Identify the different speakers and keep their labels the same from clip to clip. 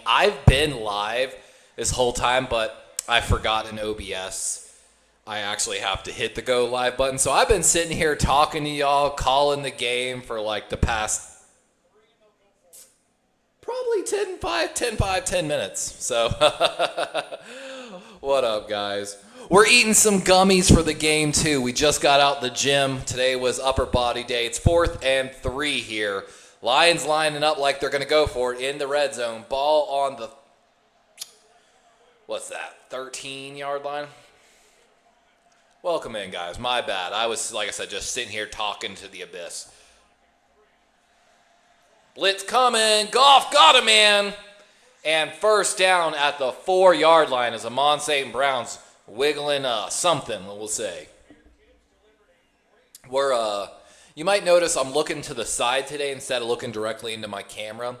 Speaker 1: I've been live this whole time, but I forgot in OBS. I actually have to hit the go live button. So I've been sitting here talking to y'all, calling the game for like the past probably 10 minutes. So what up, guys? We're eating some gummies for the game, too. We just got out the gym. Today was upper body day. It's 4th and 3 here. Lions lining up like they're going to go for it in the red zone. Ball on the, what's that, 13-yard line? Welcome in, guys. My bad. I was, like I said, just sitting here talking to the abyss. Blitz coming. Goff got him, man. And first down at the 4-yard line as Amon St. Brown's wiggling something, we'll say. You might notice I'm looking to the side today instead of looking directly into my camera.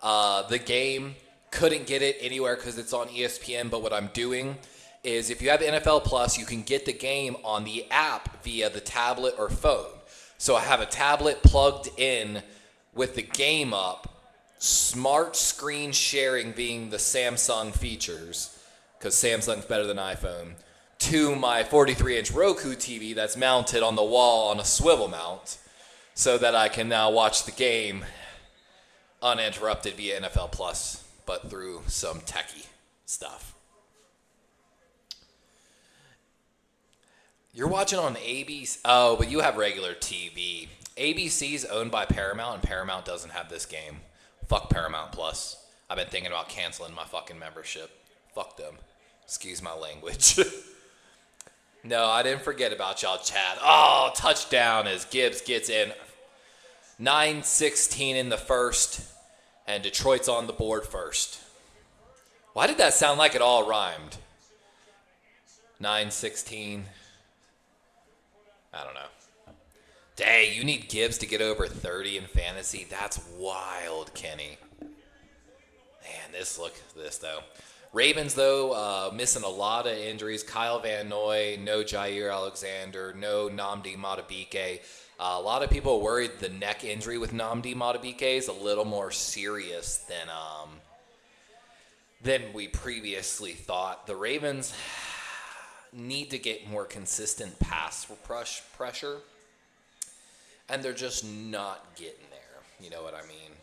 Speaker 1: The game couldn't get it anywhere because it's on ESPN, but what I'm doing is if you have NFL Plus, you can get the game on the app via the tablet or phone. So I have a tablet plugged in with the game up, smart screen sharing being the Samsung features, because Samsung's better than iPhone, to my 43-inch Roku TV that's mounted on the wall on a swivel mount so that I can now watch the game uninterrupted via NFL Plus, but through some techie stuff. You're watching on ABC. Oh, but you have regular TV. ABC's owned by Paramount, and Paramount doesn't have this game. Fuck Paramount Plus. I've been thinking about canceling my fucking membership. Fuck them. Excuse my language. No, I didn't forget about y'all, Chad. Oh, touchdown as Gibbs gets in. 9-16 in the first, and Detroit's on the board first. Why did that sound like it all rhymed? 9-16. I don't know. Dang, you need Gibbs to get over 30 in fantasy? That's wild, Kenny. Man, this though. Ravens, though, missing a lot of injuries. Kyle Van Noy, no Jair Alexander, no Nnamdi Madubuike. A lot of people worried the neck injury with Nnamdi Madubuike is a little more serious than we previously thought. The Ravens need to get more consistent pass pressure, and they're just not getting there. You know what I mean?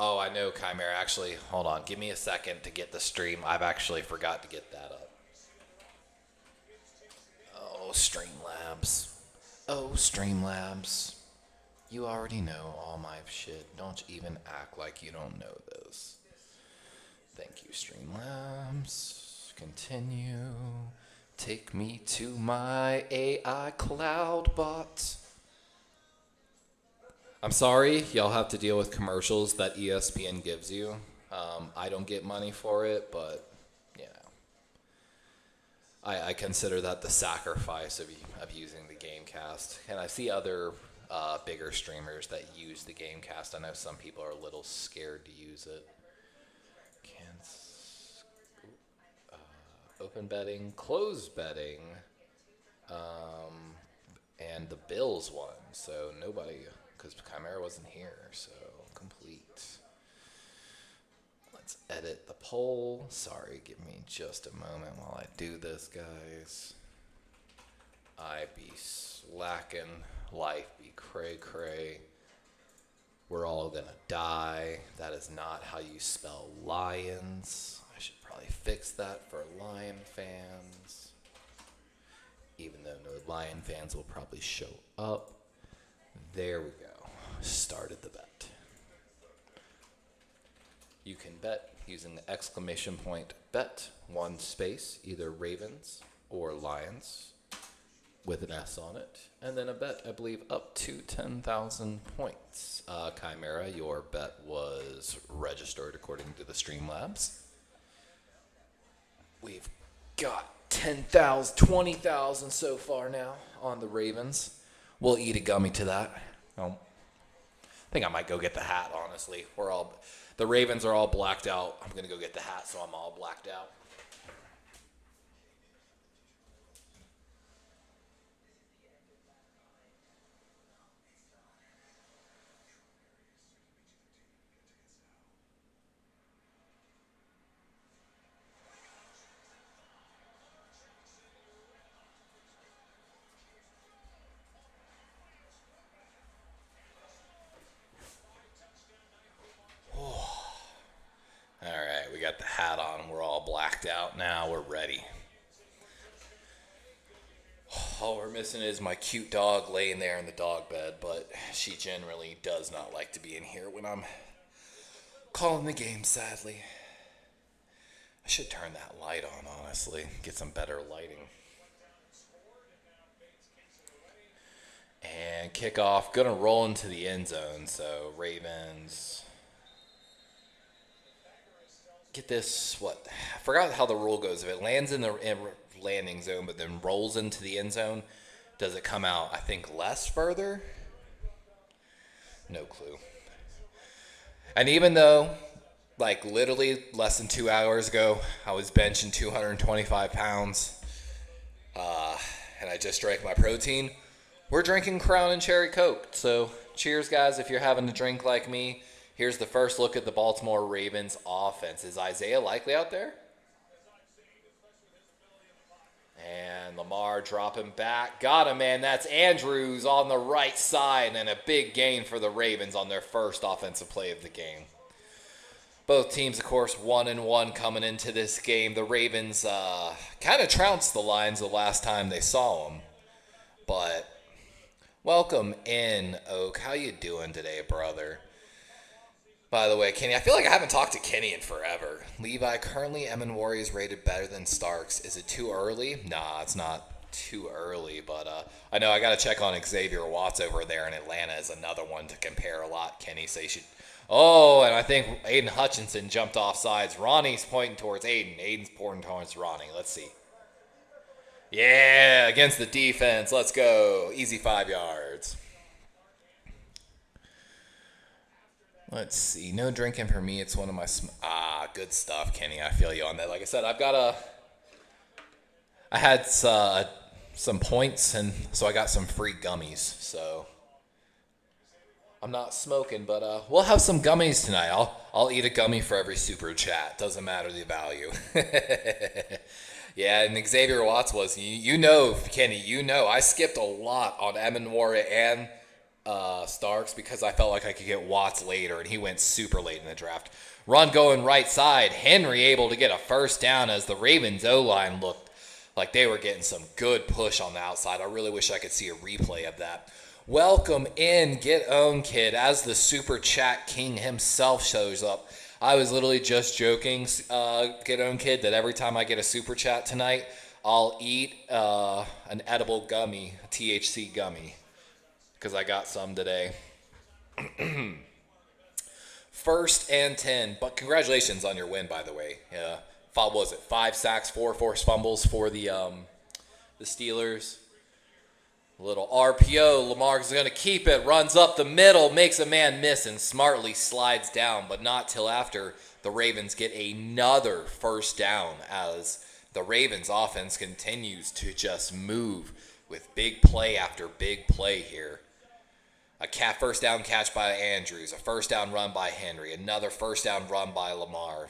Speaker 1: Oh, I know, Chimera. Actually, hold on. Give me a second to get the stream. I've actually forgot to get that up. Oh, Streamlabs. Oh, Streamlabs. You already know all my shit. Don't even act like you don't know this. Thank you, Streamlabs. Continue. Take me to my AI cloud bot. I'm sorry, y'all have to deal with commercials that ESPN gives you. I don't get money for it, but, you know. I consider that the sacrifice of using the Gamecast. And I see other bigger streamers that use the Gamecast. I know some people are a little scared to use it. Open betting, close betting, and the Bills won. So nobody... because Chimera wasn't here, so complete. Let's edit the poll. Sorry, give me just a moment while I do this, guys. I be slacking. Life be cray-cray. We're all gonna die. That is not how you spell lions. I should probably fix that for Lion fans. Even though no Lion fans will probably show up. There we go. Started the bet. You can bet using the exclamation point bet, one space, either Ravens or Lions with an S on it. And then a bet, I believe, up to 10,000 points. Chimera, your bet was registered according to the Streamlabs. We've got 10,000, 20,000 so far now on the Ravens. We'll eat a gummy to that. I think I might go get the hat, honestly. The Ravens are all blacked out. I'm going to go get the hat, so I'm all blacked out. got the hat on. We're all blacked out now. We're ready. All we're missing is my cute dog laying there in the dog bed, but she generally does not like to be in here when I'm calling the game, sadly. I should turn that light on, honestly. Get some better lighting. And kickoff. Going to roll into the end zone. So, Ravens. Get this, what? I forgot how the rule goes. If it lands in the landing zone but then rolls into the end zone, does it come out, I think, less further? No clue. And even though, like, literally less than 2 hours ago, I was benching 225 pounds, and I just drank my protein, we're drinking Crown and Cherry Coke. So, cheers, guys, if you're having a drink like me. Here's the first look at the Baltimore Ravens offense. Is Isaiah likely out there? And Lamar dropping back. Got him, man. That's Andrews on the right side, and a big gain for the Ravens on their first offensive play of the game. Both teams, of course, 1-1 coming into this game. The Ravens kind of trounced the Lions the last time they saw them. But welcome in, Oak. How you doing today, brother? By the way, Kenny, I feel like I haven't talked to Kenny in forever. Levi, currently M&T is rated better than Starks. Is it too early? Nah, it's not too early, but I know I got to check on Xavier Watts over there in Atlanta is another one to compare a lot, Kenny, so you should... Oh, and I think Aiden Hutchinson jumped off sides. Ronnie's pointing towards Aiden. Aiden's pointing towards Ronnie. Let's see. Yeah, against the defense. Let's go. Easy 5 yards. Let's see. No drinking for me. It's one of my... good stuff, Kenny. I feel you on that. Like I said, I had some points, and so I got some free gummies. So I'm not smoking, but we'll have some gummies tonight. I'll eat a gummy for every super chat. Doesn't matter the value. Yeah, and Xavier Watts was... You know, Kenny, I skipped a lot on Amenwara and... Starks because I felt like I could get Watts later, and he went super late in the draft. Run going right side. Henry able to get a first down as the Ravens O-line looked like they were getting some good push on the outside. I really wish I could see a replay of that. Welcome in, Get Owned Kid, as the Super Chat King himself shows up. I was literally just joking, Get Owned Kid, that every time I get a Super Chat tonight, I'll eat an edible gummy, a THC gummy. Because I got some today. 1st and 10. But congratulations on your win, by the way. What was it? 5 sacks, 4 forced fumbles for the Steelers. A little RPO. Lamar's going to keep it. Runs up the middle. Makes a man miss and smartly slides down. But not till after the Ravens get another first down as the Ravens offense continues to just move with big play after big play here. A first down catch by Andrews, a first down run by Henry, another first down run by Lamar.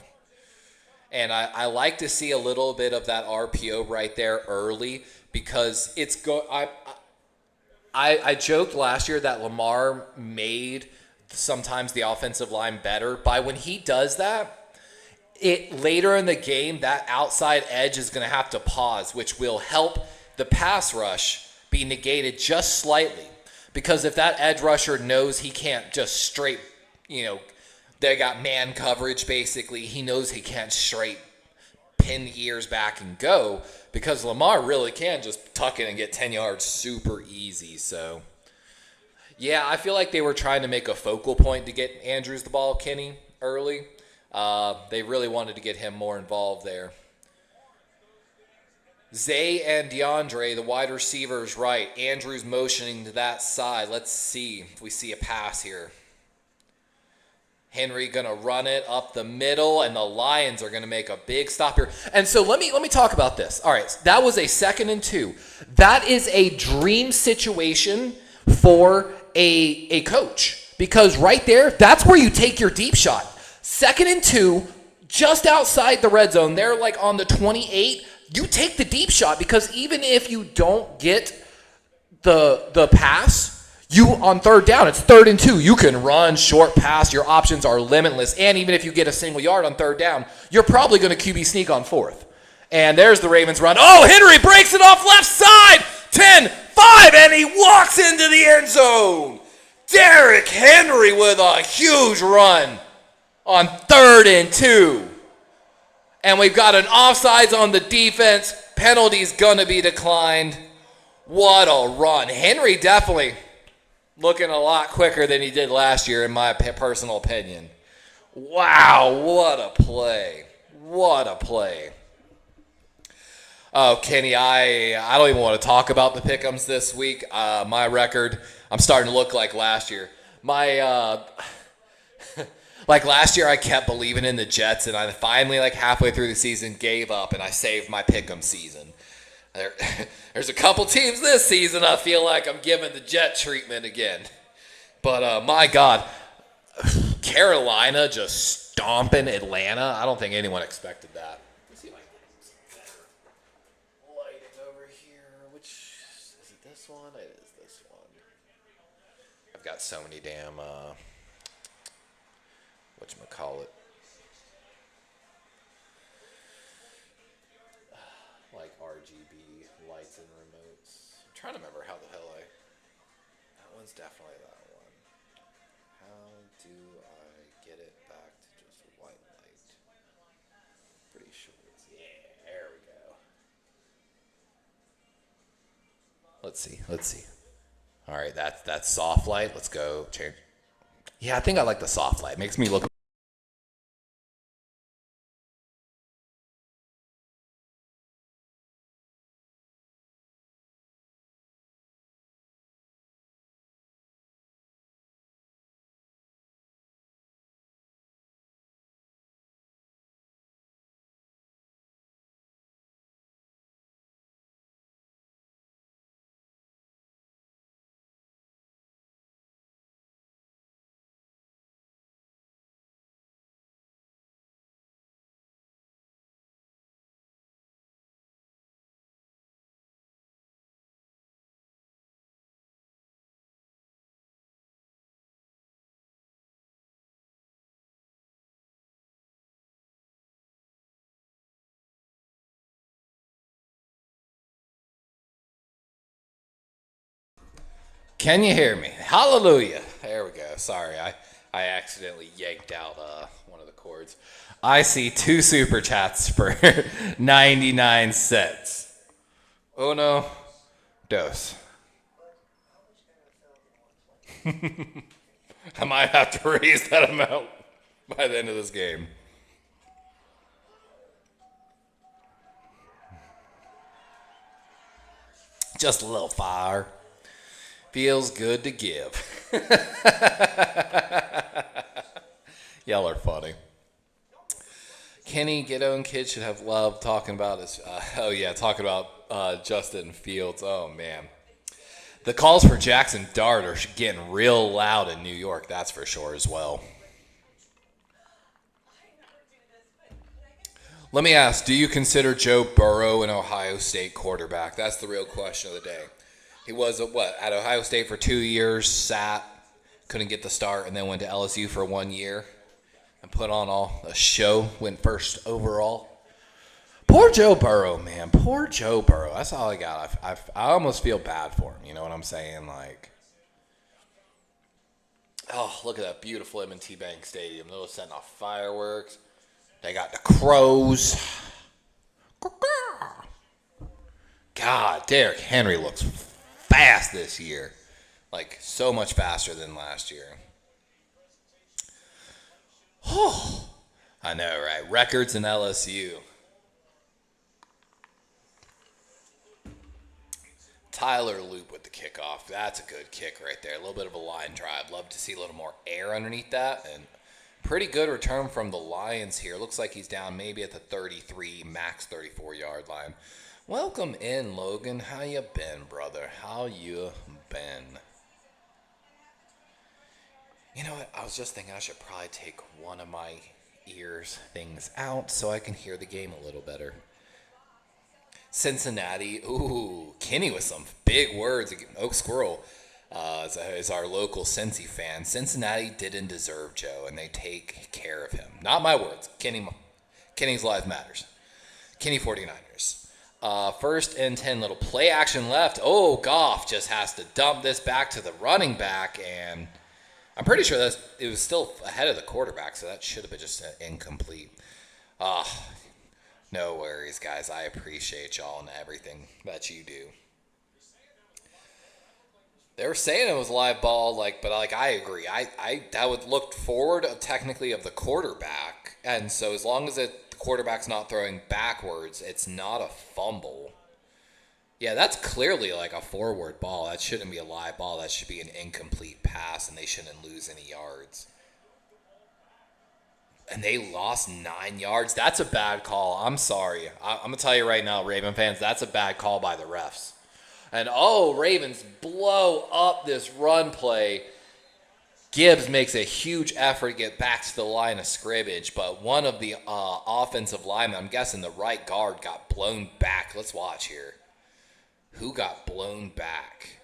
Speaker 1: And I like to see a little bit of that RPO right there early because it's I joked last year that Lamar made sometimes the offensive line better. By when he does that, later in the game, that outside edge is going to have to pause, which will help the pass rush be negated just slightly. Because if that edge rusher knows he can't just straight, they got man coverage basically, he knows he can't straight pin the ears back and go, because Lamar really can just tuck it and get 10 yards super easy. So, yeah, I feel like they were trying to make a focal point to get Andrews the ball, Kenny, early. They really wanted to get him more involved there. Zay and DeAndre, the wide receivers, right. Andrews motioning to that side. Let's see if we see a pass here. Henry going to run it up the middle, and the Lions are going to make a big stop here. And so let me talk about this. All right, that was a 2nd and 2. That is a dream situation for a coach, because right there, that's where you take your deep shot. 2nd and 2, just outside the red zone. They're like on the 28. You take the deep shot, because even if you don't get the pass, You on third down, it's 3rd and 2. You can run, short pass. Your options are limitless. And even if you get a single yard on 3rd down, you're probably going to QB sneak on 4th. And there's the Ravens run. Oh, Henry breaks it off left side. 10-5, and he walks into the end zone. Derrick Henry with a huge run on 3rd and 2. And we've got an offsides on the defense. Penalty's going to be declined. What a run. Henry definitely looking a lot quicker than he did last year, in my personal opinion. Wow, what a play. What a play. Oh, Kenny, I don't even want to talk about the pick'ems this week. My record, I'm starting to look like last year. Like last year, I kept believing in the Jets, and I finally, like halfway through the season, gave up, and I saved my pick'em season. There's a couple teams this season I feel like I'm giving the Jet treatment again. But my God, Carolina just stomping Atlanta. I don't think anyone expected that. Let's see if I can get some better lighting over here. Which is it? This one? It is this one. I've got so many damn whatchamacallit. Like RGB lights and remotes. I'm trying to remember how the hell that one's definitely that one. How do I get it back to just white light? Pretty sure it's, yeah, there we go. Let's see. All right, that's soft light. Let's go change. Yeah, I think I like the soft light. It makes me look. Can you hear me? Hallelujah. There we go. Sorry, I accidentally yanked out one of the cords. I see 2 super chats for 99 cents. Uno, dos. I might have to raise that amount by the end of this game. Just a little fire. Feels good to give. Y'all are funny. Kenny, get own kid should have love talking about his. Talking about Justin Fields. Oh man, the calls for Jackson Dart are getting real loud in New York. That's for sure as well. Let me ask: do you consider Joe Burrow an Ohio State quarterback? That's the real question of the day. He was at Ohio State for 2 years, sat, couldn't get the start, and then went to LSU for 1 year and put on all a show, went first overall. Poor Joe Burrow, man. Poor Joe Burrow. That's all I got. I almost feel bad for him. You know what I'm saying? Like, oh, look at that beautiful M&T Bank Stadium. They're setting off fireworks. They got the crows. God, Derrick Henry looks fast this year. Like, so much faster than last year. Oh, I know, right? Records in LSU. Tyler Loop with the kickoff. That's a good kick right there. A little bit of a line drive. Love to see a little more air underneath that. And pretty good return from the Lions here. Looks like he's down maybe at the 33, max 34-yard line. Welcome in, Logan. How you been, brother? How you been? You know what? I was just thinking I should probably take one of my ears things out so I can hear the game a little better. Cincinnati. Ooh, Kenny with some big words. Oak Squirrel. Is our local Cincy fan. Cincinnati didn't deserve Joe, and they take care of him. Not my words. Kenny's life matters. Kenny 49ers. First and 10, little play action left. Oh, Goff just has to dump this back to the running back, and I'm pretty sure that it was still ahead of the quarterback, so that should have been just incomplete. No worries, guys. I appreciate y'all and everything that you do. They were saying it was a live ball, but I agree. I would look forward technically of the quarterback, and so as long as the quarterback's not throwing backwards, it's not a fumble. Yeah, that's clearly like a forward ball. That shouldn't be a live ball. That should be an incomplete pass, and they shouldn't lose any yards. And they lost 9 yards. That's a bad call. I'm sorry. I'm going to tell you right now, Raven fans, that's a bad call by the refs. And, Ravens blow up this run play. Gibbs makes a huge effort to get back to the line of scrimmage, but one of the offensive linemen, I'm guessing the right guard, got blown back. Let's watch here. Who got blown back?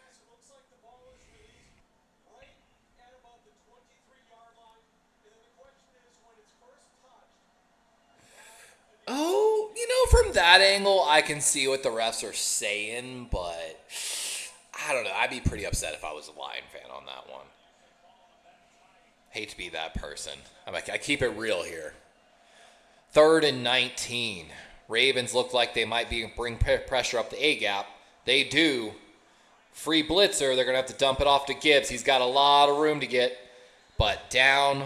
Speaker 1: From that angle, I can see what the refs are saying, but I don't know. I'd be pretty upset if I was a Lion fan on that one. Hate to be that person. I keep it real here. 3rd and 19. Ravens look like they might bring pressure up the A-gap. They do. Free blitzer. They're going to have to dump it off to Gibbs. He's got a lot of room to get, but down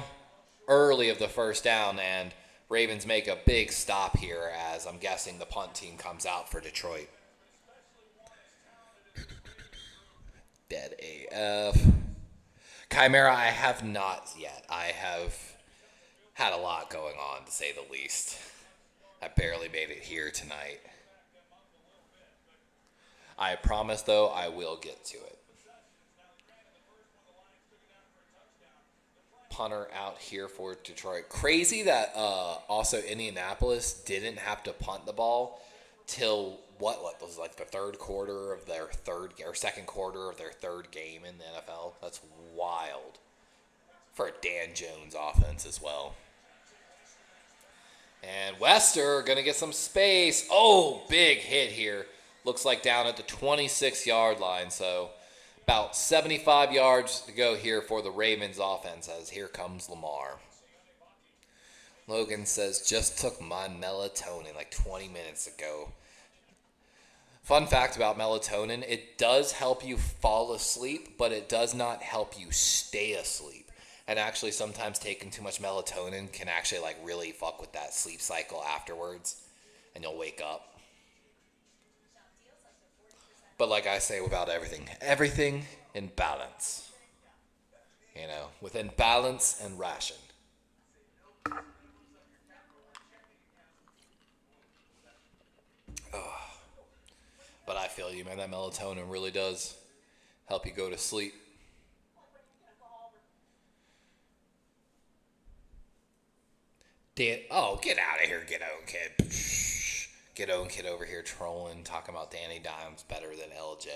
Speaker 1: early of the first down, and Ravens make a big stop here as I'm guessing the punt team comes out for Detroit. Dead AF. Chimera, I have not yet. I have had a lot going on, to say the least. I barely made it here tonight. I promise, though, I will get to it. Punter out here for Detroit. Crazy that also Indianapolis didn't have to punt the ball till what was like the third quarter of their second quarter of their third game in the NFL. That's wild for a Dan Jones offense as well. And Wester going to get some space. Oh, big hit here. Looks like down at the 26-yard line. So about 75 yards to go here for the Ravens offense as here comes Lamar. Logan says, just took my melatonin like 20 minutes ago. Fun fact about melatonin, it does help you fall asleep, but it does not help you stay asleep. And actually sometimes taking too much melatonin can actually really fuck with that sleep cycle afterwards. And you'll wake up. But like I say about everything in balance. Within balance and ration. But I feel you, man. That melatonin really does help you go to sleep. Get out of here, Get Own Kid. Get Own Kid over here trolling, talking about Danny Dimes better than LJ.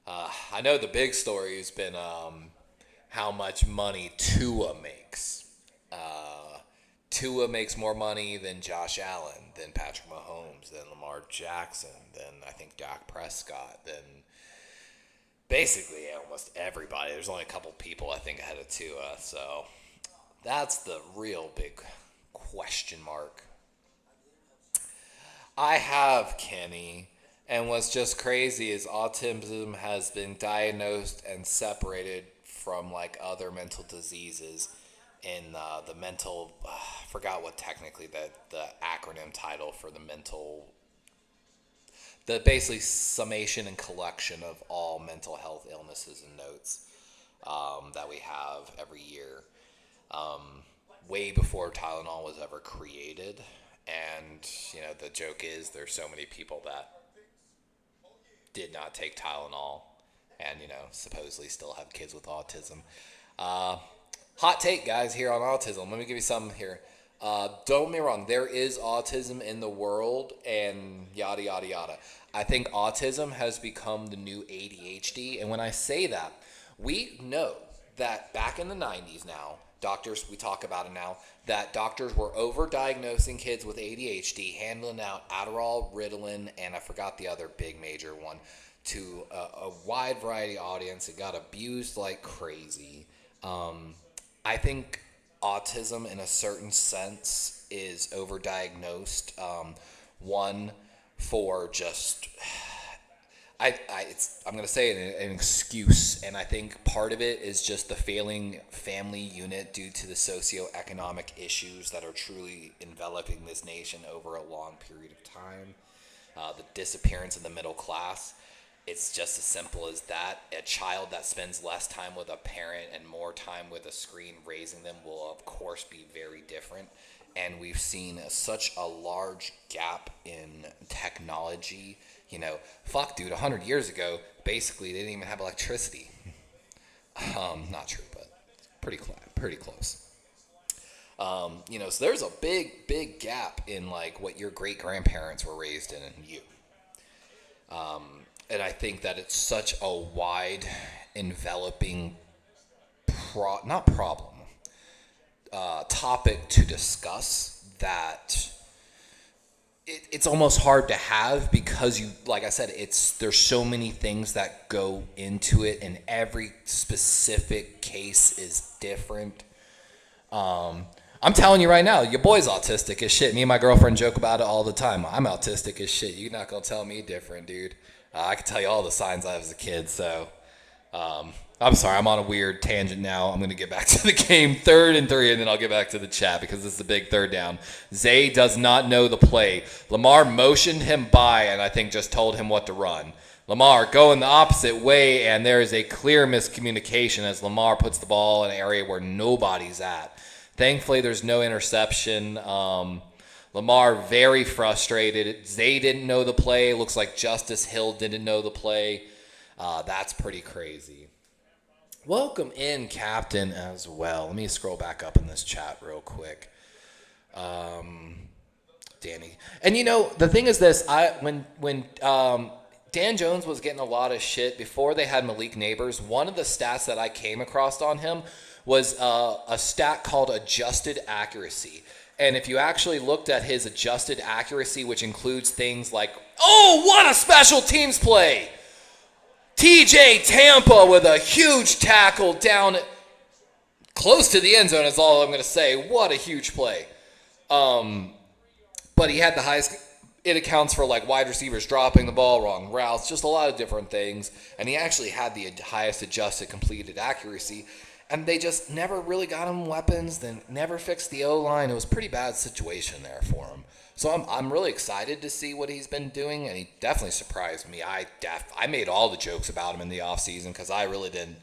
Speaker 1: I know the big story has been how much money Tua makes. Tua makes more money than Josh Allen, than Patrick Mahomes, than Lamar Jackson, than I think Dak Prescott, than basically almost everybody. There's only a couple people I think ahead of Tua, so that's the real big question mark. I have Kenny, and what's just crazy is autism has been diagnosed and separated from other mental diseases in the mental, I forgot what technically the acronym title for the basically summation and collection of all mental health illnesses and notes that we have every year. Way before Tylenol was ever created. And, the joke is there's so many people that did not take Tylenol and, supposedly still have kids with autism. Hot take, guys, here on autism. Let me give you some here. Don't get me wrong, there is autism in the world and yada, yada, yada. I think autism has become the new ADHD. And when I say that, we know that back in the 90s now, doctors, we talk about it now, that doctors were overdiagnosing kids with ADHD, handing out Adderall, Ritalin, and I forgot the other big major one, to a wide variety of audience. It got abused like crazy. I think autism, in a certain sense, is overdiagnosed. One, for just I'm going to say an excuse, and I think part of it is just the failing family unit due to the socioeconomic issues that are truly enveloping this nation over a long period of time. The disappearance of the middle class. It's just as simple as that. A child that spends less time with a parent and more time with a screen raising them will, of course, be very different. And we've seen such a large gap in technology. You know, fuck, dude, 100 years ago, basically, they didn't even have electricity. Not true, but pretty close. You know, so there's a big gap in, like, what your great-grandparents were raised in and you. And I think that it's such a wide, enveloping, topic to discuss that it's almost hard to have because you, like I said, there's so many things that go into it, and every specific case is different. I'm telling you right now, your boy's autistic as shit. Me and my girlfriend joke about it all the time. I'm autistic as shit. You're not gonna tell me different, dude. I can tell you all the signs I have as a kid. So, I'm sorry, I'm on a weird tangent now. I'm gonna get back to the game, 3rd and 3, and then I'll get back to the chat because this is a big third down. Zay does not know the play. Lamar motioned him by, and I think just told him what to run. Lamar going the opposite way, and there is a clear miscommunication as Lamar puts the ball in an area where nobody's at. Thankfully, there's no interception. Lamar very frustrated. Zay didn't know the play. Looks like Justice Hill didn't know the play. That's pretty crazy. Welcome in, Captain, as well. Let me scroll back up in this chat real quick. Danny. And you know, the thing is this, when Dan Jones was getting a lot of shit before they had Malik Neighbors, one of the stats that I came across on him was a stat called adjusted accuracy. And if you actually looked at his adjusted accuracy, which includes things like, oh, what a special teams play! TJ Tampa with a huge tackle down close to the end zone is all I'm going to say. What a huge play. But he had the highest, it accounts for like wide receivers dropping the ball, wrong routes, just a lot of different things. And he actually had the highest adjusted completed accuracy. And they just never really got him weapons, then never fixed the O-line. It was a pretty bad situation there for him. So I'm really excited to see what he's been doing, and he definitely surprised me. I made all the jokes about him in the offseason because I really didn't.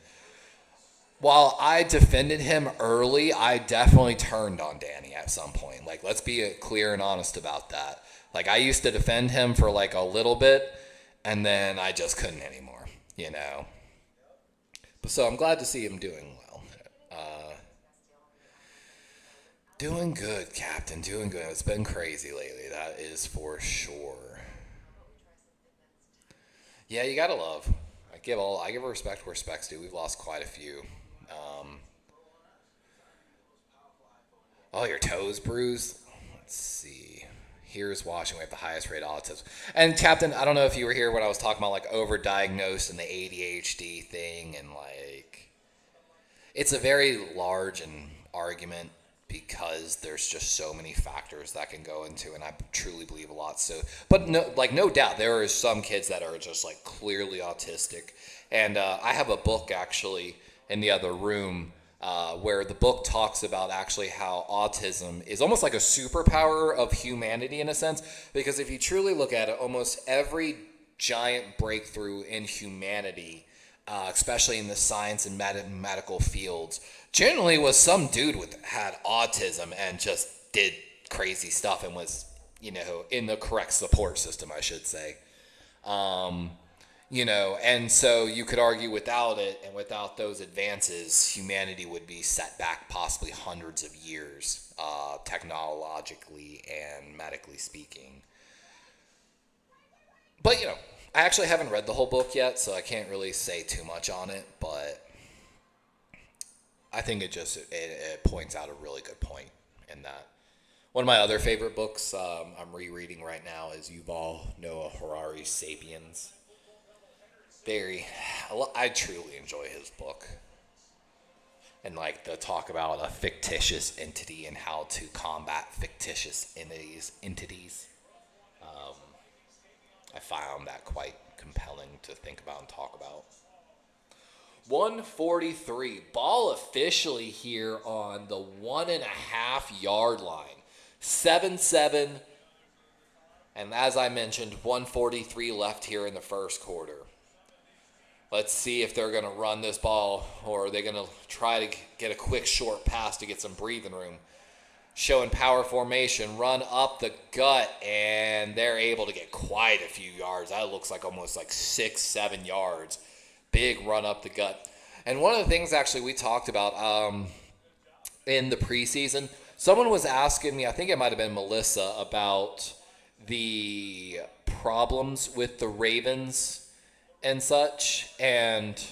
Speaker 1: While I defended him early, I definitely turned on Danny at some point. Like, let's be clear and honest about that. Like, I used to defend him for like a little bit, and then I just couldn't anymore, you know. So I'm glad to see him doing well. Doing good, Captain. Doing good. It's been crazy lately. That is for sure. Yeah, you gotta love. I give respect where respect's due. We've lost quite a few. Oh, your toes bruised? Let's see. Here's Washington. We have the highest rate of autism. And Captain, I don't know if you were here when I was talking about like overdiagnosed and the ADHD thing, and like it's a very large argument because there's just so many factors that can go into, and I truly believe a lot. So, but no doubt there are some kids that are just like clearly autistic, and I have a book actually in the other room where the book talks about actually how autism is almost like a superpower of humanity in a sense, because if you truly look at it, almost every giant breakthrough in humanity, especially in the science and medical fields, generally was some dude had autism and just did crazy stuff and was, you know, in the correct support system, I should say. And so you could argue without it and without those advances, humanity would be set back possibly hundreds of years, technologically and medically speaking. But, I actually haven't read the whole book yet, so I can't really say too much on it, but I think it points out a really good point in that. One of my other favorite books I'm rereading right now is Yuval Noah Harari's Sapiens. I truly enjoy his book. And like the talk about a fictitious entity and how to combat fictitious entities. I found that quite compelling to think about and talk about. 143. Ball officially here on the 1.5 yard line. 7-7. And as I mentioned, 143 left here in the first quarter. Let's see if they're going to run this ball or are they going to try to get a quick short pass to get some breathing room. Showing power formation, run up the gut, and they're able to get quite a few yards. That looks like almost like 6-7 yards. Big run up the gut. And one of the things actually we talked about in the preseason, someone was asking me, I think it might have been Melissa, about the problems with the Ravens and such. And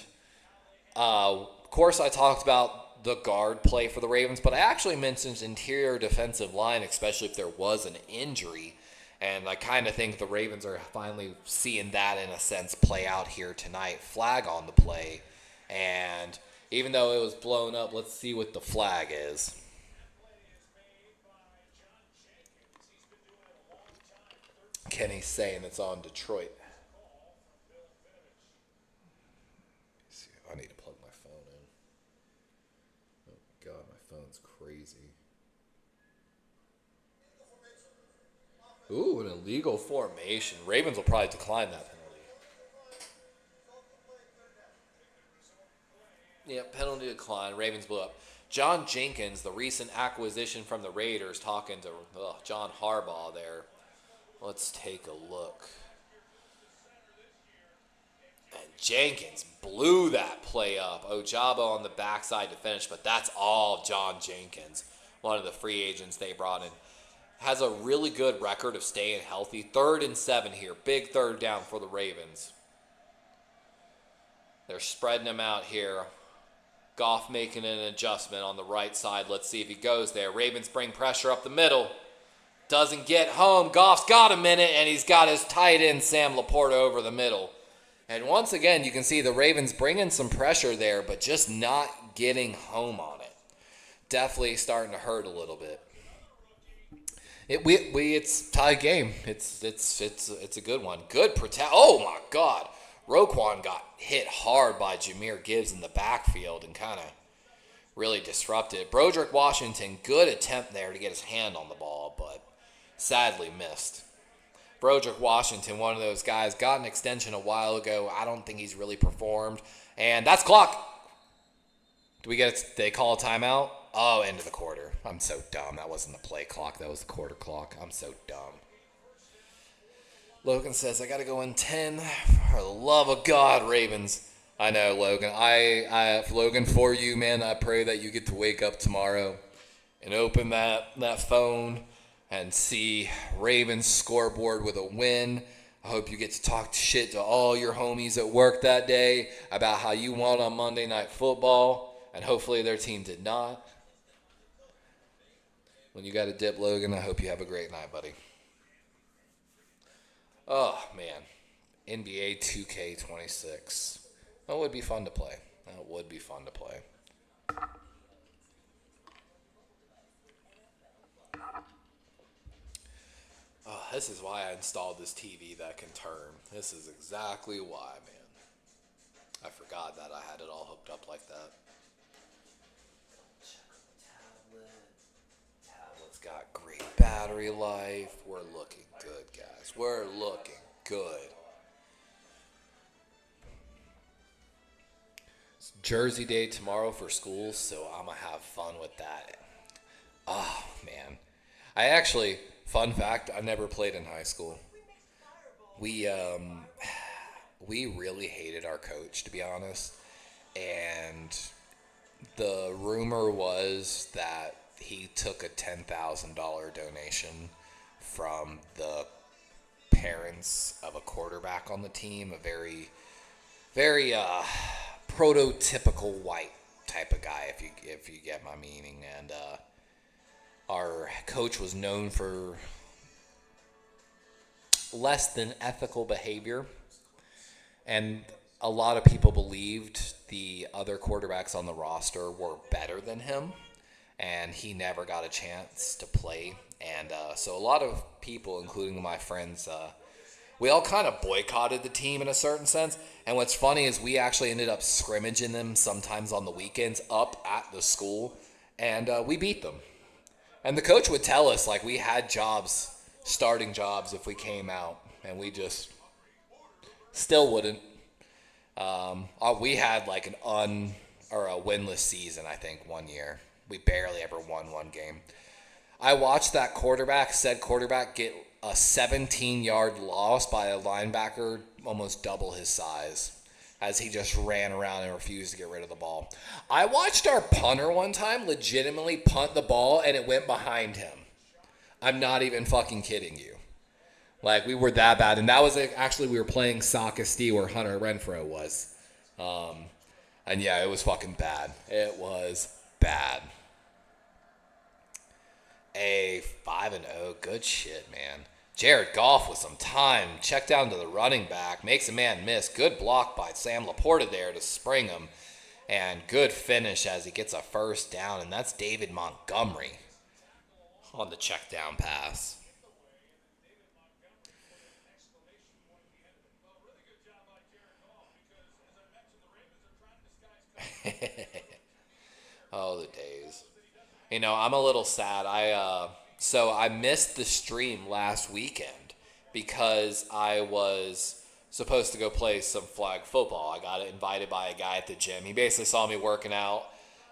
Speaker 1: of course I talked about the guard play for the Ravens, but I actually mentioned interior defensive line, especially if there was an injury. And I kind of think the Ravens are finally seeing that in a sense play out here tonight. Flag on the play. And even though it was blown up, let's see what the flag is. Kenny's saying it's on Detroit. I need to plug my phone in. Oh, God, my phone's crazy. Ooh, an illegal formation. Ravens will probably decline that penalty. Yeah, penalty decline. Ravens blew up. John Jenkins, the recent acquisition from the Raiders, talking to John Harbaugh there. Let's take a look. And Jenkins blew that play up. Ojabo on the backside to finish, but that's all John Jenkins, one of the free agents they brought in. Has a really good record of staying healthy. 3rd and 7 here. Big third down for the Ravens. They're spreading him out here. Goff making an adjustment on the right side. Let's see if he goes there. Ravens bring pressure up the middle. Doesn't get home. Goff's got a minute, and he's got his tight end, Sam Laporta, over the middle. And once again, you can see the Ravens bringing some pressure there, but just not getting home on it. Definitely starting to hurt a little bit. It's tied game. It's a good one. Good protect. Oh my God, Roquan got hit hard by Jahmyr Gibbs in the backfield and kind of really disrupted. Broderick Washington, good attempt there to get his hand on the ball, but sadly missed. Broderick Washington, one of those guys, got an extension a while ago. I don't think he's really performed, and that's clock. They call a timeout? Oh, end of the quarter. I'm so dumb. That wasn't the play clock. That was the quarter clock. I'm so dumb. Logan says, I got to go in 10. For the love of God, Ravens. I know, Logan. Logan, for you, man, I pray that you get to wake up tomorrow and open that phone and see Ravens scoreboard with a win. I hope you get to talk shit to all your homies at work that day about how you won on Monday Night Football. And hopefully their team did not. When you got a dip, Logan, I hope you have a great night, buddy. Oh, man. NBA 2K26. That would be fun to play. Oh, this is why I installed this TV that can turn. This is exactly why, man. I forgot that I had it all hooked up like that. Tablet's got great battery life. We're looking good, guys. We're looking good. It's Jersey Day tomorrow for school, so I'm going to have fun with that. Oh, man. Fun fact, I never played in high school. we really hated our coach, to be honest. And the rumor was that he took a $10,000 donation from the parents of a quarterback on the team, a very, very prototypical white type of guy, if you get my meaning. And our coach was known for less than ethical behavior, and a lot of people believed the other quarterbacks on the roster were better than him, and he never got a chance to play. And so a lot of people, including my friends, we all kind of boycotted the team in a certain sense. And what's funny is we actually ended up scrimmaging them sometimes on the weekends up at the school, and we beat them. And the coach would tell us, like, we had jobs, starting jobs, if we came out, and we just still wouldn't. We had like a winless season, I think, one year. We barely ever won one game. I watched that said quarterback, get a 17-yard loss by a linebacker almost double his size as he just ran around and refused to get rid of the ball. I watched our punter one time legitimately punt the ball, and it went behind him. I'm not even fucking kidding you. Like, we were that bad. And that was actually, we were playing Sac Esti where Hunter Renfrow was. And yeah, it was fucking bad. It was bad. A 5-0. Good shit, man. Jared Goff with some time. Check down to the running back. Makes a man miss. Good block by Sam Laporta there to spring him. And good finish as he gets a first down. And that's David Montgomery on the check down pass. Oh, the days. You know, I'm a little sad. So I missed the stream last weekend because I was supposed to go play some flag football. I got invited by a guy at the gym. He basically saw me working out,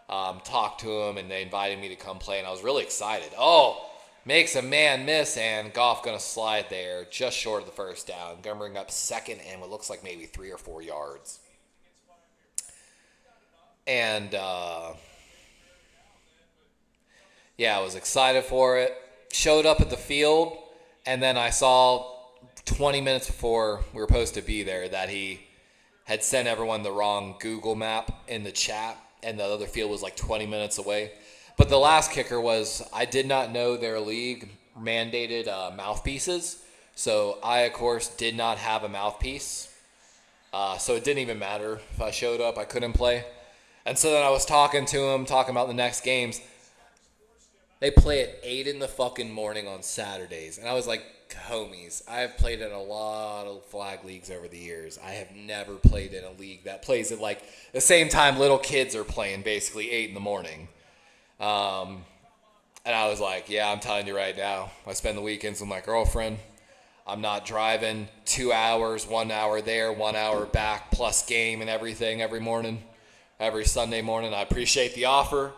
Speaker 1: talked to him, and they invited me to come play, and I was really excited. Oh, makes a man miss, and Goff going to slide there just short of the first down. Going to bring up second and what looks like maybe 3 or 4 yards. And, yeah, I was excited for it. Showed up at the field, and then I saw 20 minutes before we were supposed to be there that he had sent everyone the wrong Google map in the chat, and the other field was like 20 minutes away. But the last kicker was I did not know their league mandated mouthpieces, so I, of course, did not have a mouthpiece. So it didn't even matter if I showed up. I couldn't play. And so then I was talking to him, talking about the next games. They play at 8 in the fucking morning on Saturdays. And I was like, homies, I have played in a lot of flag leagues over the years. I have never played in a league that plays at like the same time little kids are playing, basically 8 in the morning. And I was like, yeah, I'm telling you right now, I spend the weekends with my girlfriend. I'm not driving 2 hours, 1 hour there, 1 hour back, plus game and everything every morning, every Sunday morning. I appreciate the offer.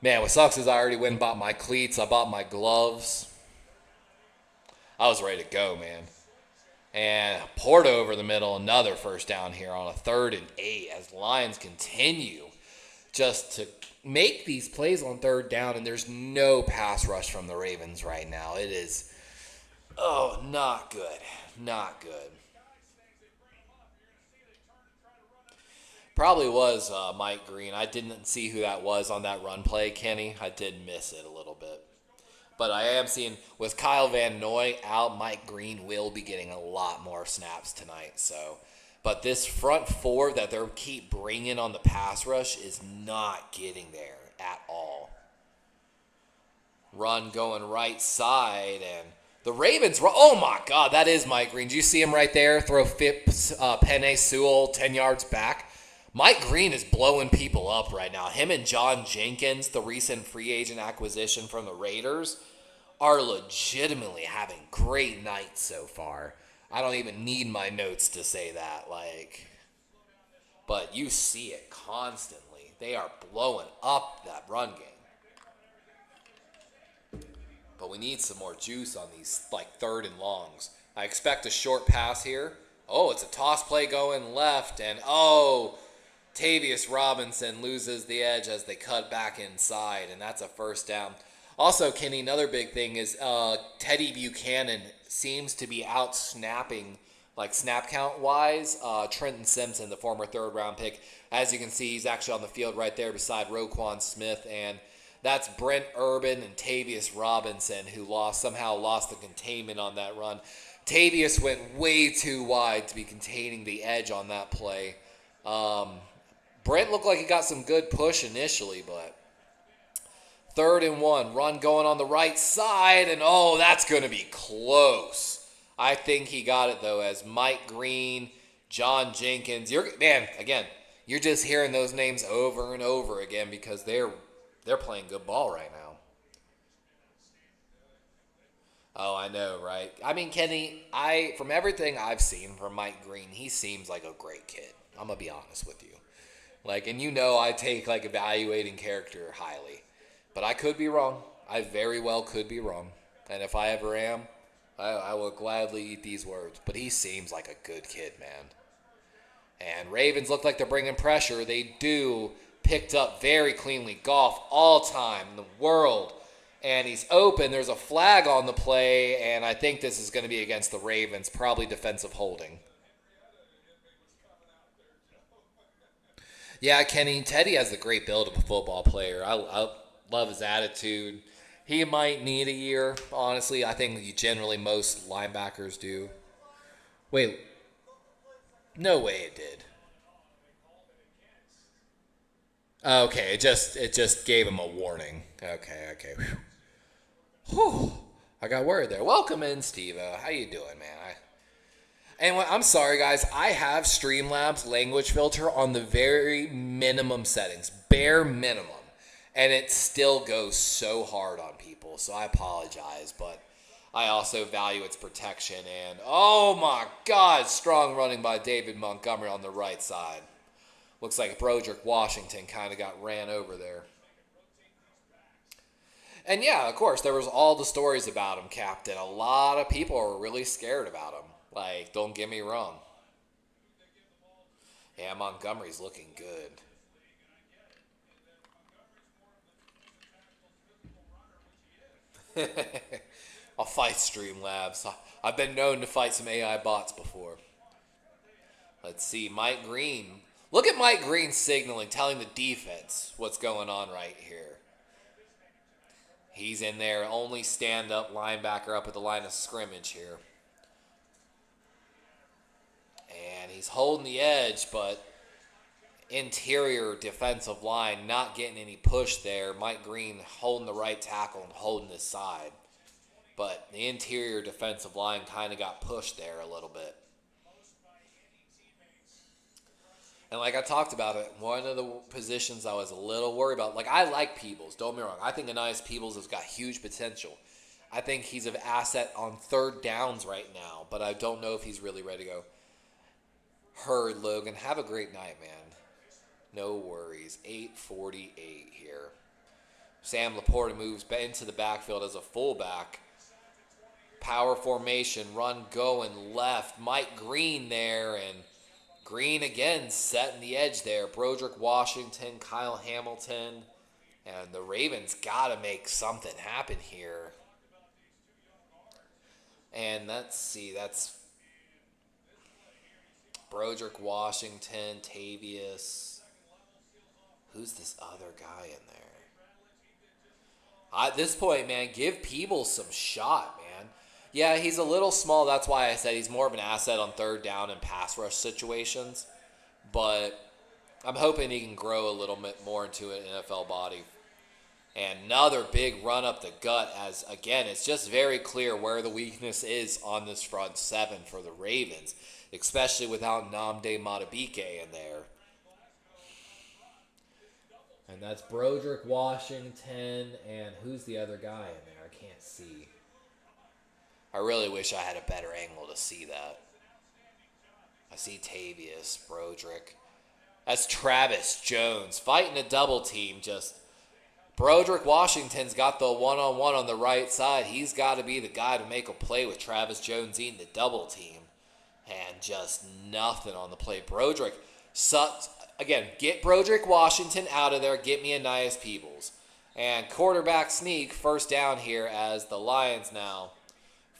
Speaker 1: Man, what sucks is I already went and bought my cleats. I bought my gloves. I was ready to go, man. And Porta over the middle, another first down here on a 3rd and 8 as Lions continue just to make these plays on 3rd down, and there's no pass rush from the Ravens right now. It is, not good. Not good. Probably was Mike Green. I didn't see who that was on that run play, Kenny. I did miss it a little bit. But I am seeing, with Kyle Van Noy out, Mike Green will be getting a lot more snaps tonight. But this front four that they keep bringing on the pass rush is not getting there at all. Run going right side, and the Ravens, oh my God, that is Mike Green. Do you see him right there? Throw Penei Sewell 10 yards back. Mike Green is blowing people up right now. Him and John Jenkins, the recent free agent acquisition from the Raiders, are legitimately having great nights so far. I don't even need my notes to say that. But you see it constantly. They are blowing up that run game. But we need some more juice on these 3rd and longs. I expect a short pass here Oh, it's a toss play going left, and oh, Tavius Robinson loses the edge as they cut back inside, and that's a first down. Also, Kenny, another big thing is Teddy Buchanan seems to be out snapping, like snap count wise, Trenton Simpson, the former third round pick. As you can see, he's actually on the field right there beside Roquan Smith, and that's Brent Urban and Tavius Robinson who somehow lost the containment on that run. Tavius went way too wide to be containing the edge on that play. Brent looked like he got some good push initially, but 3rd and 1, run going on the right side, and oh, that's going to be close. I think he got it though, as Mike Green, John Jenkins. You're just hearing those names over and over again because they're playing good ball right now. Oh, I know, right? I mean, Kenny, from everything I've seen from Mike Green, he seems like a great kid. I'm going to be honest with you. And I take, evaluating character highly. But I could be wrong. I very well could be wrong. And if I ever am, I will gladly eat these words. But he seems like a good kid, man. And Ravens look like they're bringing pressure. They do. Picked up very cleanly. Goff, all time in the world. And he's open. There's a flag on the play, and I think this is going to be against the Ravens, probably defensive holding. Yeah, Kenny, Teddy has the great build of a football player. I love his attitude. He might need a year, honestly. I think generally most linebackers do. Wait, no way it did. Okay, it just gave him a warning. Okay. Whew. I got worried there. Welcome in, Steve-O. How you doing, man? I'm sorry, guys. I have Streamlabs language filter on the very minimum settings, bare minimum, and it still goes so hard on people. So I apologize, but I also value its protection. And oh my God, strong running by David Montgomery on the right side. Looks like Broderick Washington kind of got ran over there. And yeah, of course, there was all the stories about him, Captain. A lot of people are really scared about him. Don't get me wrong. Yeah, Montgomery's looking good. I'll fight Streamlabs. I've been known to fight some AI bots before. Let's see, Mike Green. Look at Mike Green signaling, telling the defense what's going on right here. He's in there, only stand-up linebacker up at the line of scrimmage here. And he's holding the edge, but interior defensive line not getting any push there. Mike Green holding the right tackle and holding his side. But the interior defensive line kind of got pushed there a little bit. And like I talked about it, one of the positions I was a little worried about, I like Peebles, don't get me wrong. I think Anais Peebles has got huge potential. I think he's an asset on third downs right now, but I don't know if he's really ready to go. Heard, Logan. Have a great night, man. No worries. 8:48 here. Sam Laporta moves into the backfield as a fullback. Power formation, run going left. Mike Green there, and Green again setting the edge there. Broderick Washington, Kyle Hamilton, and the Ravens got to make something happen here. And let's see, that's Broderick Washington, Tavius. Who's this other guy in there? At this point, man, give Peebles some shot, man. Yeah, he's a little small. That's why I said he's more of an asset on third down and pass rush situations. But I'm hoping he can grow a little bit more into an NFL body. And another big run up the gut as, again, it's just very clear where the weakness is on this front seven for the Ravens, especially without Nnamdi Madubuike in there. And that's Broderick Washington, and who's the other guy in there? I can't see. I really wish I had a better angle to see that. I see Tavius, Broderick. That's Travis Jones fighting a double team. Just Broderick Washington's got the one-on-one on the right side. He's got to be the guy to make a play with Travis Jones eating the double team. And just nothing on the play. Broderick sucked. Again, get Broderick Washington out of there. Get me a Nias Peebles. And quarterback sneak, first down here as the Lions now.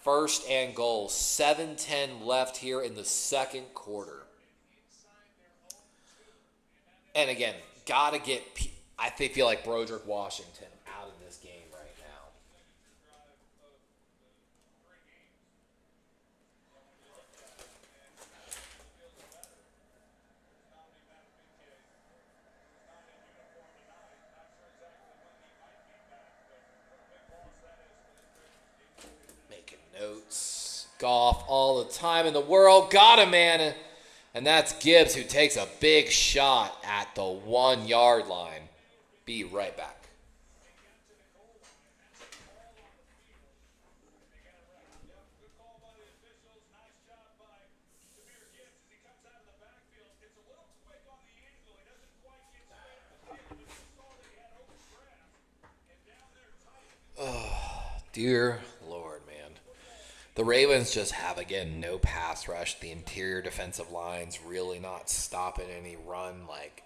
Speaker 1: First and goal. 7:10 left here in the second quarter. And again, got to get, I feel like Broderick Washington out of this game right now. Making notes. Golf all the time in the world. Got him, man. And that's Gibbs, who takes a big shot at the 1 yard line. Be right back. Dear Lord, man. The Ravens just have, again, no pass rush. The interior defensive line's really not stopping any run. Like,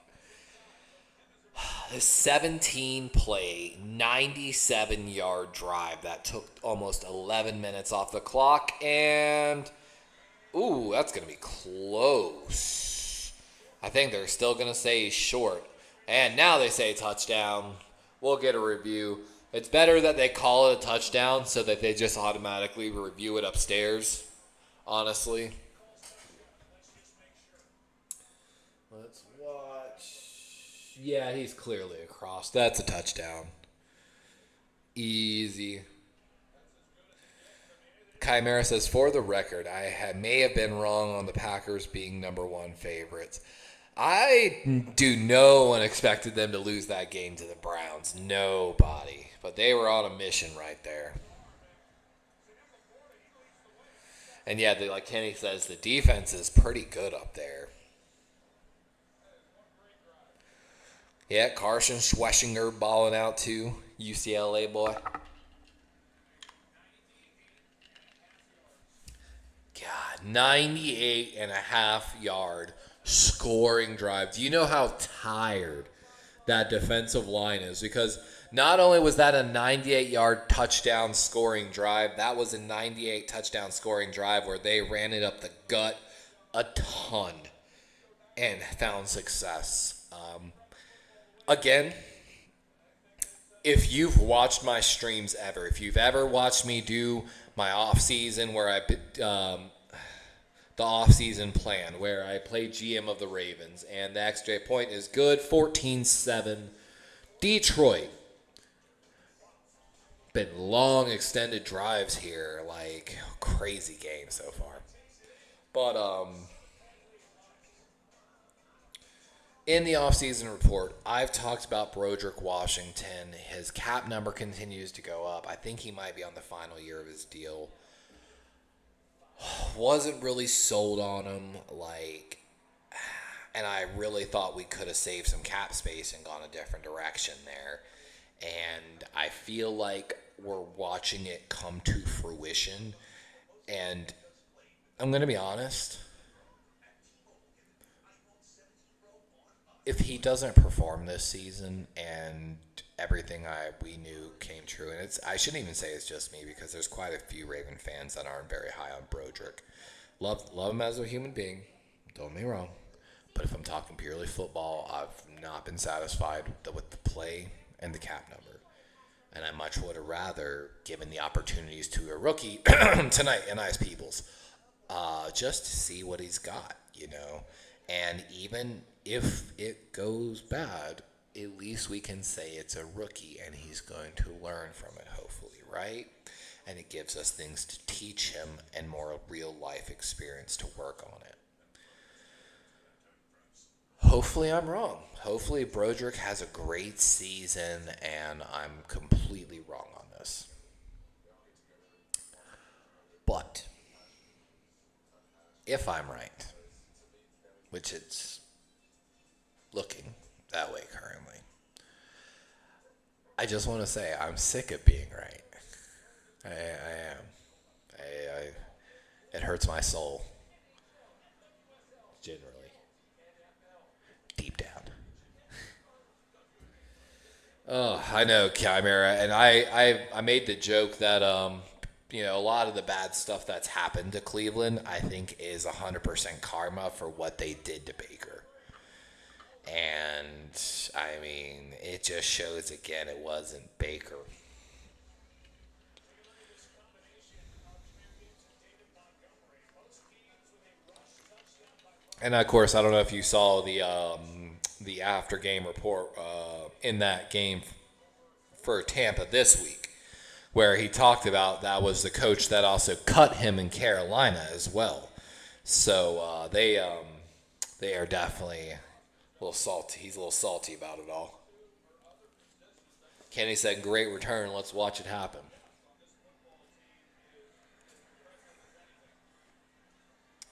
Speaker 1: this 17-play, 97-yard drive that took almost 11 minutes off the clock. And, ooh, that's going to be close. I think they're still going to say short. And now they say touchdown. We'll get a review. It's better that they call it a touchdown so that they just automatically review it upstairs, honestly. Let's watch. Yeah, he's clearly across. That's a touchdown. Easy. Chimera says, for the record, may have been wrong on the Packers being #1 favorites. No one expected them to lose that game to the Browns. Nobody. But they were on a mission right there. And yeah, like Kenny says, the defense is pretty good up there. Yeah, Carson Schweschinger balling out too. UCLA boy. God, 98.5-yard scoring drive. Do you know how tired that defensive line is? Because not only was that a 98-yard touchdown scoring drive, that was a 98 touchdown scoring drive where they ran it up the gut a ton and found success. Again, if you've watched my streams ever, if you've ever watched me do my off-season where the off-season plan where I play GM of the Ravens and the extra point is good, 14-7. Detroit. Been long extended drives here, like crazy game so far. But in the offseason report, I've talked about Broderick Washington. His cap number continues to go up. I think he might be on the final year of his deal. Wasn't really sold on him, and I really thought we could have saved some cap space and gone a different direction there. And I feel like we're watching it come to fruition. And I'm going to be honest. If he doesn't perform this season and everything we knew came true, and I shouldn't even say it's just me because there's quite a few Raven fans that aren't very high on Broderick. Love him as a human being. Don't get me wrong. But if I'm talking purely football, I've not been satisfied with the play and the cap number. And I much would have rather given the opportunities to a rookie tonight, Nias Peebles, just to see what he's got, And even if it goes bad, at least we can say it's a rookie and he's going to learn from it, hopefully, right? And it gives us things to teach him and more real-life experience to work on it. Hopefully I'm wrong. Hopefully Broderick has a great season and I'm completely wrong on this. But if I'm right, which it's looking that way currently, I just want to say I'm sick of being right. I am. It hurts my soul. generally. Deep down. Oh, I know, Chimera, and I made the joke that a lot of the bad stuff that's happened to Cleveland, I think, is 100% karma for what they did to Baker. And I mean, it just shows again it wasn't Baker. And of course, I don't know if you saw the after game report in that game for Tampa this week, where he talked about that was the coach that also cut him in Carolina as well. So they are definitely a little salty. He's a little salty about it all. Kenny said, "Great return. Let's watch it happen."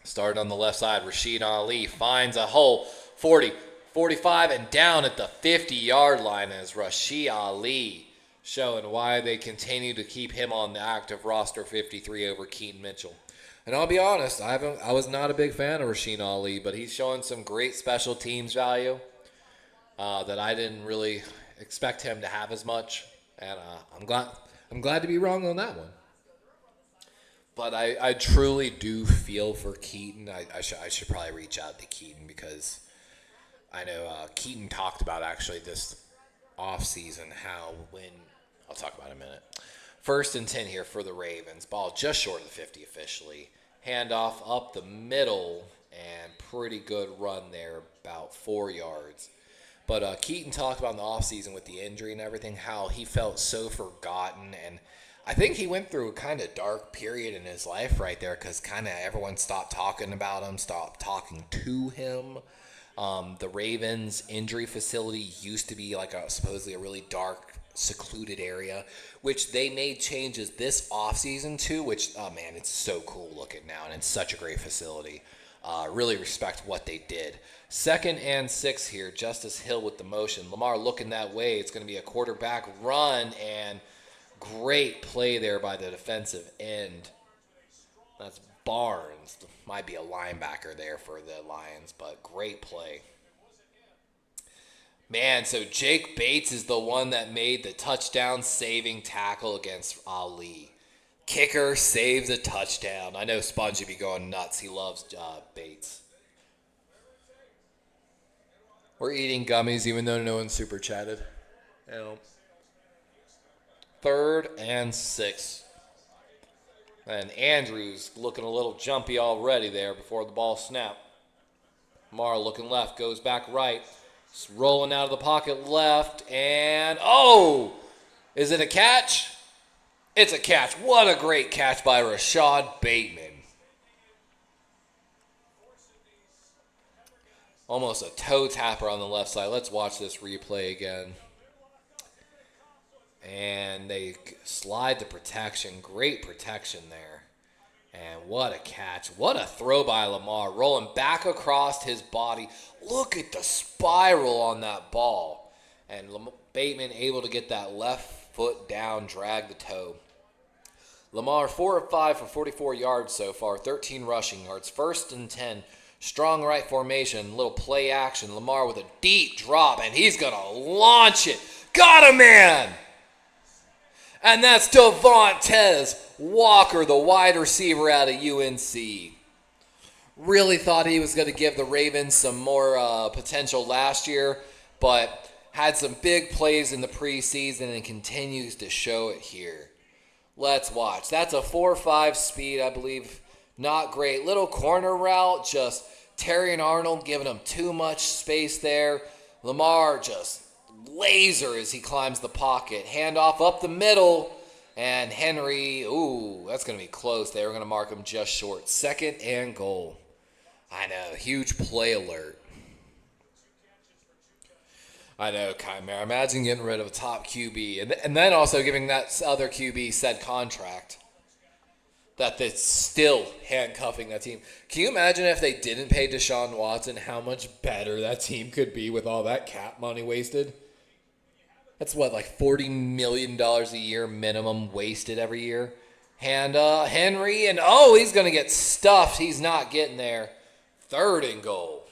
Speaker 1: Started on the left side. Rashid Ali finds a hole. 40, 45, and down at the 50-yard line as Rashid Ali showing why they continue to keep him on the active roster 53 over Keaton Mitchell. And I'll be honest, I was not a big fan of Rashid Ali, but he's showing some great special teams value that I didn't really expect him to have as much. And I'm glad to be wrong on that one. But I truly do feel for Keaton. I should probably reach out to Keaton because I know Keaton talked about actually this offseason how when – I'll talk about it in a minute. 1st and 10 here for the Ravens. Ball just short of the 50 officially. Handoff up the middle and pretty good run there, about 4 yards. But Keaton talked about in the offseason with the injury and everything how he felt so forgotten, and I think he went through a kind of dark period in his life right there because kind of everyone stopped talking about him, stopped talking to him. The Ravens injury facility used to be like supposedly a really dark, secluded area, which they made changes this offseason to, which, oh man, it's so cool looking now, and it's such a great facility. Really respect what they did. 2nd and 6 here, Justice Hill with the motion. Lamar looking that way. It's going to be a quarterback run, and great play there by the defensive end. That's Barnes. Might be a linebacker there for the Lions, but great play. Man, so Jake Bates is the one that made the touchdown-saving tackle against Ali. Kicker saves a touchdown. I know Spongy be going nuts. He loves Bates. We're eating gummies even though no one super chatted. 3rd and 6. And Andrews looking a little jumpy already there before the ball snapped. Mara looking left, goes back right. Rolling out of the pocket left, and oh! Is it a catch? It's a catch. What a great catch by Rashad Bateman. Almost a toe tapper on the left side. Let's watch this replay again. And they slide the protection. Great protection there. And what a catch. What a throw by Lamar. Rolling back across his body. Look at the spiral on that ball. And Bateman able to get that left foot down, drag the toe. Lamar 4 of 5 for 44 yards so far. 13 rushing yards. 1st and 10. Strong right formation. Little play action. Lamar with a deep drop. And he's going to launch it. Got him, man! And that's Devontae Walker, the wide receiver out of UNC. Really thought he was going to give the Ravens some more potential last year, but had some big plays in the preseason and continues to show it here. Let's watch. That's a 4.5 speed, I believe. Not great. Little corner route, just Terry and Arnold giving him too much space there. Lamar just laser as he climbs the pocket. Handoff up the middle. And Henry, ooh, that's going to be close. They were going to mark him just short. 2nd and goal. I know, huge play alert. I know, Chimera. Imagine getting rid of a top QB. And then also giving that other QB said contract. That's still handcuffing that team. Can you imagine if they didn't pay Deshaun Watson, how much better that team could be with all that cap money wasted? That's what, like $40 million a year minimum wasted every year? And Henry, and oh, he's going to get stuffed. He's not getting there. Third and goal.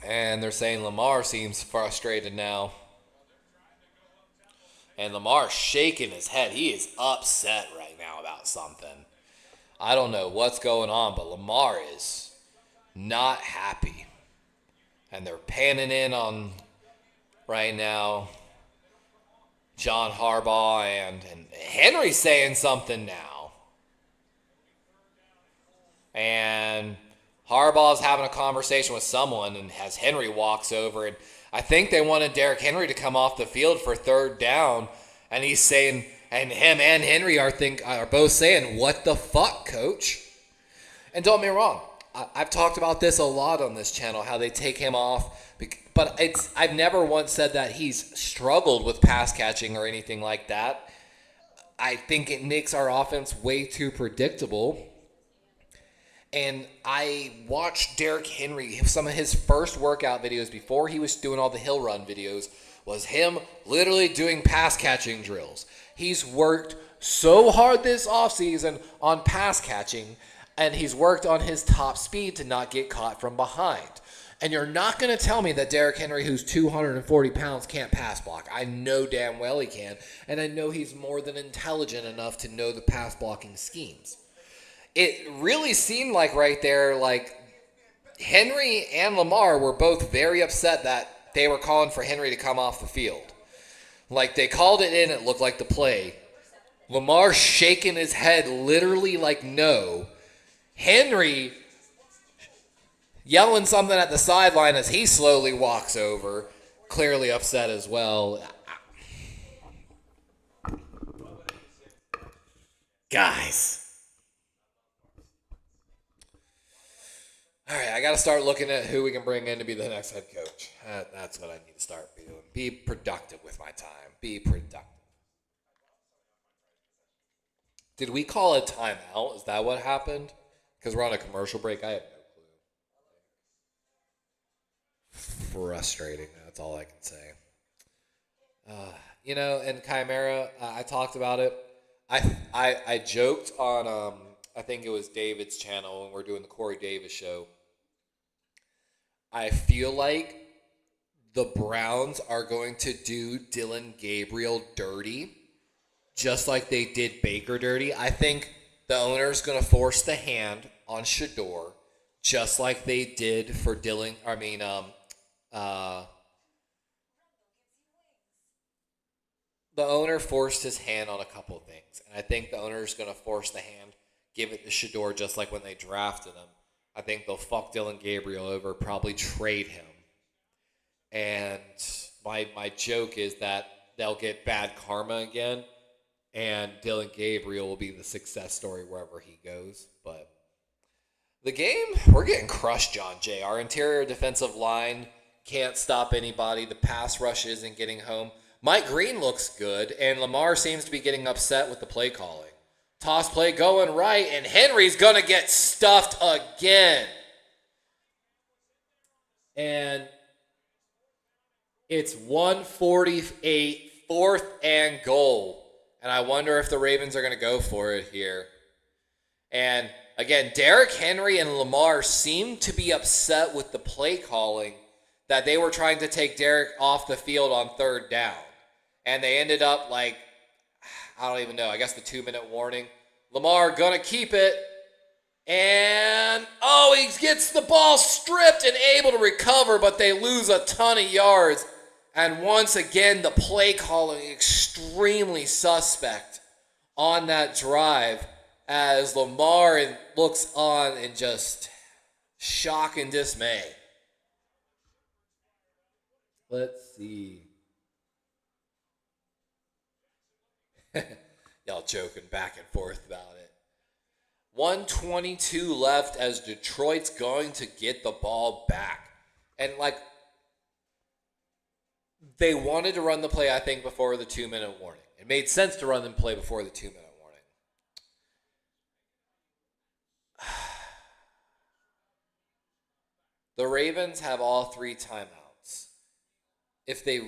Speaker 1: And they're saying Lamar seems frustrated now. And Lamar's shaking his head. He is upset right now about something. I don't know what's going on, but Lamar is not happy. And they're panning in on right now John Harbaugh and Henry's saying something now. And Harbaugh's having a conversation with someone, and as Henry walks over, and I think they wanted Derrick Henry to come off the field for third down, and he's saying, and him and Henry are both saying, "What the fuck, coach?" And don't get me wrong, I've talked about this a lot on this channel, how they take him off, but I've never once said that he's struggled with pass catching or anything like that. I think it makes our offense way too predictable. And I watched Derrick Henry, some of his first workout videos before he was doing all the hill run videos was him literally doing pass catching drills. He's worked so hard this offseason on pass catching, and he's worked on his top speed to not get caught from behind. And you're not going to tell me that Derrick Henry, who's 240 pounds, can't pass block. I know damn well he can, and I know he's more than intelligent enough to know the pass blocking schemes. It really seemed like right there, like Henry and Lamar were both very upset that they were calling for Henry to come off the field. Like they called it in, it looked like the play. Lamar shaking his head literally like no. Henry yelling something at the sideline as he slowly walks over, clearly upset as well. Guys. All right, I got to start looking at who we can bring in to be the next head coach. That's what I need to start doing. Be productive with my time. Be productive. Did we call a timeout? Is that what happened? Because we're on a commercial break. I have no clue. Frustrating. That's all I can say. And Chimera, I talked about it. I joked on, I think it was David's channel when we're doing the Corey Davis show. I feel like the Browns are going to do Dylan Gabriel dirty, just like they did Baker dirty. I think the owner's going to force the hand on Shador, just like they did for Dylan. The owner forced his hand on a couple of things, and I think the owner's going to force the hand, give it to Shador, just like when they drafted him. I think they'll fuck Dylan Gabriel over, probably trade him. And my joke is that they'll get bad karma again, and Dylan Gabriel will be the success story wherever he goes. But the game, we're getting crushed, John Jay. Our interior defensive line can't stop anybody. The pass rush isn't getting home. Mike Green looks good, and Lamar seems to be getting upset with the play calling. Toss play going right, and Henry's going to get stuffed again. And it's 1:48, fourth and goal. And I wonder if the Ravens are going to go for it here. And again, Derrick Henry and Lamar seem to be upset with the play calling that they were trying to take Derrick off the field on third down. And they ended up like, I don't even know, I guess the 2-minute warning. Lamar gonna keep it. And, he gets the ball stripped and able to recover, but they lose a ton of yards. And once again, the play calling extremely suspect on that drive as Lamar looks on in just shock and dismay. Let's see. Y'all joking back and forth about it. 1:22 left as Detroit's going to get the ball back. And they wanted to run the play, I think, before the 2-minute warning. It made sense to run the play before the 2-minute warning. The Ravens have all 3 timeouts. If they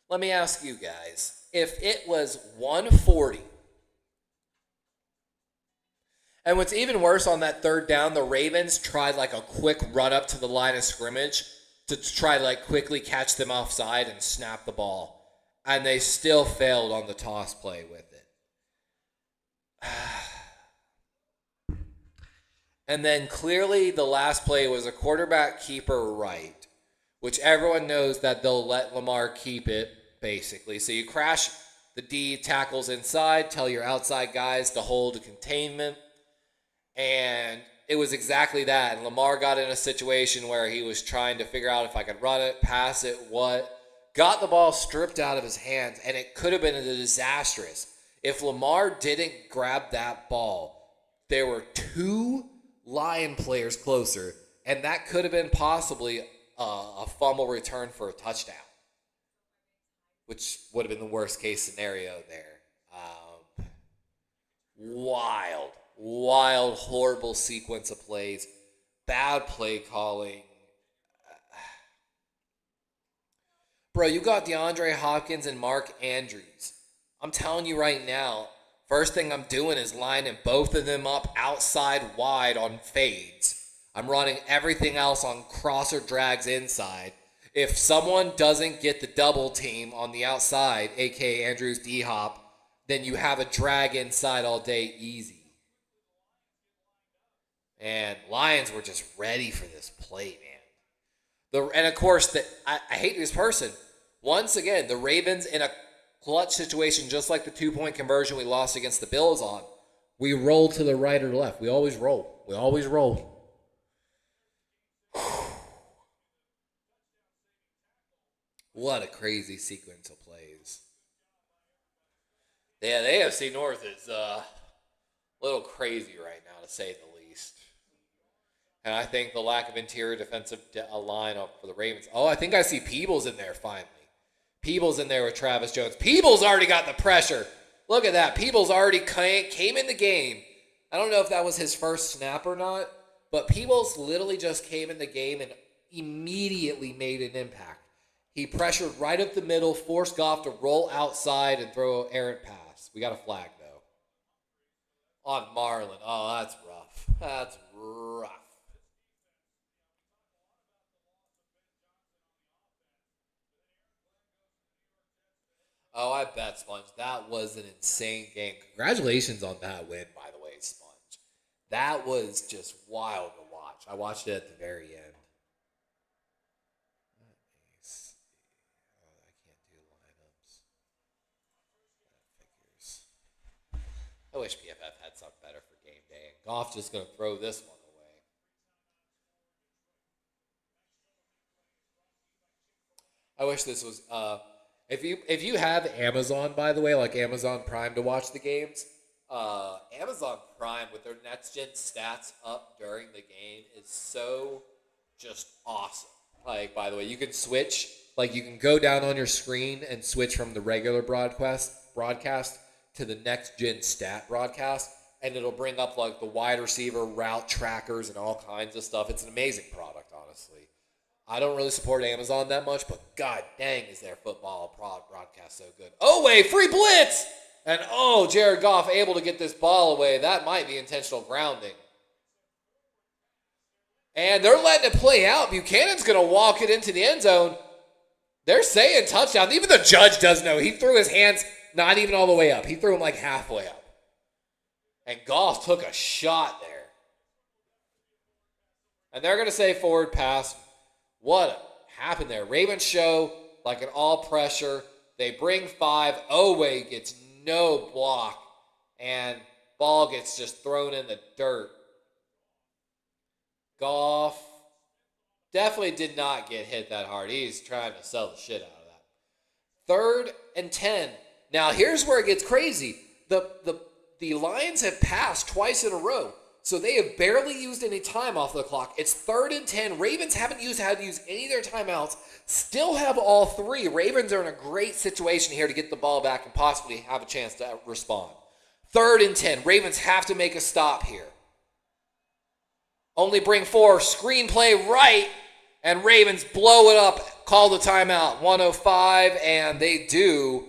Speaker 1: let me ask you guys, if it was 1:40 And what's even worse on that third down, the Ravens tried like a quick run up to the line of scrimmage to try to like quickly catch them offside and snap the ball. And they still failed on the toss play with it. And then clearly the last play was a quarterback keeper right, which everyone knows that they'll let Lamar keep it, basically. So you crash the D tackles inside, tell your outside guys to hold containment. And it was exactly that. And Lamar got in a situation where he was trying to figure out if I could run it, pass it, what. Got the ball stripped out of his hands, and it could have been disastrous. If Lamar didn't grab that ball, there were 2 Lion players closer, and that could have been possibly a fumble return for a touchdown, which would have been the worst case scenario there. Wild, horrible sequence of plays, bad play calling. Bro, you got DeAndre Hopkins and Mark Andrews. I'm telling you right now, first thing I'm doing is lining both of them up outside wide on fades. I'm running everything else on crosser drags inside. If someone doesn't get the double team on the outside, aka Andrews D-Hop, then you have a drag inside all day easy. And Lions were just ready for this play, man. And of course, I hate this person. Once again, the Ravens in a clutch situation, just like the 2-point conversion we lost against the Bills on. We roll to the right or left. We always roll. What a crazy sequence of plays. Yeah, the AFC North is a little crazy right now, to say the least. And I think the lack of interior defensive line for the Ravens. Oh, I think I see Peebles in there finally. Peebles in there with Travis Jones. Peebles already got the pressure. Look at that. Peebles already came in the game. I don't know if that was his first snap or not, but Peebles literally just came in the game and immediately made an impact. He pressured right up the middle, forced Goff to roll outside and throw an errant pass. We got a flag, though. On Marlon. Oh, that's rough. That's rough. Oh, I bet, Sponge. That was an insane game. Congratulations on that win, by the way, Sponge. That was just wild to watch. I watched it at the very end. Let me see. Oh, I can't do lineups. That figures. I wish PFF had something better for game day. And Goff just going to throw this one away. I wish this was... If you have Amazon, by the way, like Amazon Prime to watch the games, Amazon Prime with their next gen stats up during the game is so just awesome. Like, by the way, you can switch, like you can go down on your screen and switch from the regular broadcast to the next gen stat broadcast, and it'll bring up like the wide receiver route trackers and all kinds of stuff. It's an amazing product, honestly. I don't really support Amazon that much, but god dang is their football broadcast so good. Oh, wait, free blitz! And Jared Goff able to get this ball away. That might be intentional grounding. And they're letting it play out. Buchanan's going to walk it into the end zone. They're saying touchdown. Even the judge does know. He threw his hands not even all the way up. He threw them like halfway up. And Goff took a shot there. And they're going to say forward pass. What happened there? Ravens show like an all pressure. They bring 5. Oweh gets no block. And ball gets just thrown in the dirt. Goff definitely did not get hit that hard. He's trying to sell the shit out of that. 3rd and 10. Now here's where it gets crazy. The Lions have passed twice in a row. So they have barely used any time off the clock. It's 3rd and 10. Ravens haven't had to use any of their timeouts. Still have all 3. Ravens are in a great situation here to get the ball back and possibly have a chance to respond. 3rd and 10. Ravens have to make a stop here. Only bring 4. Screenplay right. And Ravens blow it up. Call the timeout. 105. And they do.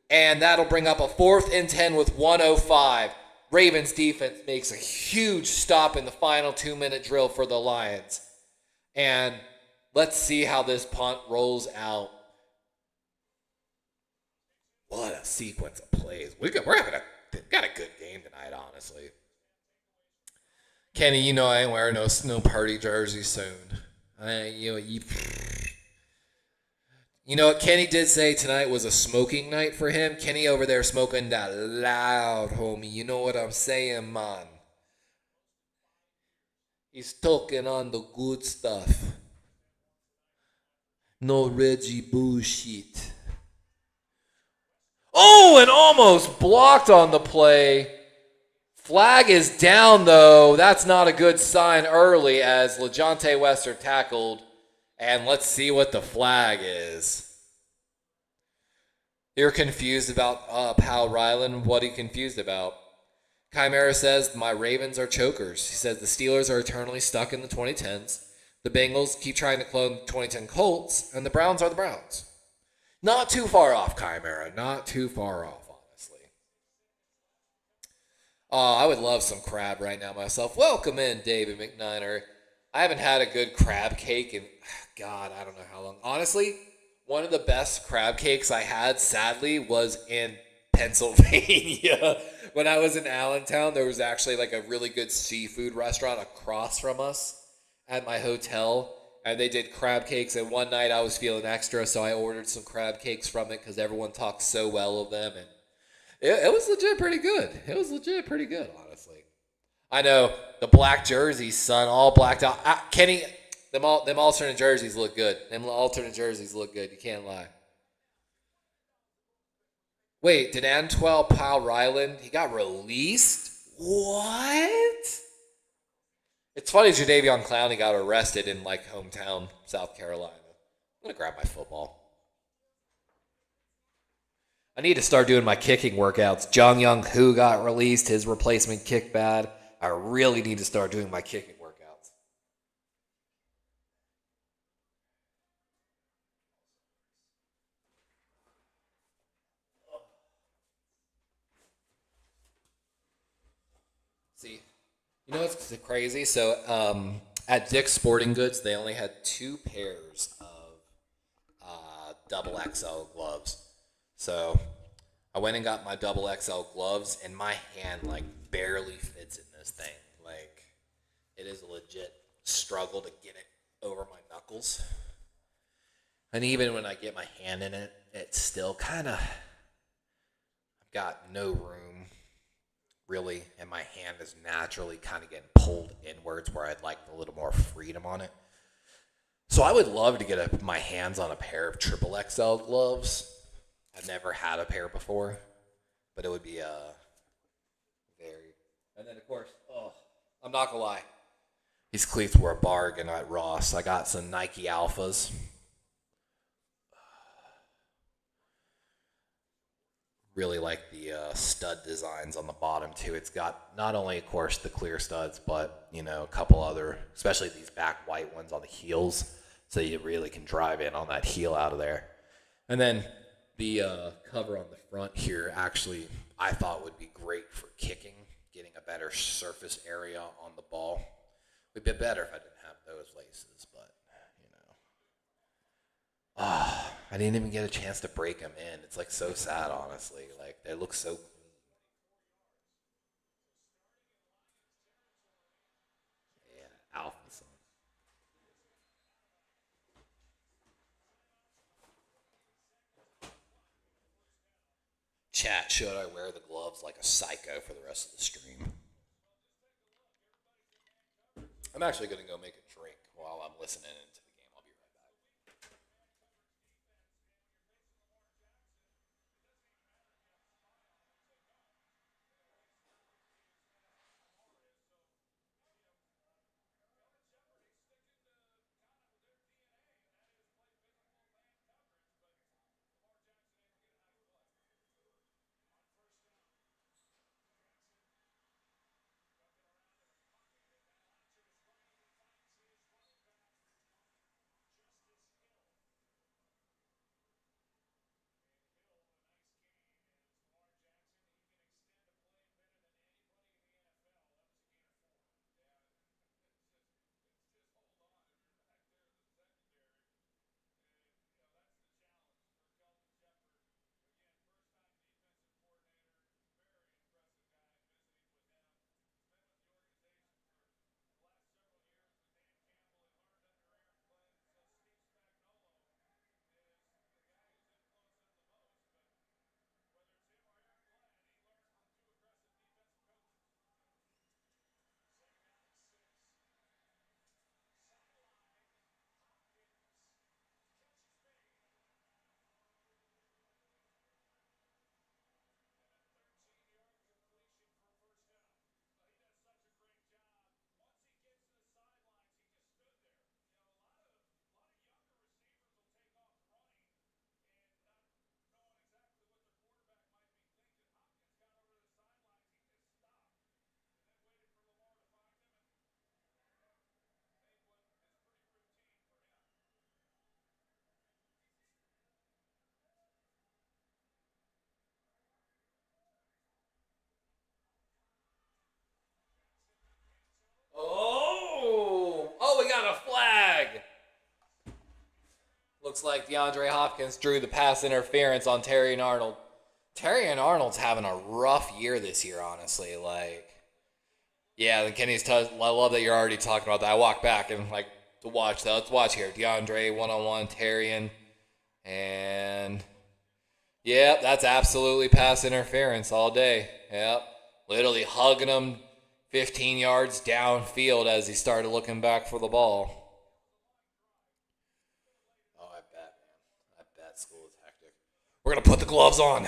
Speaker 1: And that'll bring up a 4th and 10 with 105. Ravens defense makes a huge stop in the final 2-minute drill for the Lions. And let's see how this punt rolls out. What a sequence of plays. We're having got a good game tonight, honestly. Kenny, you know I ain't wearing no party jersey soon. You know what Kenny did say tonight was a smoking night for him. Kenny over there smoking that loud, homie. You know what I'm saying, man? He's talking on the good stuff. No Reggie bullshit. Oh, and almost blocked on the play. Flag is down, though. That's not a good sign early as LeJontay Wester tackled. And let's see what the flag is. You're confused about Pal Ryland? What are you confused about? Chimera says, my Ravens are chokers. He says the Steelers are eternally stuck in the 2010s. The Bengals keep trying to clone the 2010 Colts. And the Browns are the Browns. Not too far off, Chimera. Not too far off, honestly. Oh, I would love some crab right now myself. Welcome in, David McNiner. I haven't had a good crab cake in, God, I don't know how long. Honestly, one of the best crab cakes I had, sadly, was in Pennsylvania. When I was in Allentown, there was actually like a really good seafood restaurant across from us at my hotel. And they did crab cakes. And one night I was feeling extra, so I ordered some crab cakes from it because everyone talked so well of them. And it was legit pretty good. It was legit pretty good, honestly. I know the black jerseys, son, all blacked out. Kenny, them alternate jerseys look good. Them alternate jerseys look good. You can't lie. Wait, did Antwell Powell Ryland, he got released? What? It's funny Jadeveon Clowney got arrested in like hometown, South Carolina. I'm going to grab my football. I need to start doing my kicking workouts. Jung Young Hu got released. His replacement kicked bad. I really need to start doing my kicking workouts. See, you know what's crazy? So at Dick's Sporting Goods, they only had 2 pairs of double XL gloves. So I went and got my double XL gloves, and my hand like barely fits in this thing. Like it is a legit struggle to get it over my knuckles. And even when I get my hand in it, it's still kind of, I've got no room really, and my hand is naturally kind of getting pulled inwards where I'd like a little more freedom on it. So I would love to get my hands on a pair of triple XL gloves. I've never had a pair before, but it would be very. And then of course, I'm not gonna lie, these cleats were a bargain at Ross. I got some Nike Alphas. Really like the stud designs on the bottom too. It's got not only, of course, the clear studs, but a couple other, especially these back white ones on the heels, so you really can drive in on that heel out of there. And then the cover on the front here actually I thought would be great for kicking, getting a better surface area on the ball. It would be better if I didn't have those laces, but I didn't even get a chance to break them in. It's like so sad, honestly. Like they look so clean. Yeah, Alpha. Chat, should I wear the gloves like a psycho for the rest of the stream? I'm actually going to go make a drink while I'm listening into the game. I'll be right back. Looks like DeAndre Hopkins drew the pass interference on Terry and Arnold. Terry and Arnold's having a rough year this year, honestly. Yeah, then Kenny's I love that you're already talking about that. I walked back and to watch that. Let's watch here. DeAndre one-on-one, Terrian, and yeah, that's absolutely pass interference all day. Yep, literally hugging him 15 yards downfield as he started looking back for the ball. Oh, I bet, man. I bet school is hectic. We're gonna put the gloves on.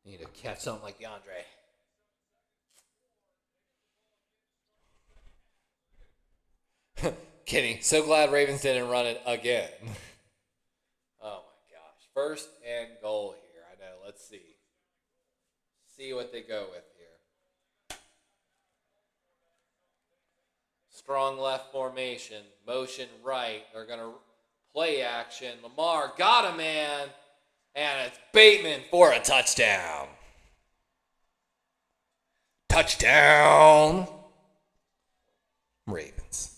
Speaker 1: Need to catch something like DeAndre. Kenny, so glad Ravens didn't run it again. Oh my gosh. First and goal here. I know. Let's see. See what they go with here. Strong left formation. Motion right. They're going to play action. Lamar got a man. And it's Bateman for a touchdown. Touchdown. Ravens.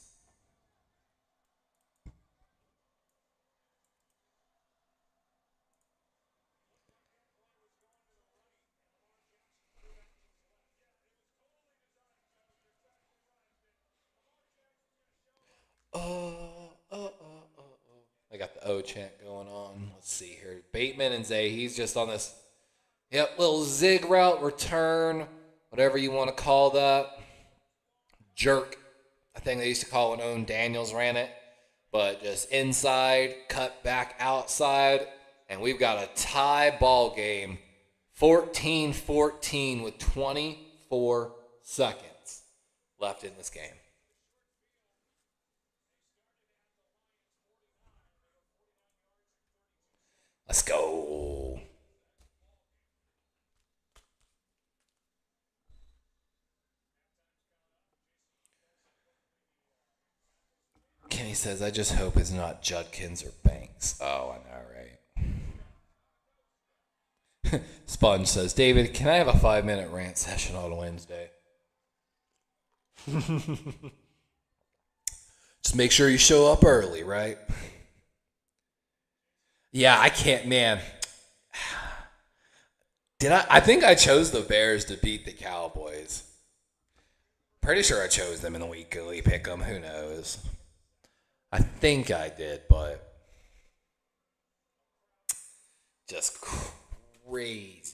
Speaker 1: I got the O chant going on. Let's see here. Bateman and Zay, he's just on this, little zig route return, whatever you want to call that. Jerk. I think they used to call it when Owen Daniels ran it. But just inside, cut back outside, and we've got a tie ball game. 14-14 with 24 seconds left in this game. Let's go. Kenny says, I just hope it's not Judkins or Banks. Oh, I know, right? Sponge says, David, can I have a 5-minute rant session on Wednesday? Just make sure you show up early, right? Yeah, I can't, man. I think I chose the Bears to beat the Cowboys. Pretty sure I chose them in the weekly pick'em. Who knows? I think I did, but just crazy.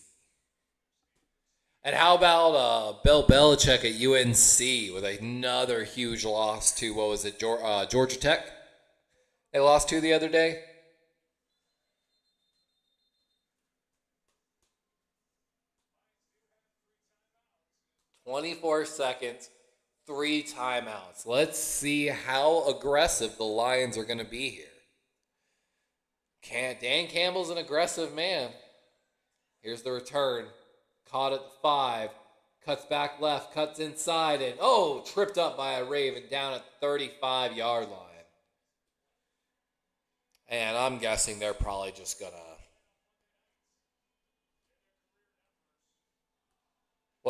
Speaker 1: And how about Bill Belichick at UNC with another huge loss to, what was it, Georgia Tech? They lost to the other day. 24 seconds, 3 timeouts. Let's see how aggressive the Lions are going to be here. Dan Campbell's an aggressive man. Here's the return. Caught at the 5. Cuts back left. Cuts inside. And, tripped up by a Raven down at the 35-yard line. And I'm guessing they're probably just going to...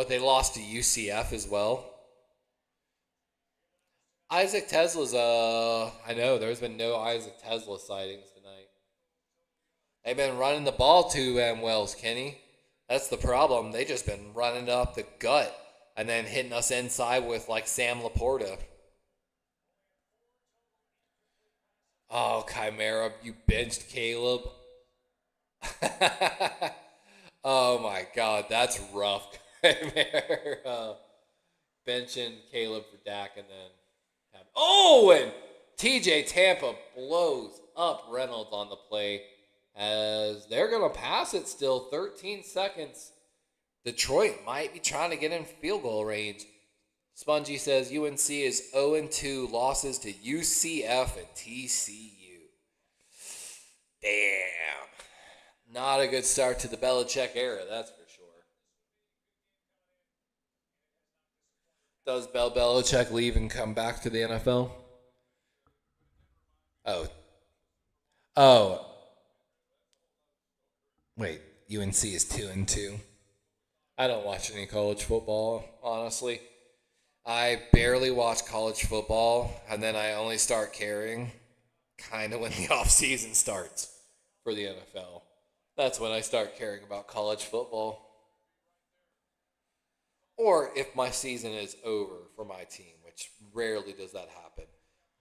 Speaker 1: they lost to UCF as well. Isaac Tesla's, I know, there's been no Isaac Tesla sightings tonight. They've been running the ball too well, Kenny. That's the problem. They just been running it up the gut and then hitting us inside with Sam Laporta. Oh, Chimera, you benched Caleb. Oh my God, that's rough. Benching Caleb for Dak and then and TJ Tampa blows up Reynolds on the play as they're going to pass it still. 13 seconds. Detroit might be trying to get in field goal range. Spongy says UNC is 0-2 losses to UCF and TCU. Damn. Not a good start to the Belichick era, that's for sure. Does Belichick leave and come back to the NFL? Oh. Wait, UNC is 2-2. I don't watch any college football, honestly. I barely watch college football, and then I only start caring kind of when the off season starts for the NFL. That's when I start caring about college football. Or if my season is over for my team, which rarely does that happen.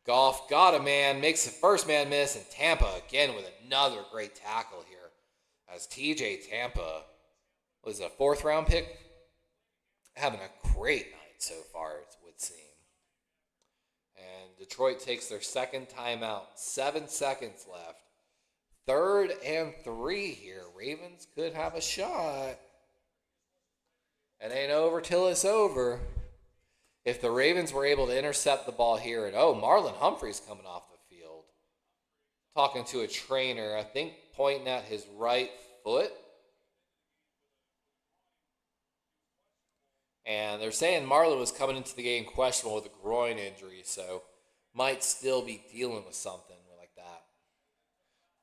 Speaker 1: Goff got a man, makes the first man miss, and Tampa again with another great tackle here. As TJ Tampa was a fourth round pick, having a great night so far, it would seem. And Detroit takes their second timeout. 7 seconds left. 3rd and 3 here. Ravens could have a shot. It ain't over till it's over. If the Ravens were able to intercept the ball here, and Marlon Humphrey's coming off the field. Talking to a trainer, I think pointing at his right foot. And they're saying Marlon was coming into the game questionable with a groin injury, so might still be dealing with something like that.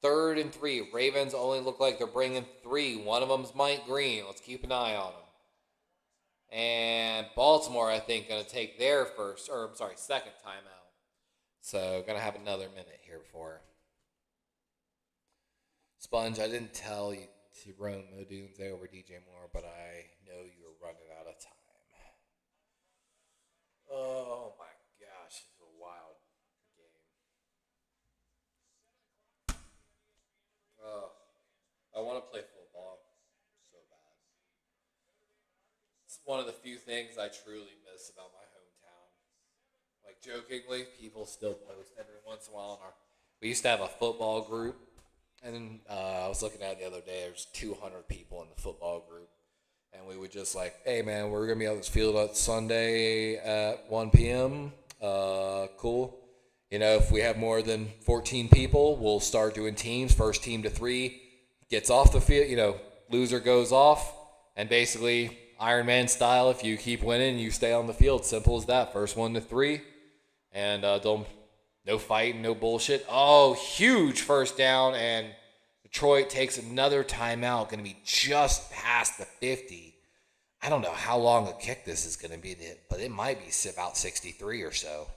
Speaker 1: 3rd and 3. Ravens only look like they're bringing 3. One of them's Mike Green. Let's keep an eye on him. And Baltimore, I think, going to take their second timeout. So, going to have another minute here before. Sponge, I didn't tell you to run Modoons over DJ Moore, but I know you were running out of time. Oh my gosh, this is a wild game. Oh, I want to play football so bad. It's one of the few things I truly miss about my hometown. Like jokingly, people still post every once in a while we used to have a football group, and I was looking at it the other day. There's 200 people in the football group. And we would just like, hey, man, we're going to be on this field on Sunday at 1 p.m. Cool. You know, if we have more than 14 people, we'll start doing teams. First team to 3 gets off the field. You know, loser goes off. And basically, Iron Man style, if you keep winning, you stay on the field. Simple as that. First 1 to 3. And no fighting, no bullshit. Oh, huge first down. And Detroit takes another timeout, going to be just past the 50. I don't know how long a kick this is going to be, but it might be about 63 or so,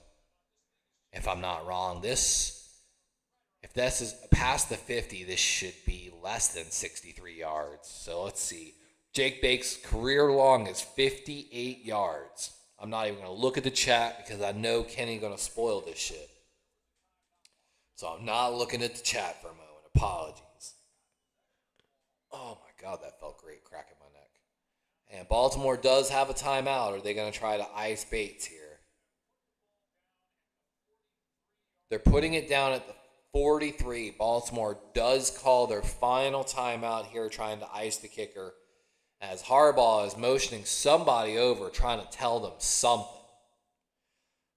Speaker 1: if I'm not wrong. If this is past the 50, this should be less than 63 yards. So let's see. Jake Bake's career long is 58 yards. I'm not even going to look at the chat because I know Kenny's going to spoil this shit. So I'm not looking at the chat for a moment. Apologies. Oh my God, that felt great, cracking my neck. And Baltimore does have a timeout. Are they going to try to ice Bates here? They're putting it down at the 43. Baltimore does call their final timeout here, trying to ice the kicker, as Harbaugh is motioning somebody over, trying to tell them something.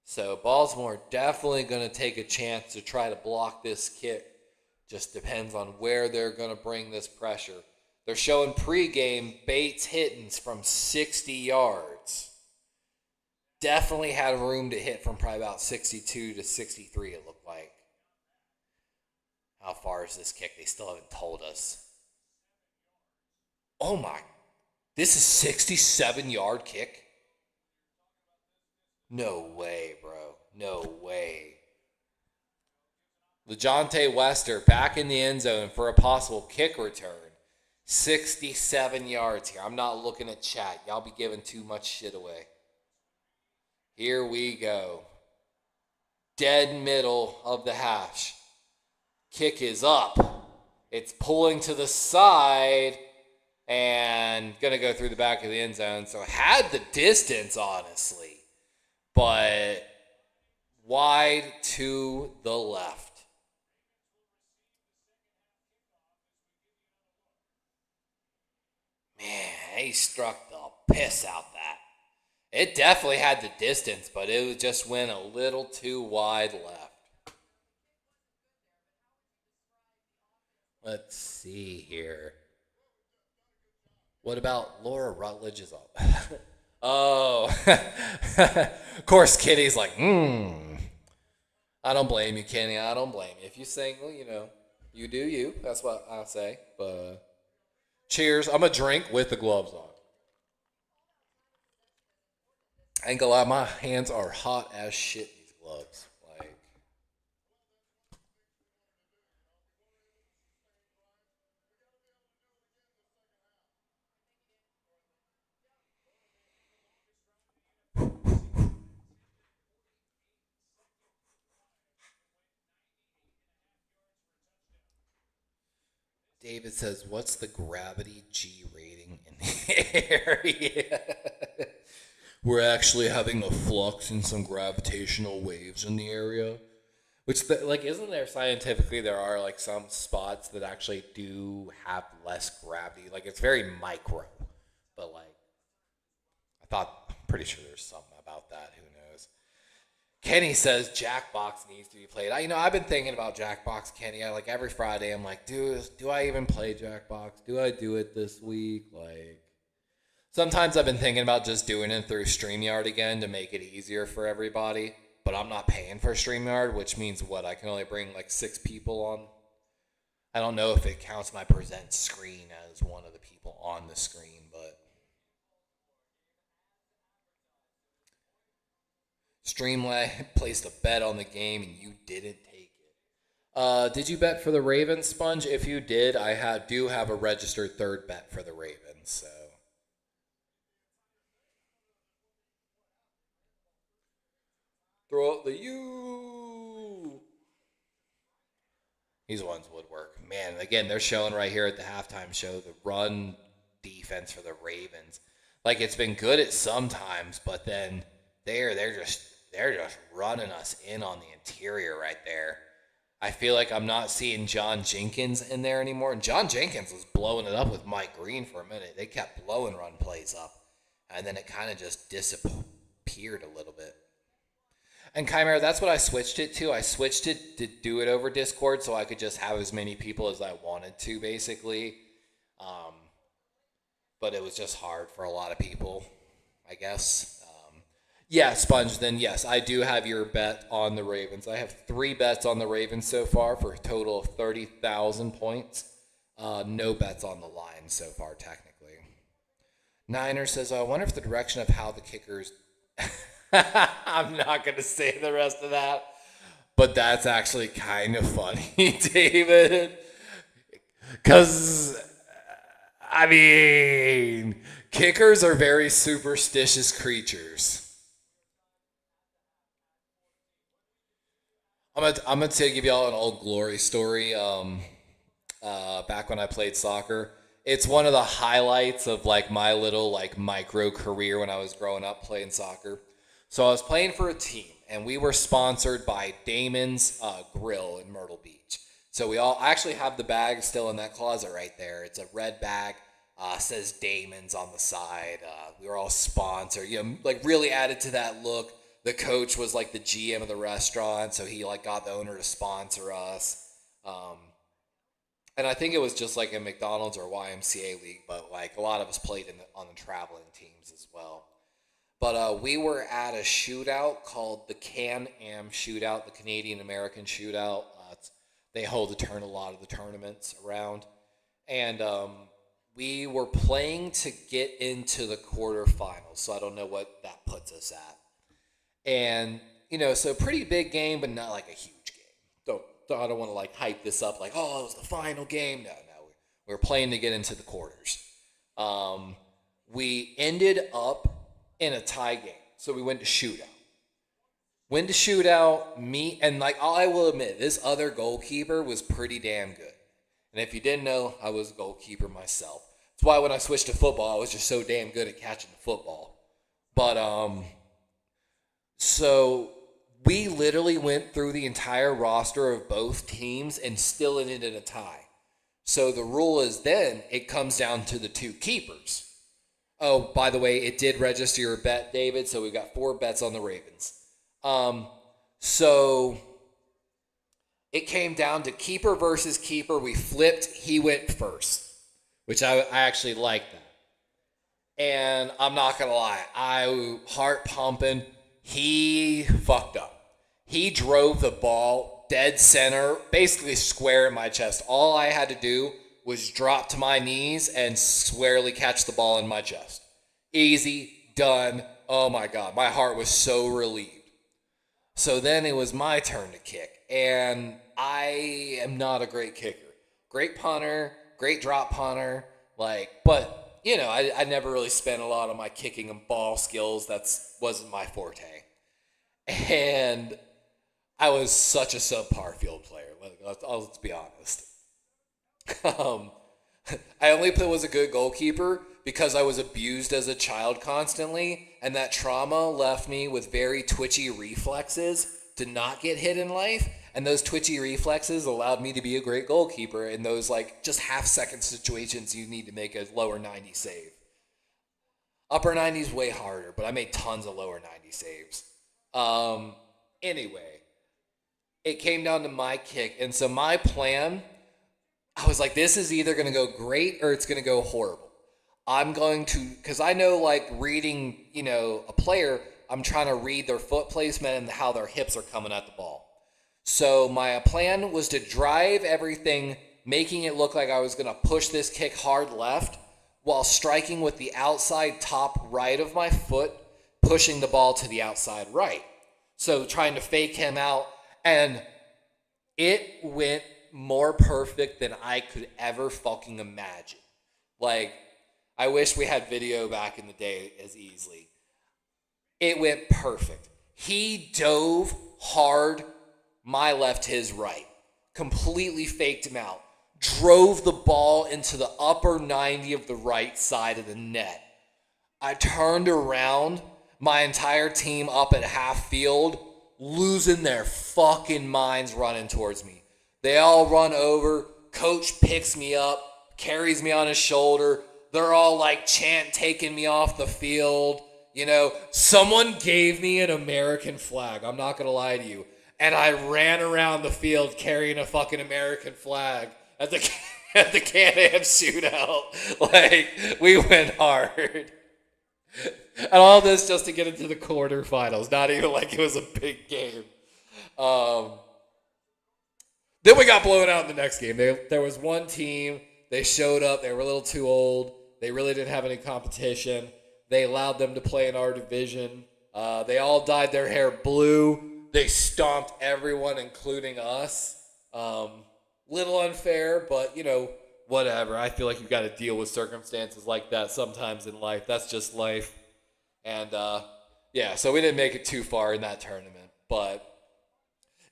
Speaker 1: So Baltimore definitely going to take a chance to try to block this kick. Just depends on where they're going to bring this pressure. They're showing pregame Bates hitting from 60 yards. Definitely had room to hit from probably about 62 to 63, it looked like. How far is this kick? They still haven't told us. Oh my. This is 67-yard kick? No way, bro. No way. LeJontay Wester back in the end zone for a possible kick return. 67 yards here. I'm not looking at chat. Y'all be giving too much shit away. Here we go. Dead middle of the hash. Kick is up. It's pulling to the side and going to go through the back of the end zone. So had the distance, honestly, but wide to the left. Man, he struck the piss out that. It definitely had the distance, but it just went a little too wide left. Let's see here. What about Laura Rutledge is up? Oh. Of course, Kenny's like, I don't blame you, Kenny. I don't blame you. If you sing, well, you do you. That's what I say. But cheers. I'm going to drink with the gloves on. I ain't gonna lie, my hands are hot as shit, these gloves. Like, David says, what's the gravity G rating in the area? We're actually having a flux and some gravitational waves in the area. Which, like, isn't there scientifically there are, like, some spots that actually do have less gravity? Like, it's very micro. But, like, I'm pretty sure there's something about that. Who knows? Kenny says Jackbox needs to be played. I've been thinking about Jackbox, Kenny. Like every Friday, I'm like, dude, do I even play Jackbox? Do I do it this week? Like, sometimes I've been thinking about just doing it through StreamYard again to make it easier for everybody. But I'm not paying for StreamYard, which means what? I can only bring like 6 people on. I don't know if it counts my present screen as one of the people on the screen, but Streamlab placed a bet on the game and you didn't take it. Did you bet for the Ravens, Sponge? If you did, do have a registered third bet for the Ravens. So throw out the U. These ones would work. Man, again, they're showing right here at the halftime show the run defense for the Ravens. Like, it's been good at some times, but then they're just running us in on the interior right there. I feel like I'm not seeing John Jenkins in there anymore. And John Jenkins was blowing it up with Mike Green for a minute. They kept blowing run plays up. And then it kind of just disappeared a little bit. And Chimera, that's what I switched it to. I switched it to do it over Discord so I could just have as many people as I wanted to, basically. Um, but it was just hard for a lot of people, I guess. Yeah, Sponge, then yes, I do have your bet on the Ravens. I have 3 bets on the Ravens so far for a total of 30,000 points. No bets on the line so far, technically. Niner says, I wonder if the direction of how the kickers... I'm not going to say the rest of that, but that's actually kind of funny, David. Because, I mean, kickers are very superstitious creatures. I'm gonna give y'all an old glory story. Back when I played soccer, it's one of the highlights of like my little like micro career when I was growing up playing soccer. So I was playing for a team, and we were sponsored by Damon's Grill in Myrtle Beach. So I actually have the bag still in that closet right there. It's a red bag. Says Damon's on the side. We were all sponsored. Like really added to that look. The coach was like the GM of the restaurant, so he like got the owner to sponsor us. And I think it was just like a McDonald's or YMCA league, but like a lot of us played on the traveling teams as well. But we were at a shootout called the Can-Am Shootout, the Canadian American Shootout. They hold a lot of the tournaments around, and we were playing to get into the quarterfinals. So I don't know what that puts us at. And, so pretty big game, but not like a huge game. I don't want to like hype this up like, oh, it was the final game. No. We were playing to get into the quarters. We ended up in a tie game. So we went to shootout. And like, I will admit, this other goalkeeper was pretty damn good. And if you didn't know, I was a goalkeeper myself. That's why when I switched to football, I was just so damn good at catching the football. But, so we literally went through the entire roster of both teams and still ended in a tie. So the rule is then it comes down to the 2 keepers. Oh, by the way, it did register your bet, David, so we got 4 bets on the Ravens. So it came down to keeper versus keeper. We flipped. He went first, which I actually liked that. And I'm not going to lie, I heart pumping. He fucked up. He drove the ball dead center, basically square in my chest. All I had to do was drop to my knees and squarely catch the ball in my chest. Easy, done. oh my God, my heart was so relieved. So then it was my turn to kick, and I am not a great kicker. Great punter, great drop punter, but I never really spent a lot of my kicking and ball skills. Wasn't my forte, and I was such a subpar field player. Let's be honest. Um, I only was a good goalkeeper because I was abused as a child constantly, and that trauma left me with very twitchy reflexes to not get hit in life. And those twitchy reflexes allowed me to be a great goalkeeper in those just half-second situations you need to make a lower 90 save. Upper 90 is way harder, but I made tons of lower 90 saves. Anyway, it came down to my kick, and so my plan, I was like, this is either going to go great or it's going to go horrible. I'm going to, because I know reading, a player, I'm trying to read their foot placement and how their hips are coming at the ball. So my plan was to drive everything, making it look like I was going to push this kick hard left while striking with the outside top right of my foot, pushing the ball to the outside right. So trying to fake him out, and it went more perfect than I could ever fucking imagine. I wish we had video back in the day as easily. It went perfect. He dove hard, my left, his right. Completely faked him out. Drove the ball into the upper 90 of the right side of the net. I turned around, my entire team up at half field, losing their fucking minds running towards me. They all run over. Coach picks me up, carries me on his shoulder. They're all taking me off the field. Someone gave me an American flag. I'm not going to lie to you. And I ran around the field carrying a fucking American flag at the Can-Am shootout. We went hard. And all this just to get into the quarterfinals. Not even it was a big game. Then we got blown out in the next game. There was one team. They showed up. They were a little too old. They really didn't have any competition. They allowed them to play in our division. They all dyed their hair blue. They stomped everyone, including us. Little unfair, but, whatever. I feel like you've got to deal with circumstances like that sometimes in life. That's just life. And, so we didn't make it too far in that tournament. But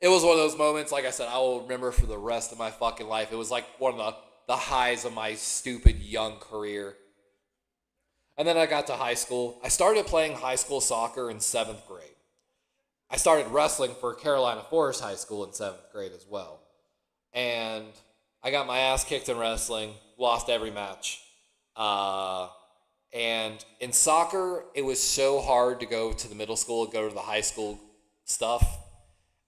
Speaker 1: it was one of those moments, like I said, I will remember for the rest of my fucking life. It was one of the highs of my stupid young career. And then I got to high school. I started playing high school soccer in 7th grade. I started wrestling for Carolina Forest High School in 7th grade as well. And I got my ass kicked in wrestling, lost every match. And in soccer, it was so hard to go to the middle school, go to the high school stuff.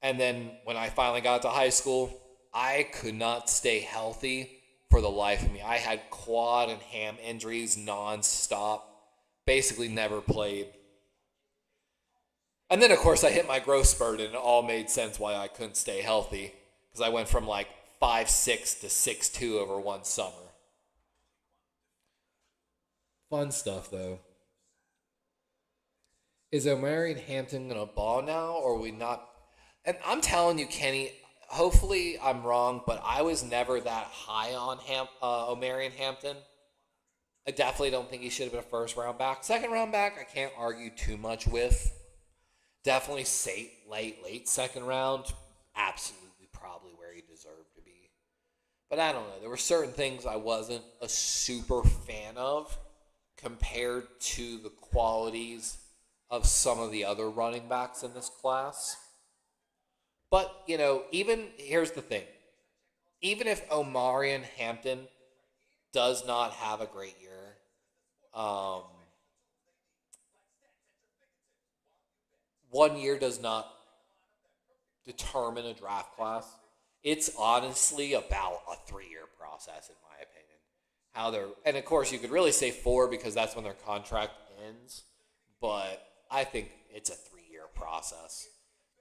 Speaker 1: And then when I finally got to high school, I could not stay healthy for the life of me. I had quad and ham injuries nonstop. Basically never played. And then, of course, I hit my growth spurt, and it all made sense why I couldn't stay healthy. Because I went from 5'6" to 6'2" over one summer. Fun stuff, though. Is Omarion Hampton going to ball now, or are we not? And I'm telling you, Kenny, hopefully I'm wrong, but I was never that high on Omarion Hampton. I definitely don't think he should have been a first-round back. Second-round back, I can't argue too much with. Definitely late second round. Absolutely probably where he deserved to be. But I don't know. There were certain things I wasn't a super fan of compared to the qualities of some of the other running backs in this class. But, here's the thing. Even if Omarion Hampton does not have a great year, one year does not determine a draft class. It's honestly about a 3-year process, in my opinion. And of course, you could really say 4 because that's when their contract ends. But I think it's a 3-year process.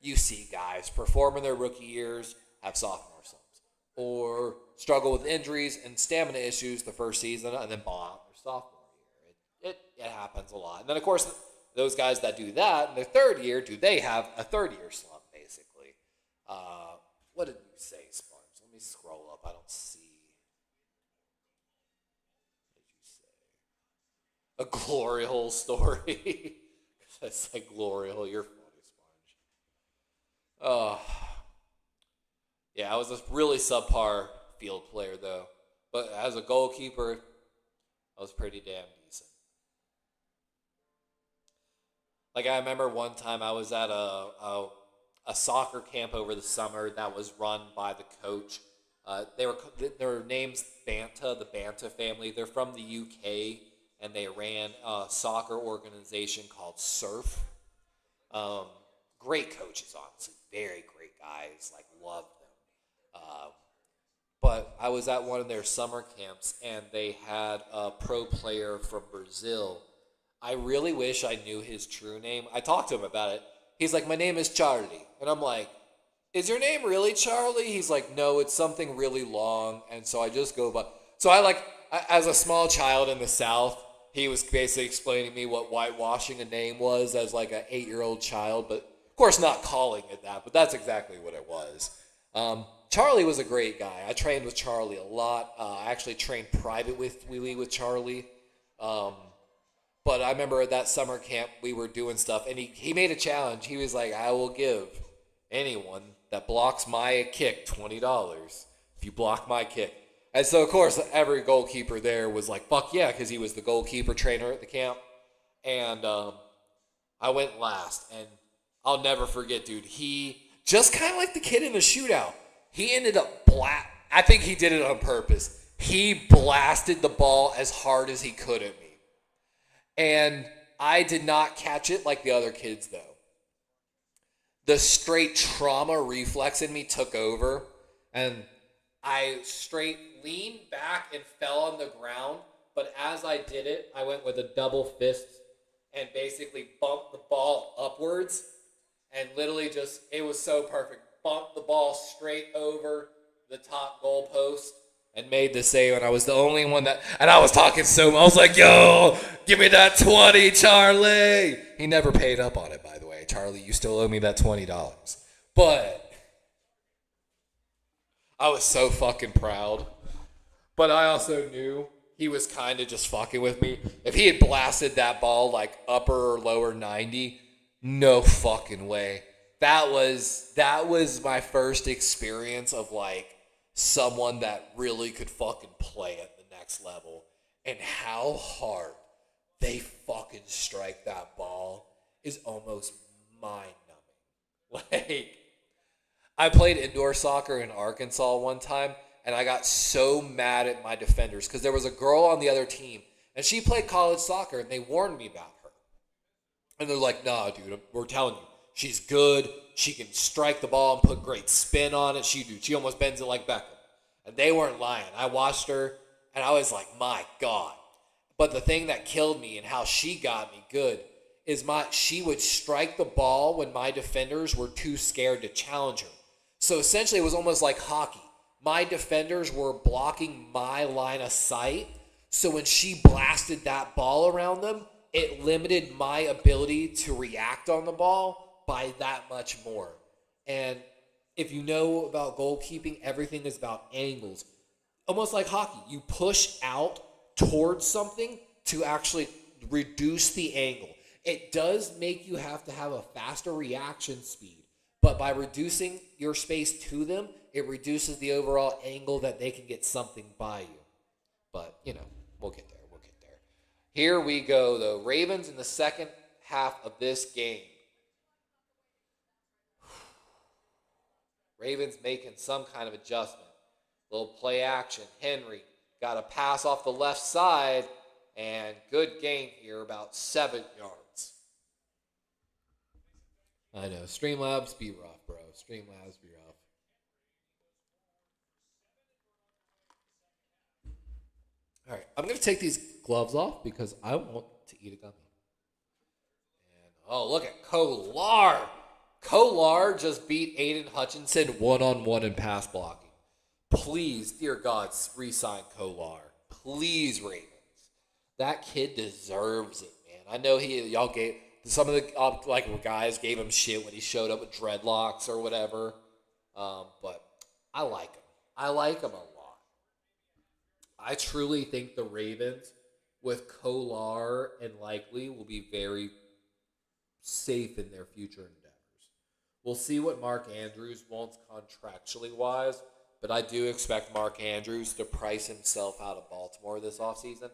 Speaker 1: You see guys perform in their rookie years, have sophomore slumps, or struggle with injuries and stamina issues the first season, and then ball out their sophomore year. It happens a lot. And then, of course, those guys that do that in their third year, do they have a third-year slump, basically? What did you say, Sponge? Let me scroll up. I don't see. What did you say? A glory hole story. I said glory hole. You're funny, Sponge. Oh, yeah, I was a really subpar field player, though. But as a goalkeeper, I was pretty damn decent. Like, I remember one time I was at a soccer camp over the summer that was run by the coach. Their name's Banta, the Banta family. They're from the UK, and they ran a soccer organization called Surf. Um, Great coaches, honestly, very great guys. Like, love them. But I was at one of their summer camps, and they had a pro player from Brazil. I really wish I knew his true name. I talked to him about it. He's like, my name is Charlie. And I'm like, is your name really Charlie? He's like, no, it's something really long. And so I just go by. So as a small child in the South, he was basically explaining to me what whitewashing a name was as like an 8-year-old child. But of course not calling it that, but that's exactly what it was. Charlie was a great guy. I trained with Charlie a lot. I actually trained private with Charlie. But I remember at that summer camp, we were doing stuff, and he made a challenge. He was like, I will give anyone that blocks my kick $20 if you block my kick. And so, of course, every goalkeeper there was like, fuck yeah, because he was the goalkeeper trainer at the camp. And I went last, and I'll never forget, dude. He, just kind of like the kid in the shootout, he ended up I think he did it on purpose. He blasted the ball as hard as he could at me. And I did not catch it like the other kids, though. The straight trauma reflex in me took over, and I straight leaned back and fell on the ground. But as I did it, I went with a double fist and basically bumped the ball upwards. And literally just, it was so perfect. Bumped the ball straight over the top goal post and made the save, and I was the only one and I was talking I was like, yo, give me that 20, Charlie. He never paid up on it, by the way. Charlie, you still owe me that $20. But I was so fucking proud. But I also knew he was kind of just fucking with me. If he had blasted that ball like upper or lower 90, no fucking way. That was my first experience of like someone that really could fucking play at the next level, and how hard they fucking strike that ball is almost mind-numbing. Like, I played indoor soccer in Arkansas one time, and I got so mad at my defenders because there was a girl on the other team, and she played college soccer, and they warned me about her. And they're like, nah, dude, we're telling you, she's good. She can strike the ball and put great spin on it. She almost bends it like Beckham. And they weren't lying. I watched her, and I was like, my God. But the thing that killed me and how she got me good is she would strike the ball when my defenders were too scared to challenge her. So essentially, it was almost like hockey. My defenders were blocking my line of sight. So when she blasted that ball around them, it limited my ability to react on the ball by that much more. And if you know about goalkeeping, everything is about angles. Almost like hockey. You push out towards something to actually reduce the angle. It does make you have to have a faster reaction speed. But by reducing your space to them, it reduces the overall angle that they can get something by you. But, we'll get there. Here we go, though. Ravens in the second half of this game. Ravens making some kind of adjustment. Little play action. Henry got a pass off the left side, and good gain here, about 7 yards. I know. Streamlabs be rough, bro. Streamlabs be rough. All right. I'm going to take these gloves off because I want to eat a gummy. And, oh, look at Kolar. Kolar just beat Aiden Hutchinson one-on-one in pass blocking. Please, dear God, re-sign Kolar. Please, Ravens. That kid deserves it, man. I know y'all gave Some of the guys gave him shit when he showed up with dreadlocks or whatever. But I like him. I like him a lot. I truly think the Ravens with Kolar and Likely will be very safe in their future endeavors. We'll see what Mark Andrews wants contractually wise, but I do expect Mark Andrews to price himself out of Baltimore this offseason.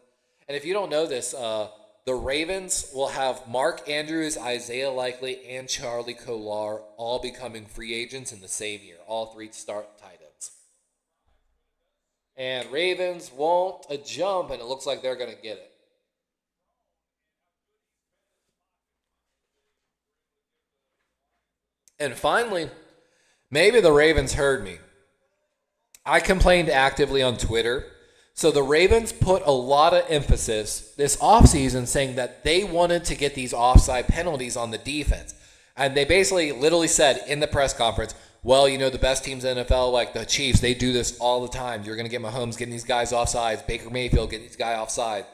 Speaker 1: And if you don't know this, the Ravens will have Mark Andrews, Isaiah Likely, and Charlie Kolar all becoming free agents in the same year. All three start tight ends. And Ravens want a jump, and it looks like they're going to get it. And finally, maybe the Ravens heard me. I complained actively on Twitter. So the Ravens put a lot of emphasis this offseason saying that they wanted to get these offside penalties on the defense. And they basically literally said in the press conference, well, you know, the best teams in the NFL, like the Chiefs, they do this all the time. You're going to get Mahomes getting these guys offsides, Baker Mayfield getting these guys offside,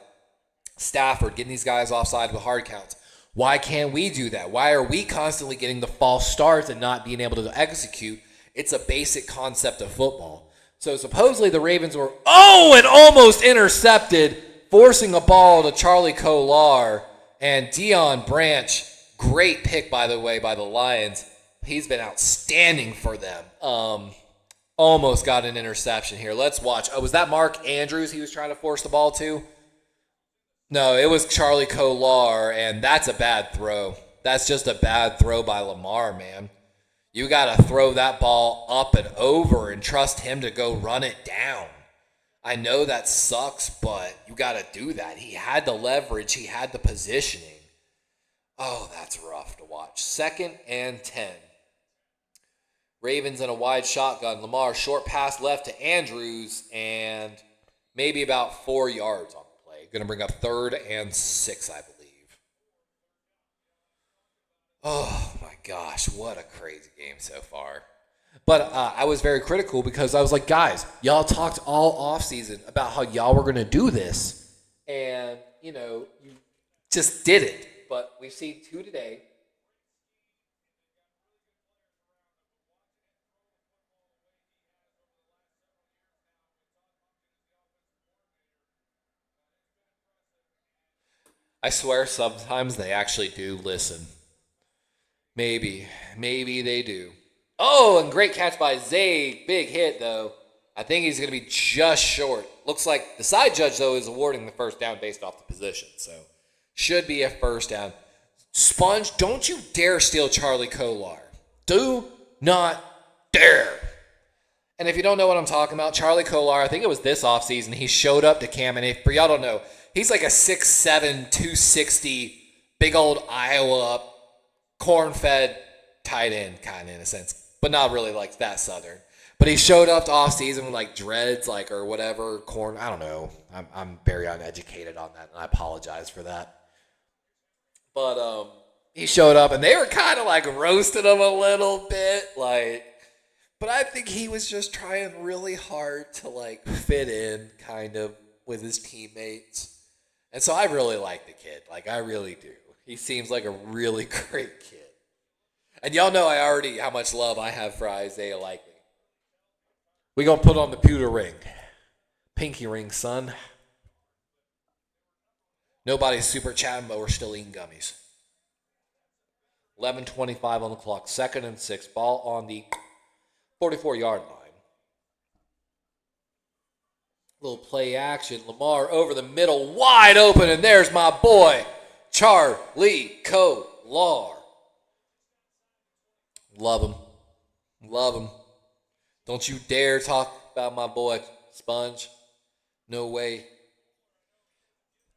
Speaker 1: Stafford getting these guys offside with hard counts. Why can't we do that? Why are we constantly getting the false starts and not being able to execute? It's a basic concept of football. So supposedly the Ravens were, and almost intercepted, forcing a ball to Charlie Kolar and Deion Branch. Great pick, by the way, by the Lions. He's been outstanding for them. Almost got an interception here. Let's watch. Oh, was that Mark Andrews he was trying to force the ball to? No, it was Charlie Kolar, and that's a bad throw. That's just a bad throw by Lamar, man. You got to throw that ball up and over and trust him to go run it down. I know that sucks, but you got to do that. He had the leverage. He had the positioning. Oh, that's rough to watch. 2nd and 10. Ravens in a wide shotgun. Lamar, short pass left to Andrews, and maybe about 4 yards on the play. Going to bring up 3rd and 6, I believe. Oh, my gosh. What a crazy game so far. But I was very critical because I was like, guys, y'all talked all offseason about how y'all were going to do this. And, you know, you just did it. But we've seen 2 today. I swear sometimes they actually do listen. Maybe they do. Oh, and great catch by Zay. Big hit, though. I think he's going to be just short. Looks like the side judge, though, is awarding the first down based off the position. So, should be a first down. Sponge, don't you dare steal Charlie Kolar. Do not dare. And if you don't know what I'm talking about, Charlie Kolar, I think it was this offseason, he showed up to camp, and if for y'all don't know, he's like a 6'7", 260, big old Iowa corn-fed tight end kind of in a sense, but not really like that Southern. But he showed up to off-season with like dreads, like or whatever, corn. I don't know. I'm very uneducated on that, and I apologize for that. But he showed up, and they were kind of like roasting him a little bit, like. But I think he was just trying really hard to like fit in, kind of, with his teammates. And so I really like the kid. Like I really do. He seems like a really great kid. And y'all know how much love I have for Isaiah Likely. We gonna put on the pewter ring. Pinky ring, son. Nobody's super chatting, but we're still eating gummies. 11:25 on the clock. 2nd and 6. Ball on the 44-yard line. Little play action. Lamar over the middle. Wide open. And there's my boy, Charlie Kolar. Love him. Love him. Don't you dare talk about my boy, Sponge. No way.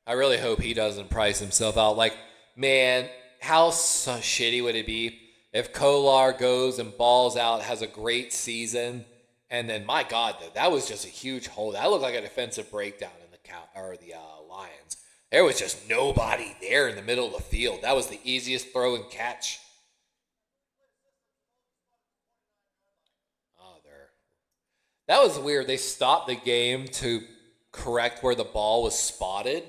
Speaker 1: I really hope he doesn't price himself out. Like, man, how shitty would it be if Kolar goes and balls out, has a great season, and then, my God, that was just a huge hole. That looked like a defensive breakdown in the Lions. There was just nobody there in the middle of the field. That was the easiest throw and catch. That was weird. They stopped the game to correct where the ball was spotted.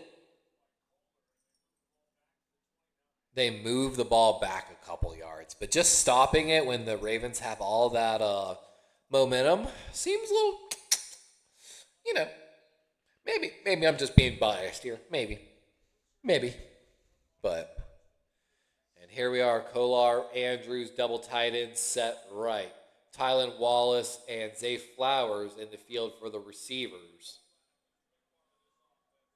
Speaker 1: they move the ball back a couple yards. But just stopping it when the Ravens have all that momentum seems a little, you know, maybe I'm just being biased here. Maybe. But, and here we are, Kolar, Andrews, double tight end set right. Tylan Wallace and Zay Flowers in the field for the receivers.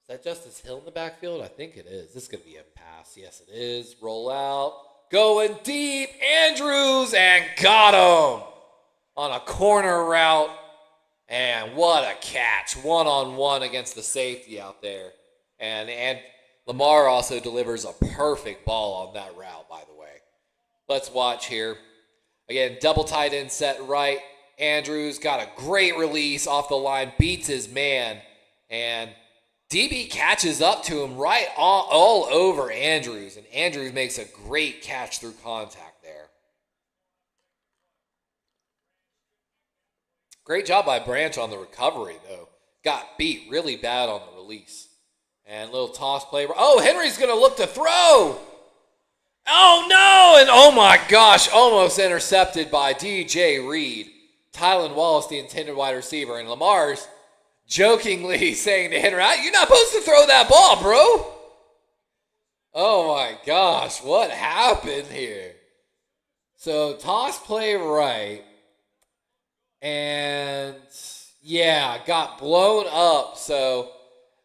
Speaker 1: Is that Justice Hill in the backfield? I think it is. This is going to be a pass. Yes, it is. Roll out. Going deep. Andrews and got him on a corner route. And what a catch. One-on-one against the safety out there. And Lamar also delivers a perfect ball on that route, by the way. Let's watch here. Again, double tight end set right. Andrews got a great release off the line. Beats his man. And DB catches up to him right all over Andrews, and Andrews makes a great catch through contact there. Great job by Branch on the recovery, though. Got beat really bad on the release. And little toss play. Oh, Henry's going to look to throw. Oh, no, and oh my gosh, almost intercepted by DJ Reed. Tylan Wallace, the intended wide receiver, and Lamar's jokingly saying to Henry, you're not supposed to throw that ball, bro. Oh my gosh, what happened here? So toss play right. And yeah, got blown up. So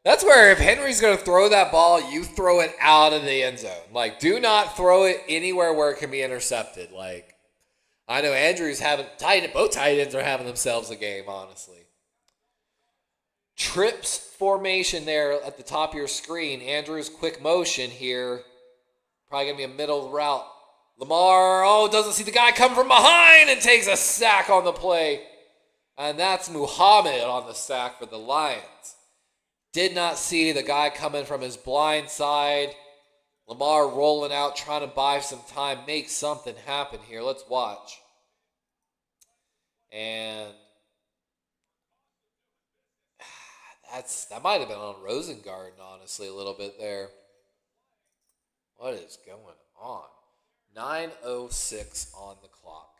Speaker 1: that's where if Henry's going to throw that ball, you throw it out of the end zone. Like, do not throw it anywhere where it can be intercepted. Like, I know Andrews both tight ends are having themselves a game, honestly. Trips formation there at the top of your screen. Andrews quick motion here. Probably going to be a middle route. Lamar, doesn't see the guy come from behind and takes a sack on the play. And that's Muhammad on the sack for the Lions. Did not see the guy coming from his blind side. Lamar rolling out, trying to buy some time, make something happen here. Let's watch. And that might have been on Rosengarten, honestly, a little bit there. What is going on? 9:06 on the clock.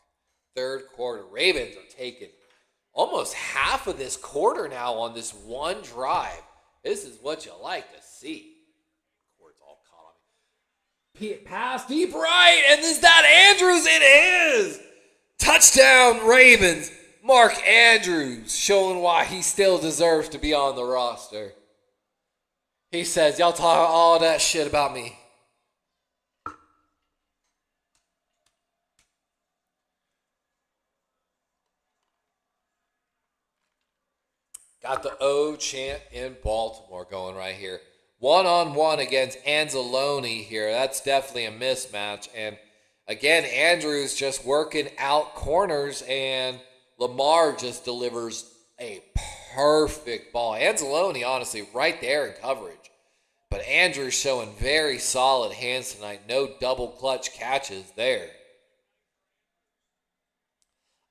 Speaker 1: Third quarter. Ravens are taking almost half of this quarter now on this one drive. This is what you like to see. Court's all caught on me. Pass deep right, and is that Andrews? It is! Touchdown, Ravens. Mark Andrews showing why he still deserves to be on the roster. He says, y'all talk all that shit about me. Got the O chant in Baltimore going right here. One-on-one against Anzalone here. That's definitely a mismatch. And again, Andrews just working out corners, and Lamar just delivers a perfect ball. Anzalone, honestly, right there in coverage. But Andrews showing very solid hands tonight. No double clutch catches there.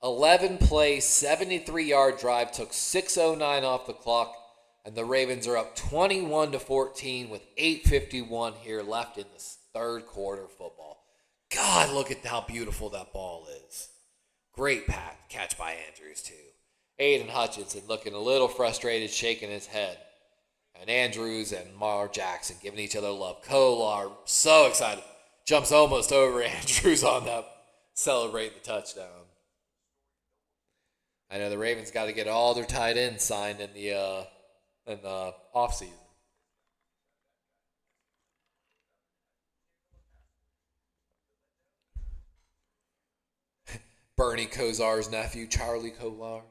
Speaker 1: 11-play, 73-yard drive, took 6:09 off the clock, and the Ravens are up 21-14 with 8:51 here left in this third quarter football. God, look at how beautiful that ball is. Great catch by Andrews, too. Aiden Hutchinson looking a little frustrated, shaking his head. And Andrews and Lamar Jackson giving each other love. Kolar, so excited. Jumps almost over Andrews on that, celebrating the touchdown. I know the Ravens got to get all their tight ends signed in the offseason. Bernie Kosar's nephew, Charlie Kolar.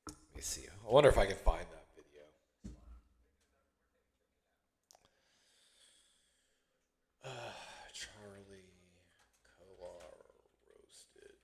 Speaker 1: Let me see. I wonder if I can find that video. Charlie Kolar roasted.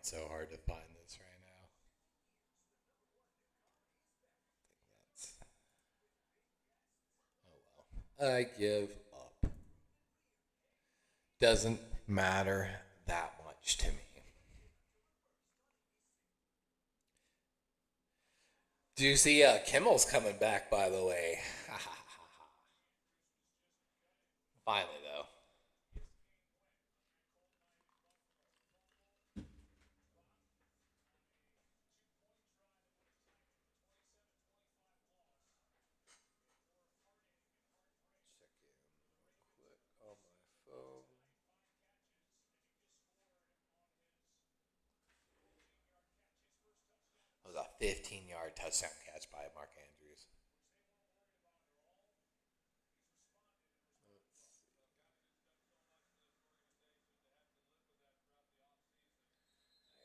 Speaker 1: so hard to find this right now. Oh well. I give up. Doesn't matter that much to me. Do you see Kimmel's coming back, by the way? Finally, though. On my phone. It was a 15-yard touchdown catch by Mark Andrews.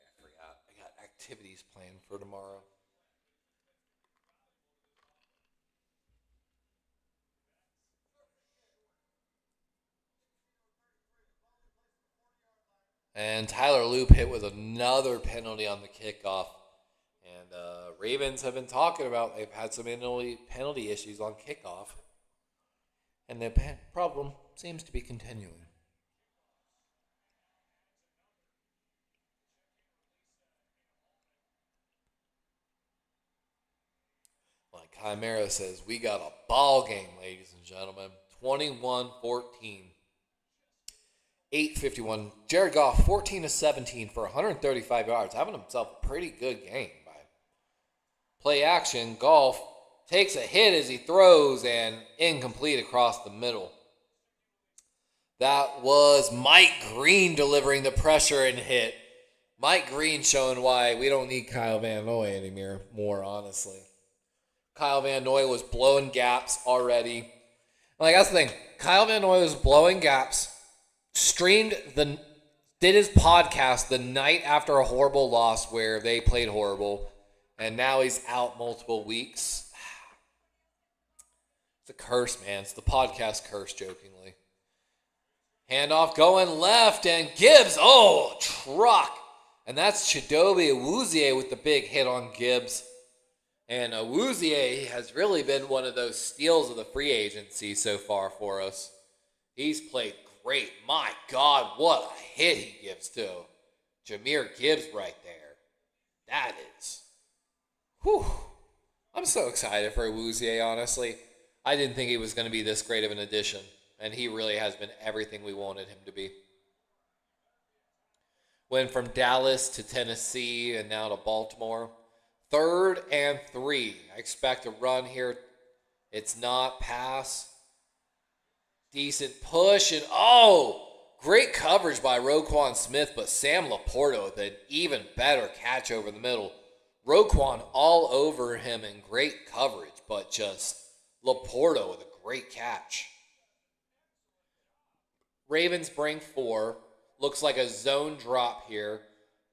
Speaker 1: I forgot. I got activities planned for tomorrow. And Tyler Loop hit with another penalty on the kickoff. And Ravens have been talking about they've had some penalty issues on kickoff. And the problem seems to be continuing. Like Chimera says, we got a ball game, ladies and gentlemen. 21-14. 8:51. Jared Goff, 14-17 for 135 yards. Having himself a pretty good game. Play action. Goff takes a hit as he throws and incomplete across the middle. That was Mike Green delivering the pressure and hit. Mike Green showing why we don't need Kyle Van Noy anymore, honestly. Kyle Van Noy was blowing gaps already. Like, that's the thing. Kyle Van Noy was blowing gaps. Did his podcast the night after a horrible loss where they played horrible, and now he's out multiple weeks. It's a curse, man. It's the podcast curse, jokingly. Handoff going left, and Gibbs, truck. And that's Chidobe Awuzie with the big hit on Gibbs. And Awuzie has really been one of those steals of the free agency so far for us. He's played great. My God, what a hit he gives to Jahmyr Gibbs right there. That is. Whew. I'm so excited for Awuzie, honestly. I didn't think he was going to be this great of an addition, and he really has been everything we wanted him to be. Went from Dallas to Tennessee and now to Baltimore. 3rd and 3. I expect a run here. It's not pass. Decent push, and great coverage by Roquan Smith, but Sam Laporta with an even better catch over the middle. Roquan all over him in great coverage, but just Laporta with a great catch. Ravens bring 4. Looks like a zone drop here.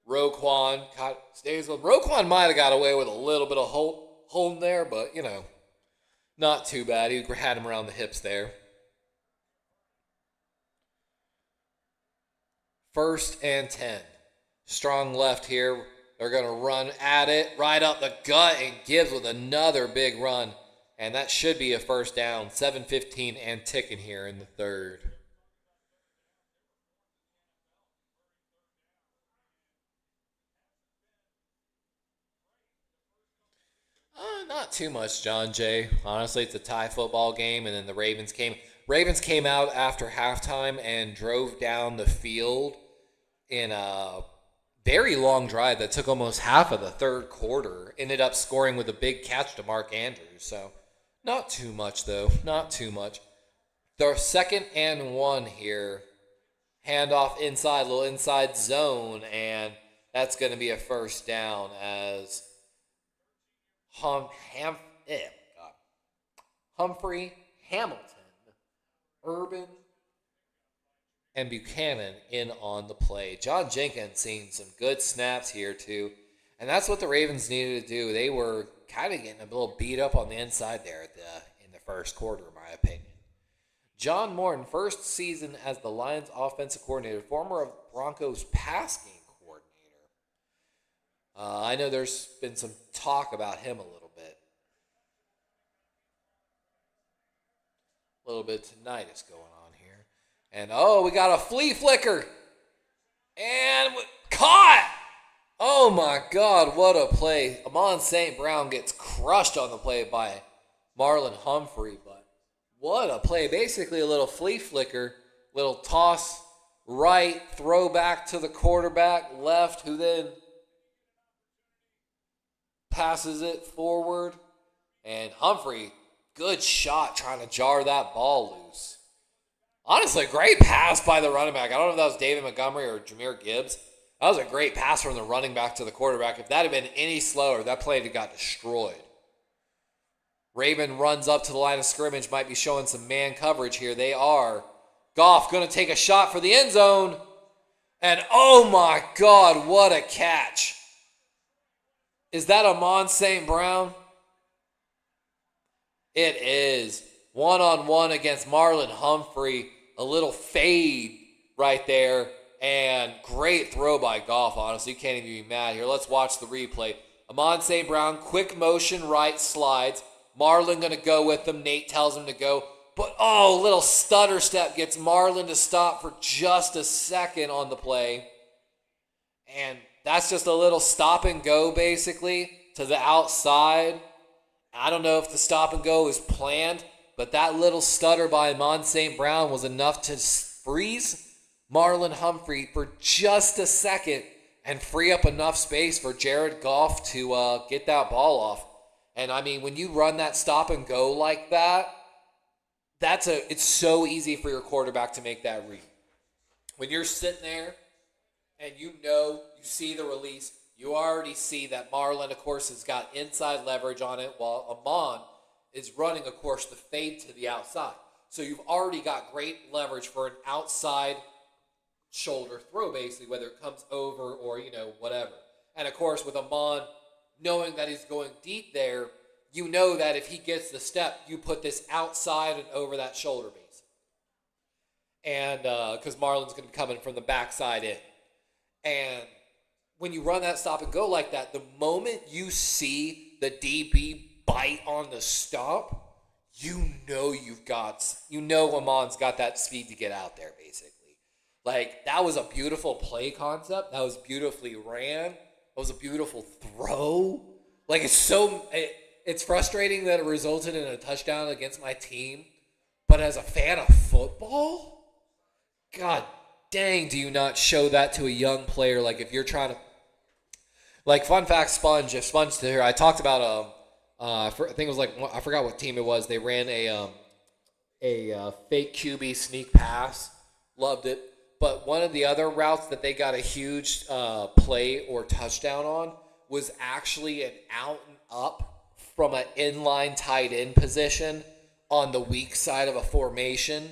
Speaker 1: Roquan stays with. Roquan might have got away with a little bit of holding there, but, not too bad. He had him around the hips there. 1st and 10. Strong left here. They're going to run at it right up the gut, and Gibbs with another big run. And that should be a first down. 7:15 and ticking here in the 3rd. Not too much, John Jay. Honestly, it's a tie football game, and then the Ravens came. Ravens came out after halftime and drove down the field in a very long drive that took almost half of the 3rd quarter. Ended up scoring with a big catch to Mark Andrews. So, not too much, though. Not too much. The 2nd and 1 here. Handoff inside, little inside zone, and that's going to be a first down as Humphrey, Hamilton, Urban, and Buchanan in on the play. John Jenkins seeing some good snaps here too. And that's what the Ravens needed to do. They were kind of getting a little beat up on the inside there in the 1st quarter, in my opinion. John Morton, first season as the Lions offensive coordinator, former Broncos pass game coordinator. I know there's been some talk about him a little bit. A little bit of tinnitus going on here. And we got a flea flicker. And caught! Oh my God, what a play. Amon St. Brown gets crushed on the play by Marlon Humphrey, but what a play. Basically a little flea flicker, little toss right, throw back to the quarterback, left, who then passes it forward. And Humphrey, good shot trying to jar that ball loose. Honestly, great pass by the running back. I don't know if that was David Montgomery or Jahmyr Gibbs. That was a great pass from the running back to the quarterback. If that had been any slower, that play had got destroyed. Raven runs up to the line of scrimmage, might be showing some man coverage here. They are. Goff going to take a shot for the end zone. And oh my God, what a catch. Is that Amon St. Brown? It is. One-on-one against Marlon Humphrey. A little fade right there. And great throw by Goff, honestly. You can't even be mad here. Let's watch the replay. Amon St. Brown, quick motion right, slides. Marlon going to go with him. Nate tells him to go. But, little stutter step gets Marlon to stop for just a second on the play. And that's just a little stop and go, basically, to the outside. I don't know if the stop and go is planned, but that little stutter by Amon St. Brown was enough to freeze Marlon Humphrey for just a second and free up enough space for Jared Goff to get that ball off. And, I mean, when you run that stop and go like that, it's so easy for your quarterback to make that read. When you're sitting there and you see the release, you already see that Marlon, of course, has got inside leverage on it while Amon is running, of course, the fade to the outside. So you've already got great leverage for an outside shoulder throw, basically, whether it comes over or, whatever. And, of course, with Amon knowing that he's going deep there, you know that if he gets the step, you put this outside and over that shoulder base. And because Marlon's going to be coming from the backside in. And when you run that stop and go like that, the moment you see the DB bite on the stomp, Amon's got that speed to get out there, basically. Like, that was a beautiful play concept. That was beautifully ran. That was a beautiful throw. Like, it's frustrating that it resulted in a touchdown against my team, but as a fan of football, God dang, do you not show that to a young player? Like, if you're trying to, like, fun fact, Sponge, if Sponge's here, I talked about, I think it was like, I forgot what team it was. They ran a fake QB sneak pass. Loved it. But one of the other routes that they got a huge play or touchdown on was actually an out and up from an inline tight end position on the weak side of a formation,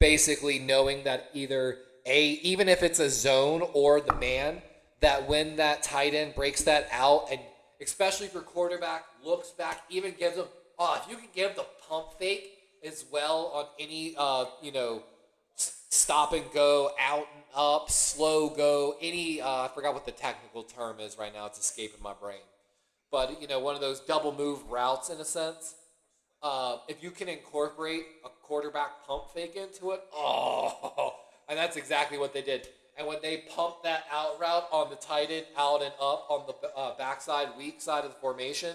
Speaker 1: basically knowing that even if it's a zone or the man, that when that tight end breaks that out, and especially if your quarterback looks back, even gives him, if you can give the pump fake as well on any, stop and go, out and up, slow go, I forgot what the technical term is right now. It's escaping my brain. But, one of those double move routes in a sense. If you can incorporate a quarterback pump fake into it, and that's exactly what they did. And when they pumped that out route on the tight end, out and up on the backside, weak side of the formation,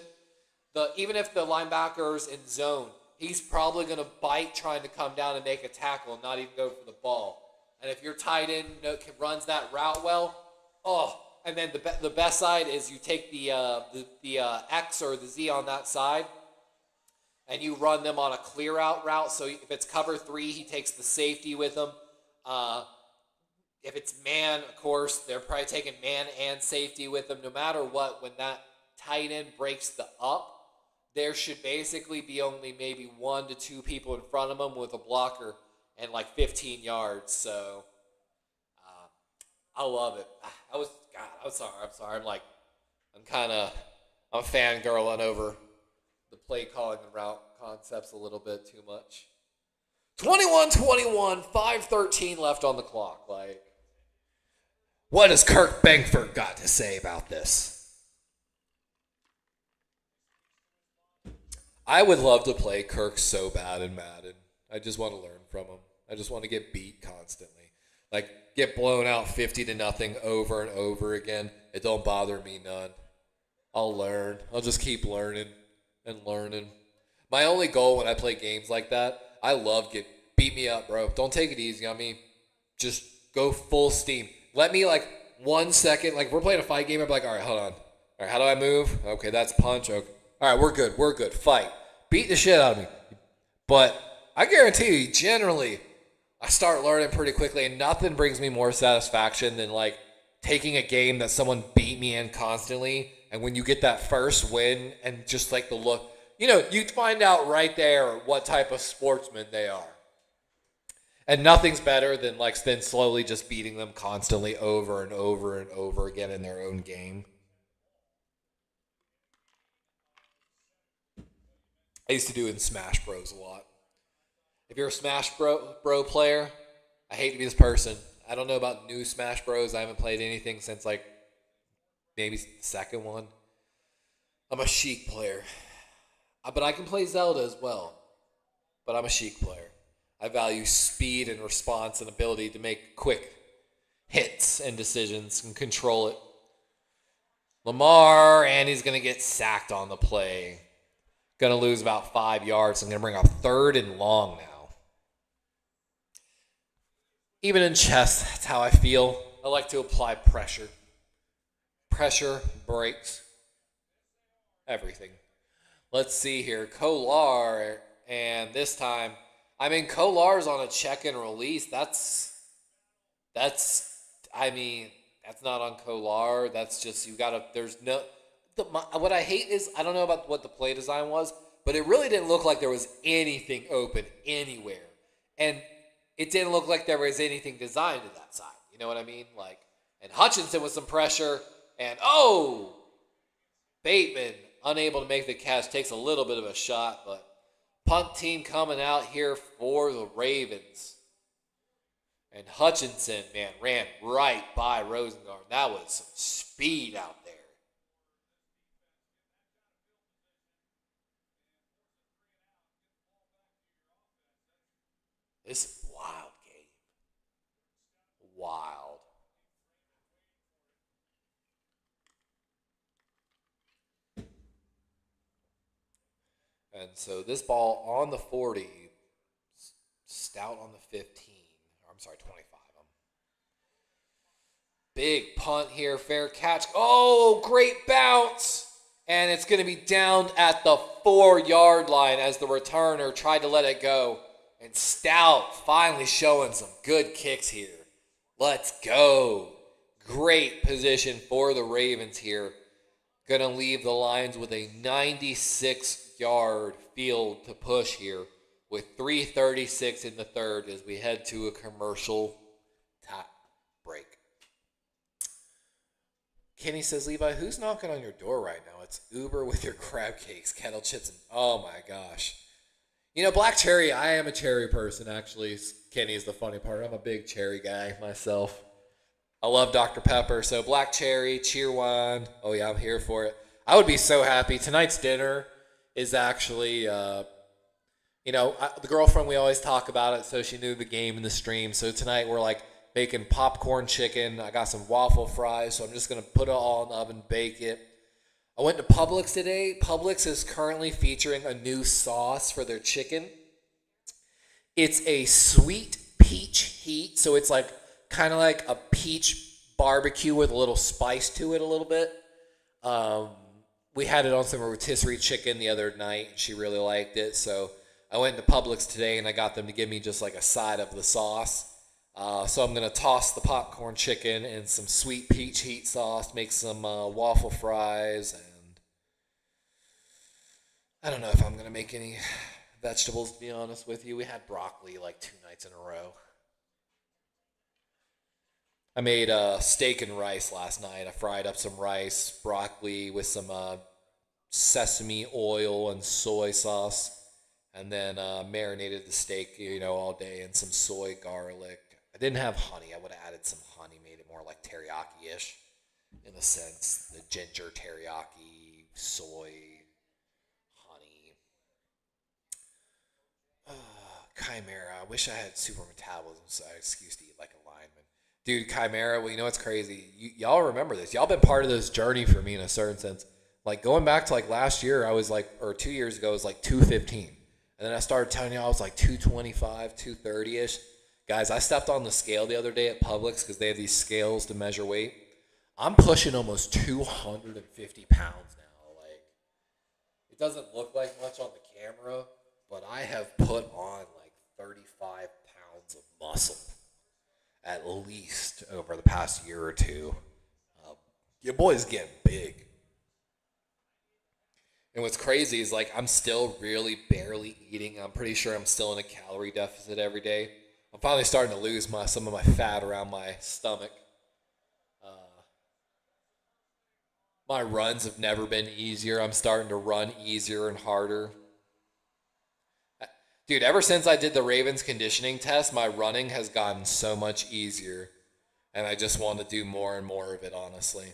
Speaker 1: even if the linebacker's in zone, he's probably going to bite trying to come down and make a tackle and not even go for the ball. And if your tight end runs that route well, and then the best side is you take the X or the Z on that side, and you run them on a clear out route. So if it's cover 3, he takes the safety with him. If it's man, of course, they're probably taking man and safety with them. No matter what, when that tight end breaks the up, there should basically be only maybe 1 to 2 people in front of him with a blocker and like 15 yards. So I love it. I'm sorry. I'm fangirling over the play calling and route concepts a little bit too much. 21-21, 5:13 left on the clock. Like, what has Kirk Bankford got to say about this? I would love to play Kirk so bad in Madden. I just want to learn from him. I just want to get beat constantly. Like, get blown out 50 to nothing over and over again. It don't bother me none. I'll learn. I'll just keep learning and learning. My only goal when I play games like that, I love beat me up, bro. Don't take it easy on me. Just go full steam. Let me, like, 1 second. Like, if we're playing a fight game, I'm like, all right, hold on. All right, how do I move? Okay, that's punch. Okay. All right, we're good. We're good. Fight. Beat the shit out of me. But I guarantee you, generally, I start learning pretty quickly, and nothing brings me more satisfaction than, like, taking a game that someone beat me in constantly, and when you get that first win and just, like, the look, you find out right there what type of sportsman they are. And nothing's better than, like, then slowly just beating them constantly over and over and over again in their own game. I used to do it in Smash Bros. A lot. If you're a Smash Bro player, I hate to be this person. I don't know about new Smash Bros. I haven't played anything since, like, maybe the second one. I'm a Sheik player. But I can play Zelda as well. But I'm a Sheik player. I value speed and response and ability to make quick hits and decisions and control it. Lamar, and he's going to get sacked on the play. Going to lose about 5 yards. I'm going to bring up 3rd and long now. Even in chess, that's how I feel. I like to apply pressure. Pressure breaks everything. Let's see here. Kolar, and this time, Kolar's on a check and release. That's not on Kolar. That's just, what I hate is, I don't know about what the play design was, but it really didn't look like there was anything open anywhere. And it didn't look like there was anything designed to that side. You know what I mean? Like, and Hutchinson with some pressure, and Bateman unable to make the catch, takes a little bit of a shot, but punt team coming out here for the Ravens. And Hutchinson, man, ran right by Rosengard. That was some speed out there. This is a wild game. Wild. And so this ball on the 40, Stout on the 15. I'm sorry, 25. Big punt here, fair catch. Oh, great bounce. And it's going to be down at the 4-yard line as the returner tried to let it go. And Stout finally showing some good kicks here. Let's go. Great position for the Ravens here. Going to leave the Lions with a 96-yard field to push here with 3:36 in the third as we head to a commercial break. Kenny says, Levi, who's knocking on your door right now? It's Uber with your crab cakes, kettle chips, and oh my gosh. Black cherry, I am a cherry person, actually. Kenny is the funny part. I'm a big cherry guy myself. I love Dr. Pepper, so black cherry, cheer wine. Oh yeah, I'm here for it. I would be so happy. Tonight's dinner is actually, the girlfriend, we always talk about it, so she knew the game and the stream. So tonight we're like making popcorn chicken. I got some waffle fries, so I'm just going to put it all in the oven, bake it. I went to Publix today. Publix is currently featuring a new sauce for their chicken. It's a sweet peach heat, so it's like kind of like a peach barbecue with a little spice to it a little bit. We had it on some rotisserie chicken the other night, and she really liked it, so I went to Publix today, and I got them to give me just like a side of the sauce. So I'm going to toss the popcorn chicken in some sweet peach heat sauce, make some waffle fries, and I don't know if I'm going to make any vegetables, to be honest with you. We had broccoli like 2 nights in a row. I made steak and rice last night. I fried up some rice, broccoli with some sesame oil and soy sauce, and then marinated the steak, all day in some soy garlic. I didn't have honey. I would have added some honey, made it more like teriyaki-ish in a sense. The ginger teriyaki, soy, honey. Chimera. I wish I had super metabolism so I had an excuse to eat like a lineman. Dude, Chimera, well, you know what's crazy? Y'all remember this. Y'all been part of this journey for me in a certain sense. Like going back to like last year, I was like, or 2 years ago, I was like 215. And then I started telling y'all I was like 225, 230-ish. Guys, I stepped on the scale the other day at Publix because they have these scales to measure weight. I'm pushing almost 250 pounds now. Like, it doesn't look like much on the camera, but I have put on like 35 pounds of muscle at least over the past year or two. Your boy's getting big. And what's crazy is like I'm still really barely eating. I'm pretty sure I'm still in a calorie deficit every day. I'm finally starting to lose some of my fat around my stomach. My runs have never been easier. I'm starting to run easier and harder. Dude, ever since I did the Ravens conditioning test, my running has gotten so much easier. And I just want to do more and more of it, honestly.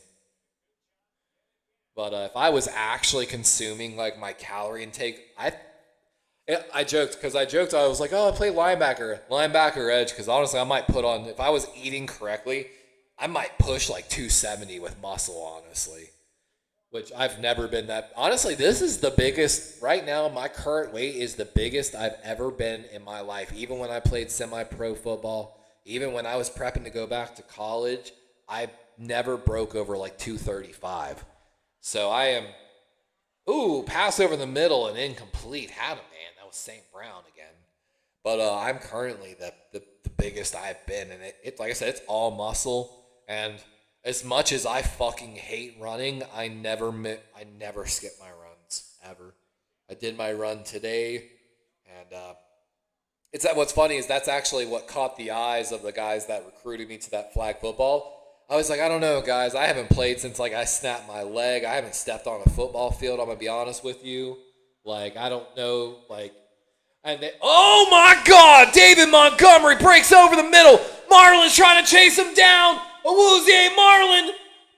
Speaker 1: But if I was actually consuming like my calorie intake, I joked because I was like, oh, I play linebacker edge, because honestly I might put on, if I was eating correctly, I might push like 270 with muscle, honestly. Which I've never been that. Honestly, this is the biggest, right now, my current weight is the biggest I've ever been in my life. Even when I played semi-pro football, even when I was prepping to go back to college, I never broke over like 235. So I am, pass over the middle and incomplete. Had him, man. That was St. Brown again. But I'm currently the biggest I've been. And it, like I said, it's all muscle. And as much as I fucking hate running, I never skip my runs, ever. I did my run today. And what's funny is that's actually what caught the eyes of the guys that recruited me to that flag football. I was like, I don't know, guys. I haven't played since, like, I snapped my leg. I haven't stepped on a football field, I'm going to be honest with you. Like, I don't know, like. And they, oh, my God! David Montgomery breaks over the middle. Marlon's trying to chase him down. Awuzie Marlon.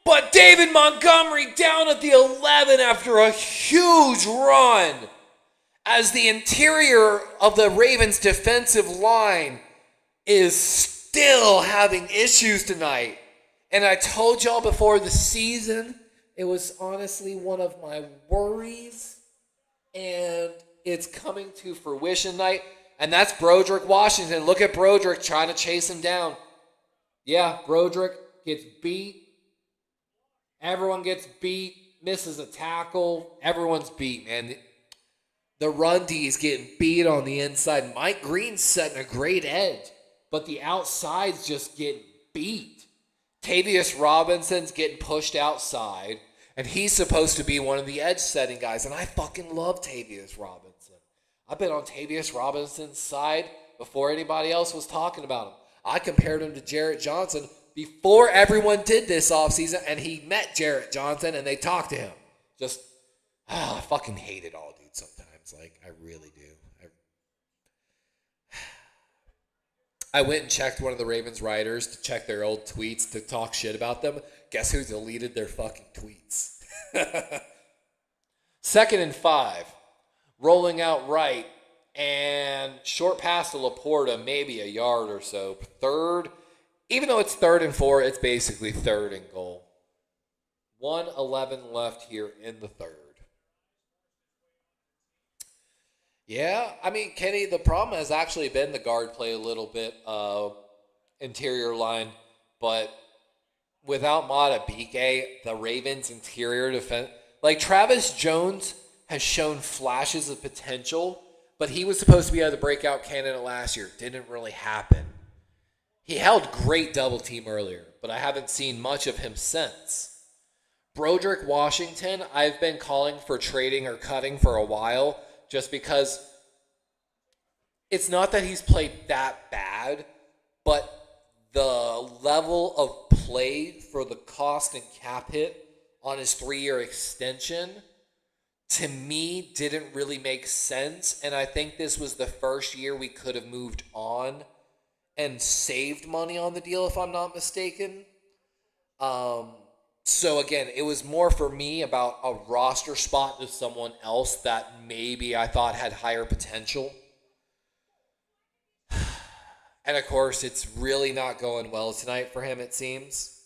Speaker 1: But David Montgomery down at the 11 after a huge run. As the interior of the Ravens' defensive line is still having issues tonight. And I told y'all before the season, it was honestly one of my worries. And it's coming to fruition tonight. And that's Broderick Washington. Look at Broderick trying to chase him down. Yeah, Broderick gets beat. Everyone gets beat. Misses a tackle. Everyone's beat, man. The run D is getting beat on the inside. Mike Green's setting a great edge. But the outside's just getting beat. Tavius Robinson's getting pushed outside, and he's supposed to be one of the edge-setting guys, and I fucking love Tavius Robinson. I've been on Tavius Robinson's side before anybody else was talking about him. I compared him to Jarrett Johnson before everyone did this offseason, and he met Jarrett Johnson, and they talked to him. Just, I fucking hate it all, dude, sometimes. Like, I really do. I went and checked one of the Ravens writers to check their old tweets to talk shit about them. Guess who deleted their fucking tweets? 2nd and 5. Rolling out right. And short pass to Laporta, maybe a yard or so. 3rd. Even though it's 3rd and 4, it's basically 3rd and goal. 1:11 left here in the 3rd. Yeah, I mean, Kenny, the problem has actually been the guard play a little bit, interior line, but without Madubuike, the Ravens' interior defense, like Travis Jones has shown flashes of potential, but he was supposed to be the breakout candidate last year. Didn't really happen. He held great double team earlier, but I haven't seen much of him since. Broderick Washington, I've been calling for trading or cutting for a while, just because it's not that he's played that bad, but the level of play for the cost and cap hit on his 3-year extension, to me, didn't really make sense. And I think this was the first year we could have moved on and saved money on the deal, if I'm not mistaken. So again, it was more for me about a roster spot to someone else that maybe I thought had higher potential. And of course, it's really not going well tonight for him, it seems.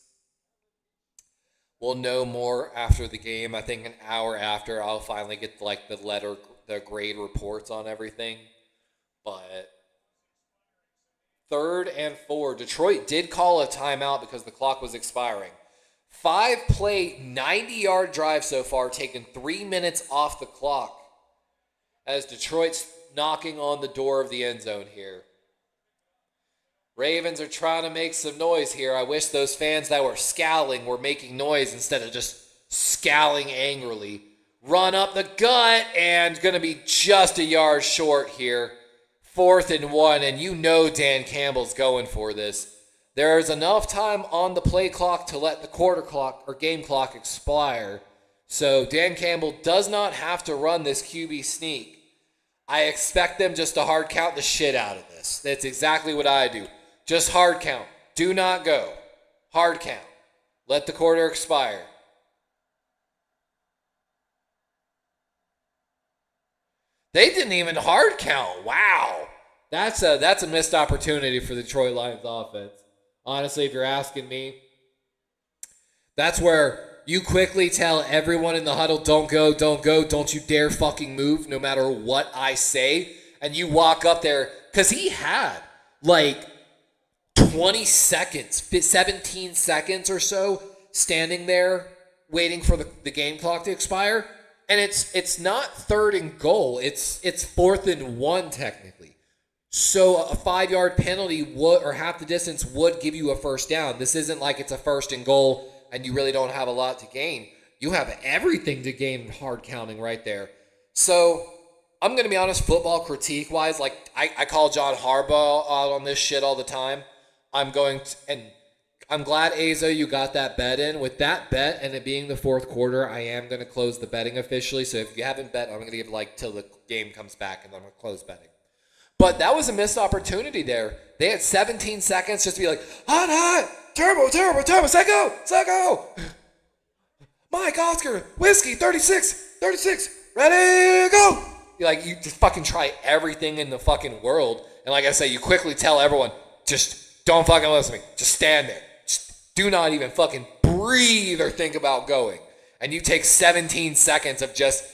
Speaker 1: We'll know more after the game. I think an hour after, I'll finally get like the grade reports on everything. But 3rd and 4. Detroit did call a timeout because the clock was expiring. 5-play, 90-yard drive so far, taking 3 minutes off the clock as Detroit's knocking on the door of the end zone here. Ravens are trying to make some noise here. I wish those fans that were scowling were making noise instead of just scowling angrily. Run up the gut and going to be just a yard short here. 4th and 1, and you know Dan Campbell's going for this. There's enough time on the play clock to let the quarter clock or game clock expire. So Dan Campbell does not have to run this QB sneak. I expect them just to hard count the shit out of this. That's exactly what I do. Just hard count. Do not go. Hard count. Let the quarter expire. They didn't even hard count. Wow. That's a missed opportunity for the Detroit Lions offense. Honestly, if you're asking me, that's where you quickly tell everyone in the huddle, don't go, don't you dare fucking move no matter what I say. And you walk up there, because he had like 20 seconds, 17 seconds or so standing there waiting for the game clock to expire. And it's not 3rd and goal. It's 4th and 1 technically. So a 5-yard penalty would, or half the distance would give you a first down. This isn't like it's a 1st and goal and you really don't have a lot to gain. You have everything to gain hard counting right there. So I'm going to be honest, football critique-wise, like I call John Harbaugh out on this shit all the time. I'm glad, Azo, you got that bet in. With that bet and it being the 4th quarter, I am going to close the betting officially. So if you haven't bet, I'm going to give till the game comes back and then I'm going to close betting. But that was a missed opportunity there. They had 17 seconds just to be like, hot, turbo, Sacco, Mike, Oscar, whiskey, 36, ready, go. You just fucking try everything in the fucking world. And like I say, you quickly tell everyone, just don't fucking listen to me. Just stand there. Just do not even fucking breathe or think about going. And you take 17 seconds of just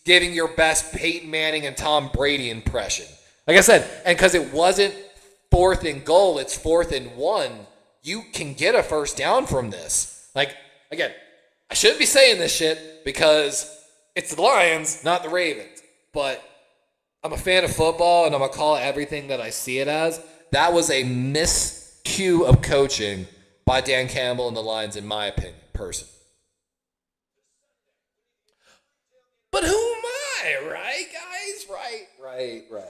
Speaker 1: giving your best Peyton Manning and Tom Brady impression. Like I said, and because it wasn't 4th and goal, it's 4th and 1, you can get a first down from this. Like, again, I shouldn't be saying this shit because it's the Lions, not the Ravens. But I'm a fan of football, and I'm going to call it everything that I see it as. That was a miscue of coaching by Dan Campbell and the Lions, in my opinion, person. But who am I, right, guys? Right.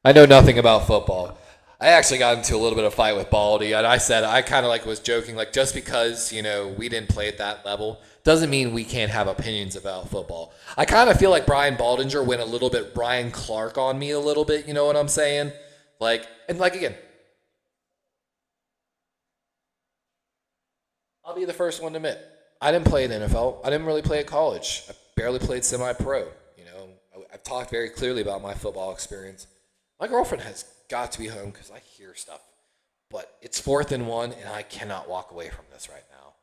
Speaker 1: I know nothing about football. I actually got into a little bit of fight with Baldy, and I said, I kind of was joking, just because, we didn't play at that level doesn't mean we can't have opinions about football. I kind of feel like Brian Baldinger went a little bit Brian Clark on me a little bit, you know what I'm saying? Again, I'll be the first one to admit, I didn't play at NFL. I didn't really play at college. I barely played semi-pro. I've talked very clearly about my football experience. My girlfriend has got to be home because I hear stuff. But it's 4th and 1, and I cannot walk away from this right now.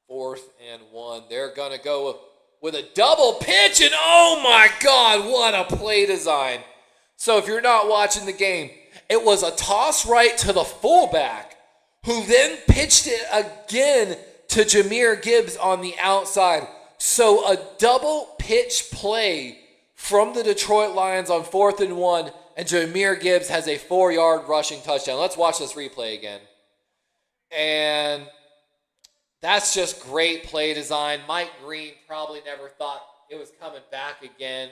Speaker 1: Fourth and 1. They're going to go with a double pitch, and oh my God, what a play design. So if you're not watching the game, it was a toss right to the fullback, who then pitched it again to Jahmyr Gibbs on the outside. So a double pitch play from the Detroit Lions on 4th and 1, and Jahmyr Gibbs has a 4-yard rushing touchdown. Let's watch this replay again. And that's just great play design. Mike Green probably never thought it was coming back again.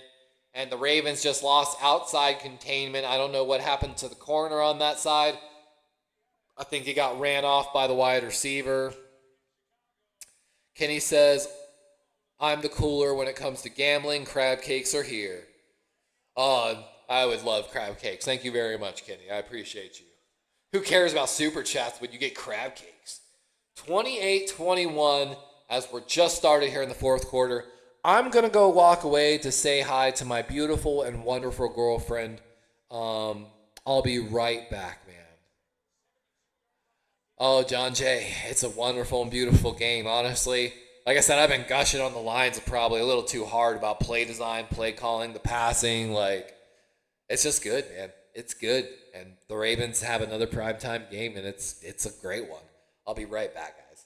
Speaker 1: And the Ravens just lost outside containment. I don't know what happened to the corner on that side. I think he got ran off by the wide receiver. Kenny says, I'm the cooler when it comes to gambling. Crab cakes are here. Oh, I would love crab cakes. Thank you very much, Kenny. I appreciate you. Who cares about super chats when you get crab cakes? 28-21 as we're just started here in the 4th quarter. I'm going to go walk away to say hi to my beautiful and wonderful girlfriend. I'll be right back, man. Oh, John Jay, it's a wonderful and beautiful game, honestly. Like I said, I've been gushing on the lines probably a little too hard about play design, play calling, the passing. Like, it's just good, man. It's good. And the Ravens have another primetime game, and it's a great one. I'll be right back, guys.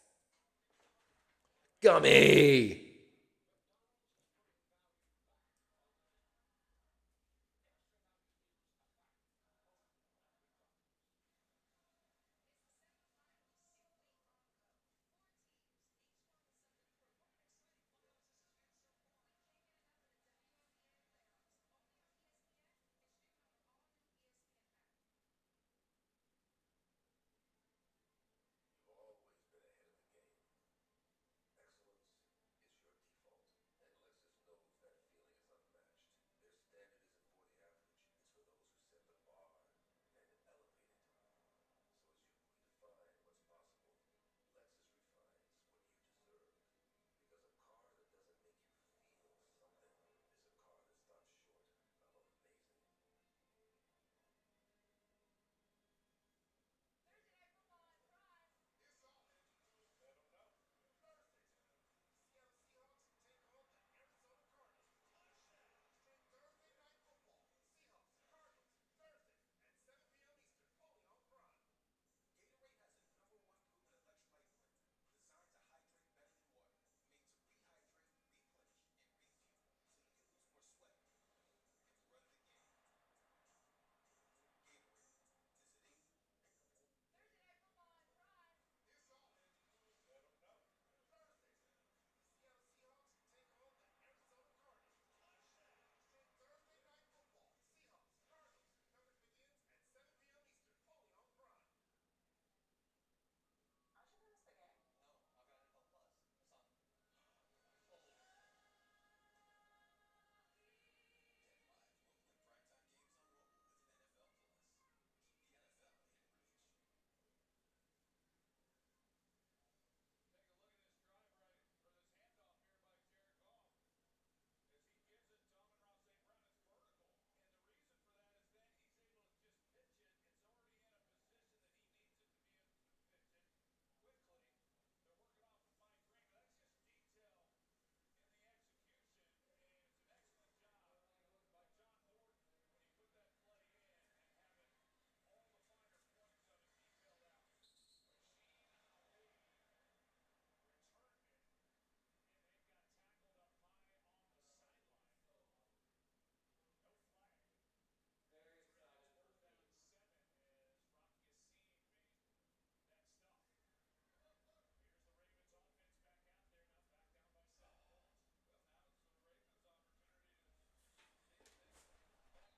Speaker 1: Gummy!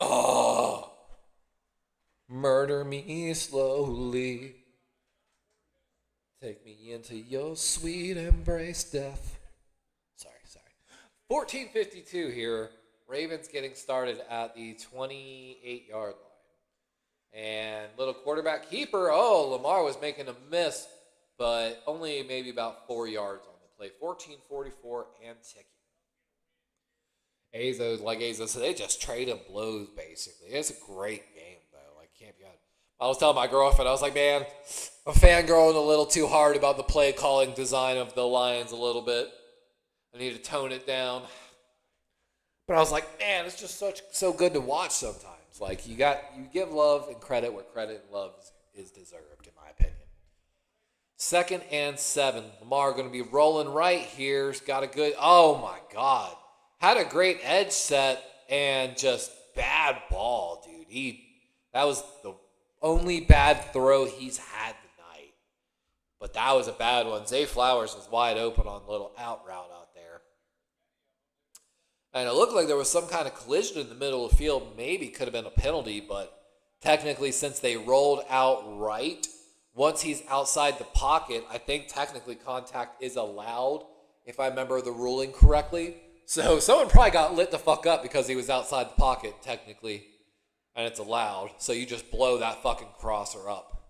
Speaker 1: Oh, murder me slowly. Take me into your sweet embrace, death. Sorry. 14:52 here. Ravens getting started at the 28-yard line. And little quarterback keeper. Oh, Lamar was making a miss, but only maybe about 4 yards on the play. 14:44 and ticking. Like Azo said, they just trade him blows, basically. It's a great game, though. Like, can't be on. I was telling my girlfriend, I was like, man, I'm fangirling a little too hard about the play calling design of the Lions a little bit. I need to tone it down. But I was like, man, it's just so good to watch sometimes. Like, you give love and credit where credit and love is deserved, in my opinion. 2nd and 7. Lamar going to be rolling right here. He's got a good, oh my God. Had a great edge set and just bad ball, dude. That was the only bad throw he's had tonight. But that was a bad one. Zay Flowers was wide open on a little out route out there. And it looked like there was some kind of collision in the middle of the field. Maybe could have been a penalty, but technically since they rolled out right, once he's outside the pocket, I think technically contact is allowed, if I remember the ruling correctly. So someone probably got lit the fuck up because he was outside the pocket, technically, and it's allowed. So you just blow that fucking crosser up.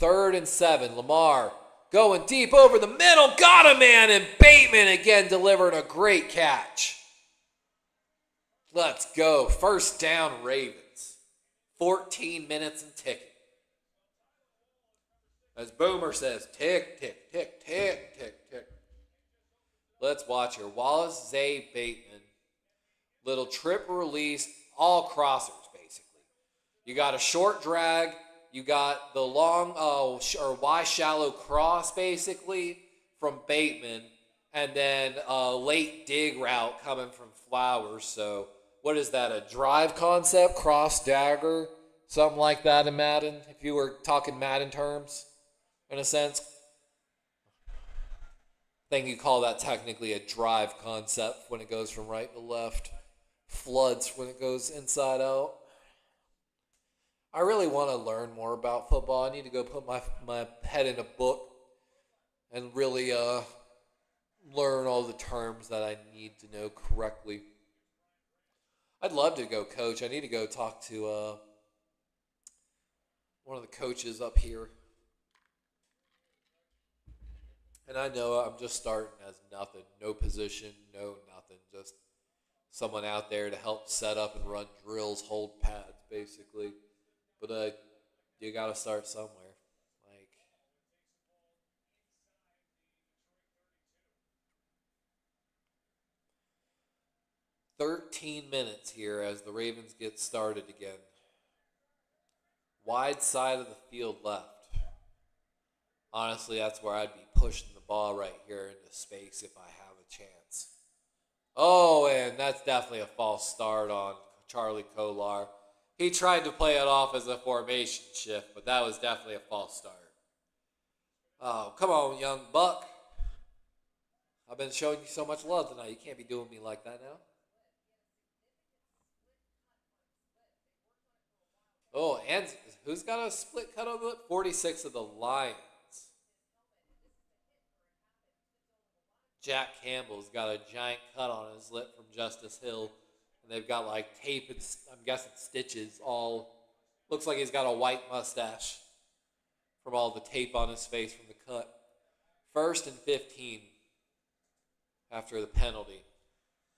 Speaker 1: 3rd and 7. Lamar Going deep over the middle. Got a man, and Bateman again delivered a great catch. Let's go. First down, Ravens. 14 minutes and ticking. As Boomer says, tick, tick, tick, tick, tick, tick. Let's watch here. Wallace, Zay, Bateman. Little trip release, all crossers, basically. You got a short drag. You got the long or Y shallow cross, basically, from Bateman. And then a late dig route coming from Flowers. So what is that, a drive concept, cross dagger, something like that in Madden, if you were talking Madden terms, in a sense? I think you call that technically a drive concept when it goes from right to left. Floods when it goes inside out. I really want to learn more about football. I need to go put my head in a book and really learn all the terms that I need to know correctly. I'd love to go coach. I need to go talk to one of the coaches up here. And I know I'm just starting as nothing. No position, no nothing. Just someone out there to help set up and run drills, hold pads, basically. But you got to start somewhere. 13 minutes here as the Ravens get started again. Wide side of the field left. Honestly, that's where I'd be pushing the ball right here into space if I have a chance. Oh, and that's definitely a false start on Charlie Kolar. He tried to play it off as a formation shift, but that was definitely a false start. Oh, come on, young buck. I've been showing you so much love tonight. You can't be doing me like that now. Oh, and who's got a split cut on the lip? 46 of the Lions. Jack Campbell's got a giant cut on his lip from Justice Hill. And they've got like tape and, I'm guessing, stitches all. Looks like he's got a white mustache from all the tape on his face from the cut. 1st and 15 after the penalty.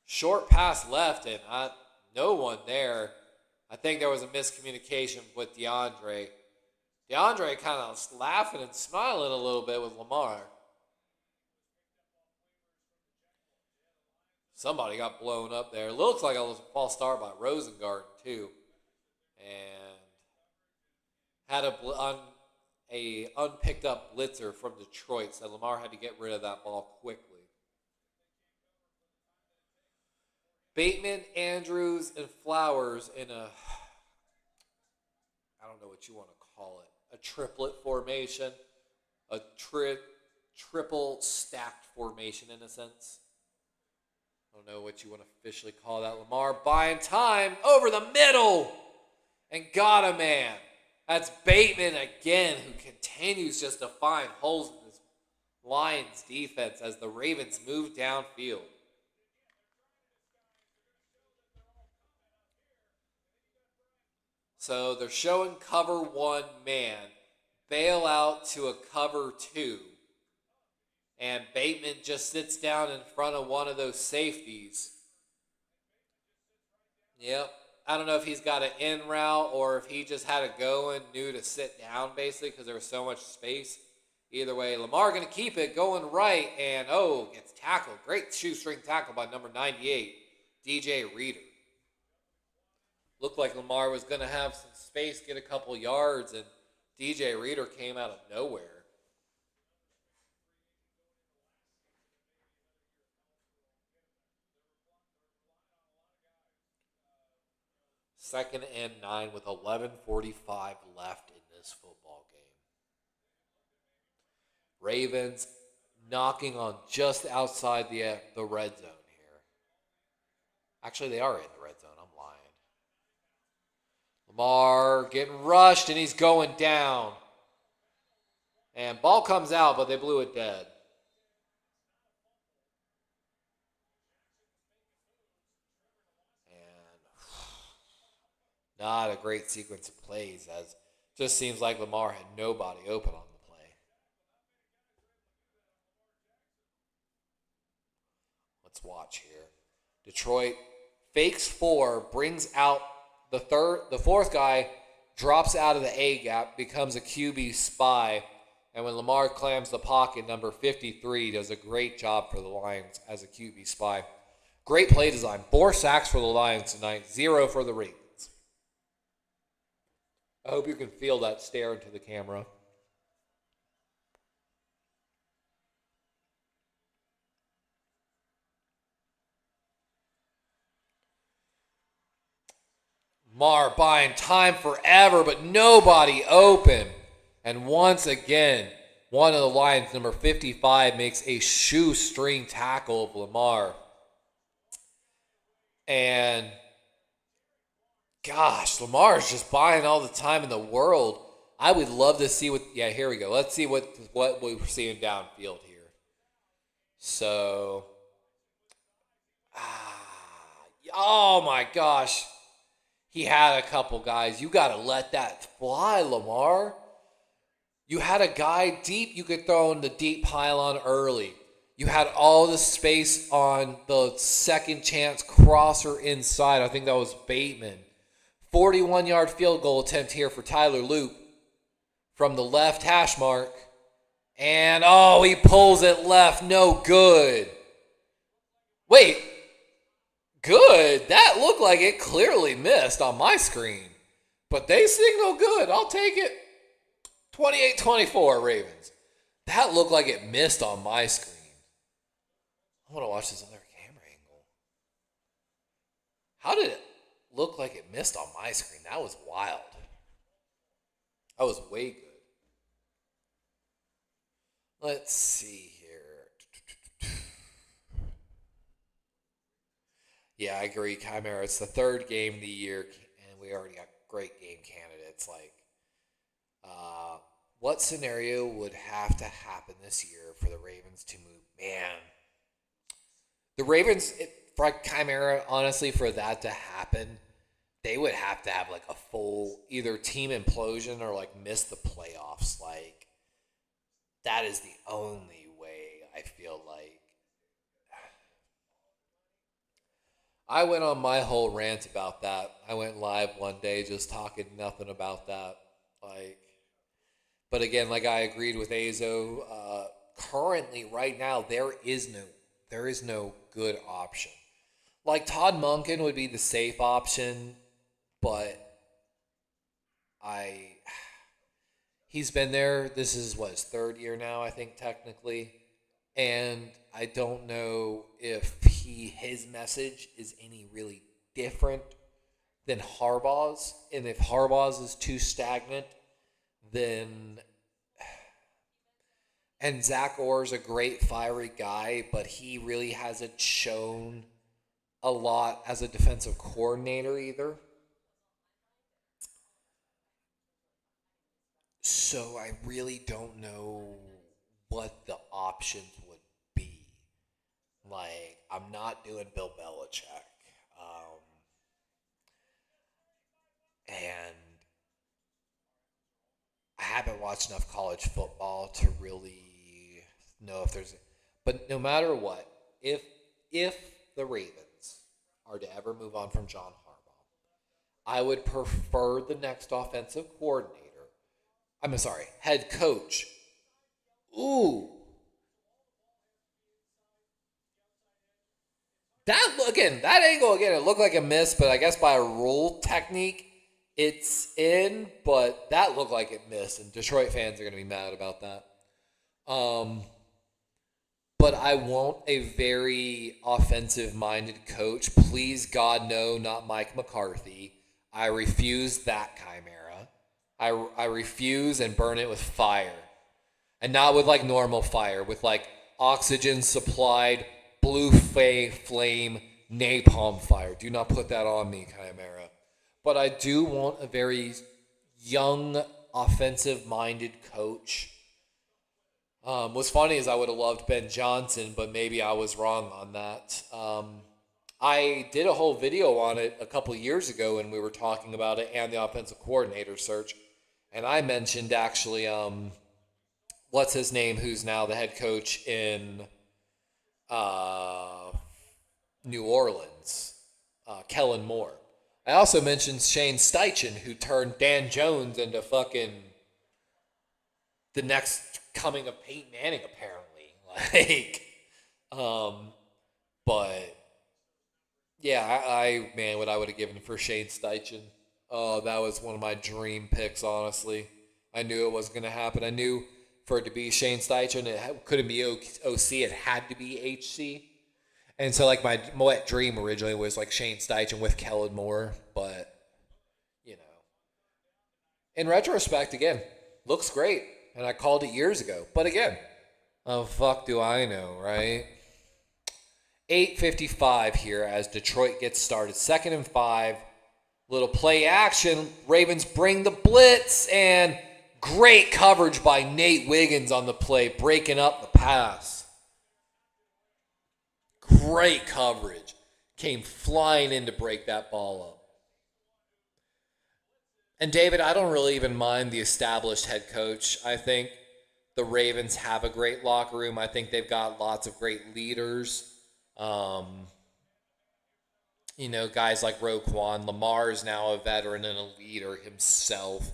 Speaker 1: Short pass left, and no one there. I think there was a miscommunication with DeAndre. DeAndre kind of laughing and smiling a little bit with Lamar. Somebody got blown up there. It looks like it was a false start by Rosengarten, too. And had a unpicked up blitzer from Detroit, so Lamar had to get rid of that ball quickly. Bateman, Andrews, and Flowers in a, I don't know what you want to call it, a triplet formation, a triple stacked formation in a sense. I don't know what you want to officially call that. Lamar buying time over the middle and got a man. That's Bateman again, who continues just to find holes in this Lions defense as the Ravens move downfield. So they're showing cover 1 man, bail out to a cover 2. And Bateman just sits down in front of one of those safeties. Yep. I don't know if he's got an in route or if he just had to go and knew to sit down, basically, because there was so much space. Either way, Lamar going to keep it going right, and gets tackled. Great shoestring tackle by number 98, DJ Reader. Looked like Lamar was going to have some space, get a couple yards, and DJ Reader came out of nowhere. Second and 9 with 11:45 left in this football game. Ravens knocking on just outside the red zone here. Actually, they are in the red zone. I'm lying. Lamar getting rushed, and he's going down. And ball comes out, but they blew it dead. Not a great sequence of plays, as just seems like Lamar had nobody open on the play. watch here. Detroit fakes 4, brings out the fourth guy, drops out of the A gap, becomes a QB spy, and when Lamar clams the pocket, number 53 does a great job for the Lions as a QB spy. Great play design. 4 sacks for the Lions tonight, 0 for the Ravens. I hope you can feel that stare into the camera. Lamar buying time forever, but nobody open. And once again, one of the Lions, number 55, makes a shoestring tackle of Lamar. And gosh, Lamar is just buying all the time in the world. I would love to see here we go. Let's see what we're seeing downfield here. So, oh my gosh. He had a couple guys. You got to let that fly, Lamar. You had a guy deep you could throw in the deep pylon early. You had all the space on the second chance crosser inside. I think that was Bateman. 41-yard field goal attempt here for Tyler Loop from the left hash mark. And, he pulls it left. No good. Wait. Good? That looked like it clearly missed on my screen. But they signal good. I'll take it. 28-24 Ravens. That looked like it missed on my screen. I want to watch this other camera angle. How did it look like it missed on my screen? That was wild. That was way good. Let's see here. Yeah, I agree, Chimera. It's the third game of the year, and we already got great game candidates. What scenario would have to happen this year for the Ravens to move? Man, the Ravens, for Chimera, honestly, for that to happen, they would have to have a full either team implosion or miss the playoffs. That is the only way I feel like. I went on my whole rant about that. I went live one day just talking nothing about that. But again, I agreed with Azo, currently right now there is no good option. Todd Monken would be the safe option, but he's been there. This is his third year now, I think, technically. And I don't know if his message is any really different than Harbaugh's. And if Harbaugh's is too stagnant, then... And Zach Orr's a great, fiery guy, but he really hasn't shown a lot as a defensive coordinator either. So I really don't know what the options would be. I'm not doing Bill Belichick. And I haven't watched enough college football to really know if there's... But no matter what, if the Ravens are to ever move on from John Harbaugh, I would prefer the next offensive coordinator. Head coach. Ooh. That angle again, it looked like a miss, but I guess by a rule technique, it's in, but that looked like it missed, and Detroit fans are going to be mad about that. But I want a very offensive-minded coach. Please, God, no, not Mike McCarthy. I refuse that chimera. I refuse and burn it with fire. And not with normal fire, with oxygen-supplied blue flame napalm fire. Do not put that on me, chimera. But I do want a very young, offensive-minded coach. What's funny is I would have loved Ben Johnson, but maybe I was wrong on that. I did a whole video on it a couple years ago when we were talking about it and the offensive coordinator search. And I mentioned actually, what's his name, who's now the head coach in New Orleans, Kellen Moore. I also mentioned Shane Steichen, who turned Dan Jones into fucking the next coming of Peyton Manning, apparently. But yeah, man, what I would have given for Shane Steichen. Oh, that was one of my dream picks, honestly. I knew it was going to happen. I knew for it to be Shane Steichen, it couldn't be OC, it had to be HC. And so, like, my wet dream originally was, like, Shane Steichen with Kellen Moore. But, you know, in retrospect, again, looks great. And I called it years ago. But again, oh, fuck do I know, right? 8:55 here as Detroit gets started. 2nd and 5. Little play action. Ravens bring the blitz. And great coverage by Nate Wiggins on the play, breaking up the pass. Great coverage. Came flying in to break that ball up. And David, I don't really even mind the established head coach. I think the Ravens have a great locker room. I think they've got lots of great leaders. Guys like Roquan. Lamar is now a veteran and a leader himself.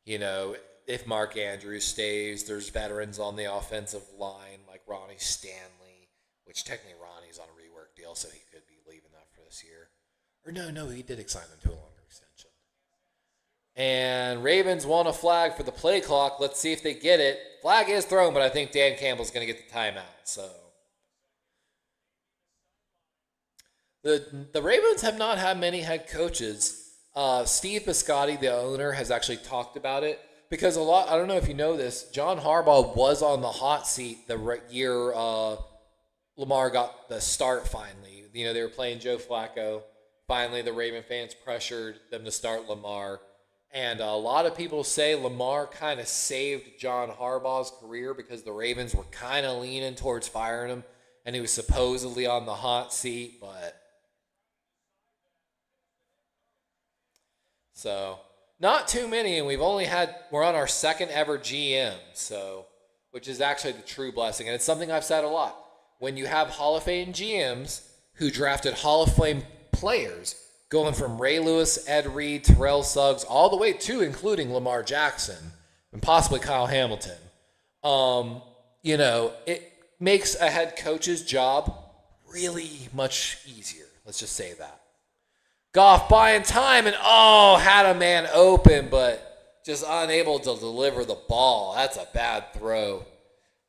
Speaker 1: If Mark Andrews stays, there's veterans on the offensive line like Ronnie Stanley, which technically Ronnie's on a rework deal, so he could be leaving after this year. Or no, he did sign him to a longer extension. And Ravens want a flag for the play clock. Let's see if they get it. Flag is thrown, but I think Dan Campbell's going to get the timeout. So the Ravens have not had many head coaches. Steve Biscotti, the owner, has actually talked about it because I don't know if you know this, John Harbaugh was on the hot seat the year Lamar got the start finally. They were playing Joe Flacco. Finally, the Raven fans pressured them to start Lamar. And a lot of people say Lamar kind of saved John Harbaugh's career because the Ravens were kind of leaning towards firing him. And he was supposedly on the hot seat, but... So, not too many, and we're on our 2nd ever GM, which is actually the true blessing. And it's something I've said a lot. When you have Hall of Fame GMs who drafted Hall of Fame players, going from Ray Lewis, Ed Reed, Terrell Suggs, all the way to including Lamar Jackson and possibly Kyle Hamilton, it makes a head coach's job really much easier. Let's just say that. Goff buying time and, had a man open, but just unable to deliver the ball. That's a bad throw.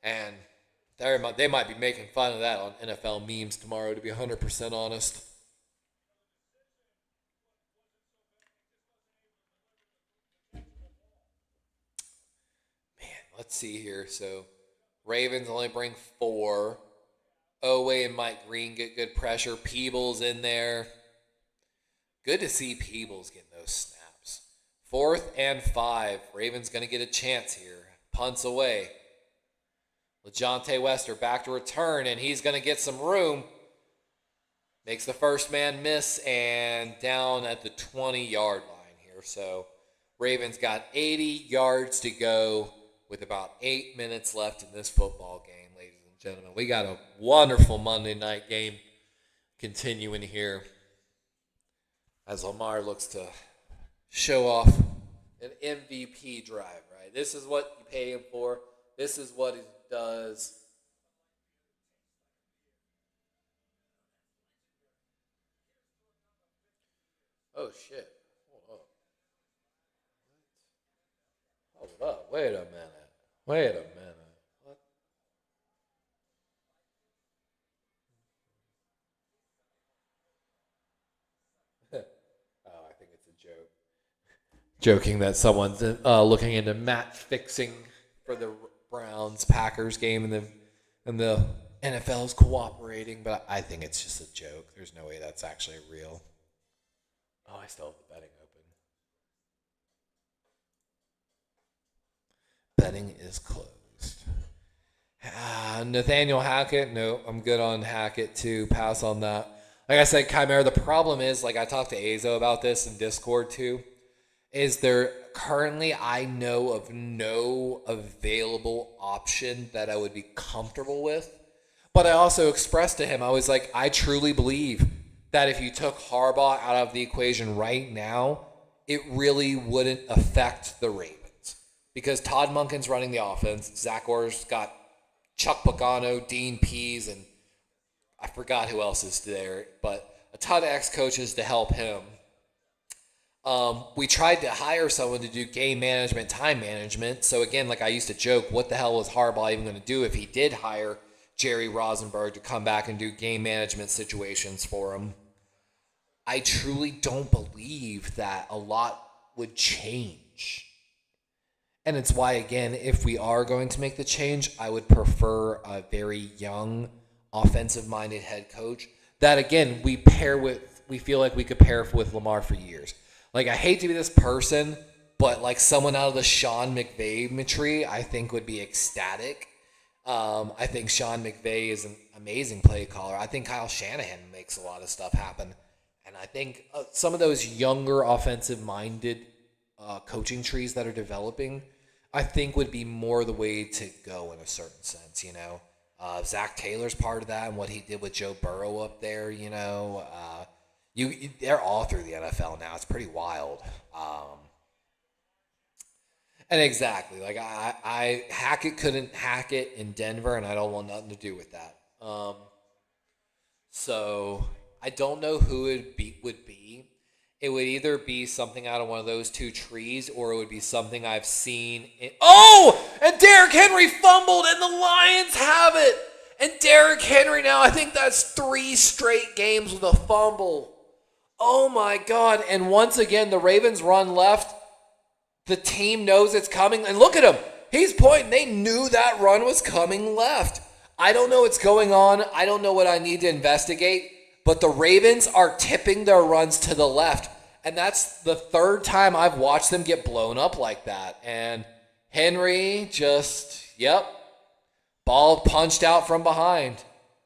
Speaker 1: And they might be making fun of that on NFL memes tomorrow, to be 100% honest. Man, let's see here. So, Ravens only bring 4. Owe and Mike Green get good pressure. Peebles in there. Good to see Peebles getting those snaps. 4th and 5. Ravens going to get a chance here. Punts away. LeJontay Wester back to return, and he's going to get some room. Makes the first man miss, and down at the 20-yard line here. So Ravens got 80 yards to go with about 8 minutes left in this football game, ladies and gentlemen. We got a wonderful Monday night game continuing here as Lamar looks to show off an MVP drive, right? This is what you pay him for. This is what he does. Oh, shit. Hold up. Wait a minute. What? I think it's a joke. Joking that someone's looking into match fixing for the Browns-Packers game, and the NFL is cooperating, but I think it's just a joke. There's no way that's actually real. Oh, I still have the betting open. Betting is closed. Nathaniel Hackett, no, I'm good on Hackett too. Pass on that. Like I said, Chimera, the problem is, like I talked to Azo about this in Discord too, is there currently I know of no available option that I would be comfortable with. But I also expressed to him, I was like, I truly believe that if you took Harbaugh out of the equation right now, it really wouldn't affect the Ravens. Because Todd Monken's running the offense. Zach Orr's got Chuck Pagano, Dean Pease, and I forgot who else is there, but a ton of ex-coaches to help him. We tried to hire someone to do game management, time management. So again, like I used to joke, what the hell was Harbaugh even going to do if he did hire Jerry Rosenberg to come back and do game management situations for him? I truly don't believe that a lot would change. And it's why, again, if we are going to make the change, I would prefer a very young, offensive-minded head coach that, again, we feel like we could pair with Lamar for years. Like, I hate to be this person, but like someone out of the Sean McVay tree, I think would be ecstatic. I think Sean McVay is an amazing play caller. I think Kyle Shanahan makes a lot of stuff happen. And I think some of those younger offensive-minded coaching trees that are developing, I think would be more the way to go in a certain sense, you know. Zach Taylor's part of that and what he did with Joe Burrow up there, you know. They're all through the NFL now. It's pretty wild. And exactly, like Hackett couldn't hack it in Denver, and I don't want nothing to do with that. So I don't know who it would be. It would either be something out of one of those two trees, or it would be something I've seen. And Derrick Henry fumbled, and the Lions have it. And Derrick Henry now, I think that's 3 straight games with a fumble. Oh my God. And once again, the Ravens run left. The team knows it's coming. And look at him. He's pointing. They knew that run was coming left. I don't know what's going on. I don't know what I need to investigate. But the Ravens are tipping their runs to the left. And that's the 3rd time I've watched them get blown up like that. And Henry ball punched out from behind.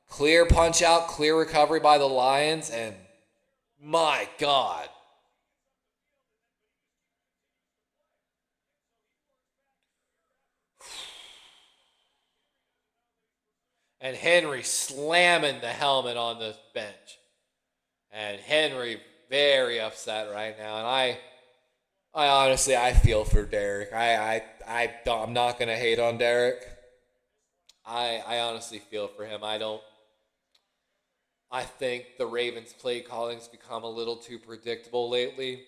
Speaker 1: Clear punch out, clear recovery by the Lions. And my God. And Henry slamming the helmet on the bench. And Henry very upset right now. And I honestly, I feel for Derrick. I'm not going to hate on Derrick. I honestly feel for him. I think the Ravens' play calling's become a little too predictable lately.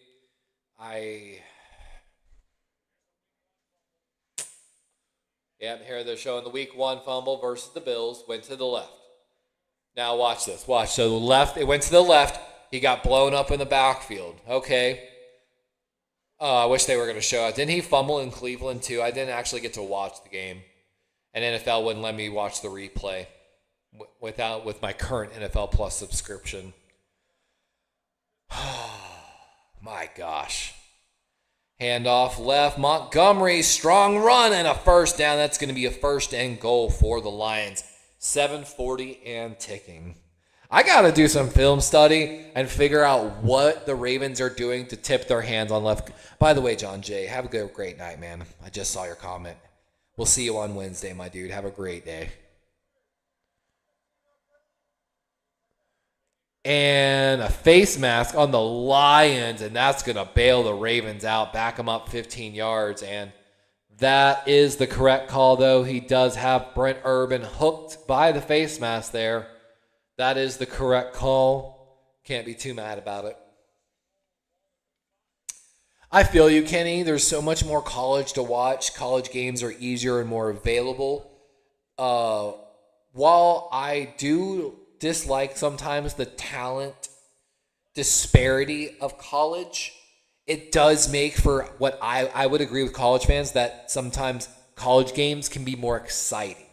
Speaker 1: Here they're showing the week 1 fumble versus the Bills. Went to the left. Now watch this. So the left, it went to the left. He got blown up in the backfield. Okay. I wish they were going to show it. Didn't he fumble in Cleveland too? I didn't actually get to watch the game. And NFL wouldn't let me watch the replay with my current NFL Plus subscription. My gosh. Handoff left. Montgomery, strong run and a first down. That's going to be a first and goal for the Lions. 7:40 and ticking. I got to do some film study and figure out what the Ravens are doing to tip their hands on left. By the way, John Jay, have a great night, man. I just saw your comment. We'll see you on Wednesday, my dude. Have a great day. And a face mask on the Lions, and that's going to bail the Ravens out, back them up 15 yards. And that is the correct call, though. He does have Brent Urban hooked by the face mask there. That is the correct call. Can't be too mad about it. I feel you, Kenny. There's so much more college to watch. College games are easier and more available. While I do dislike sometimes the talent disparity of college, it does make for what I would agree with college fans that sometimes college games can be more exciting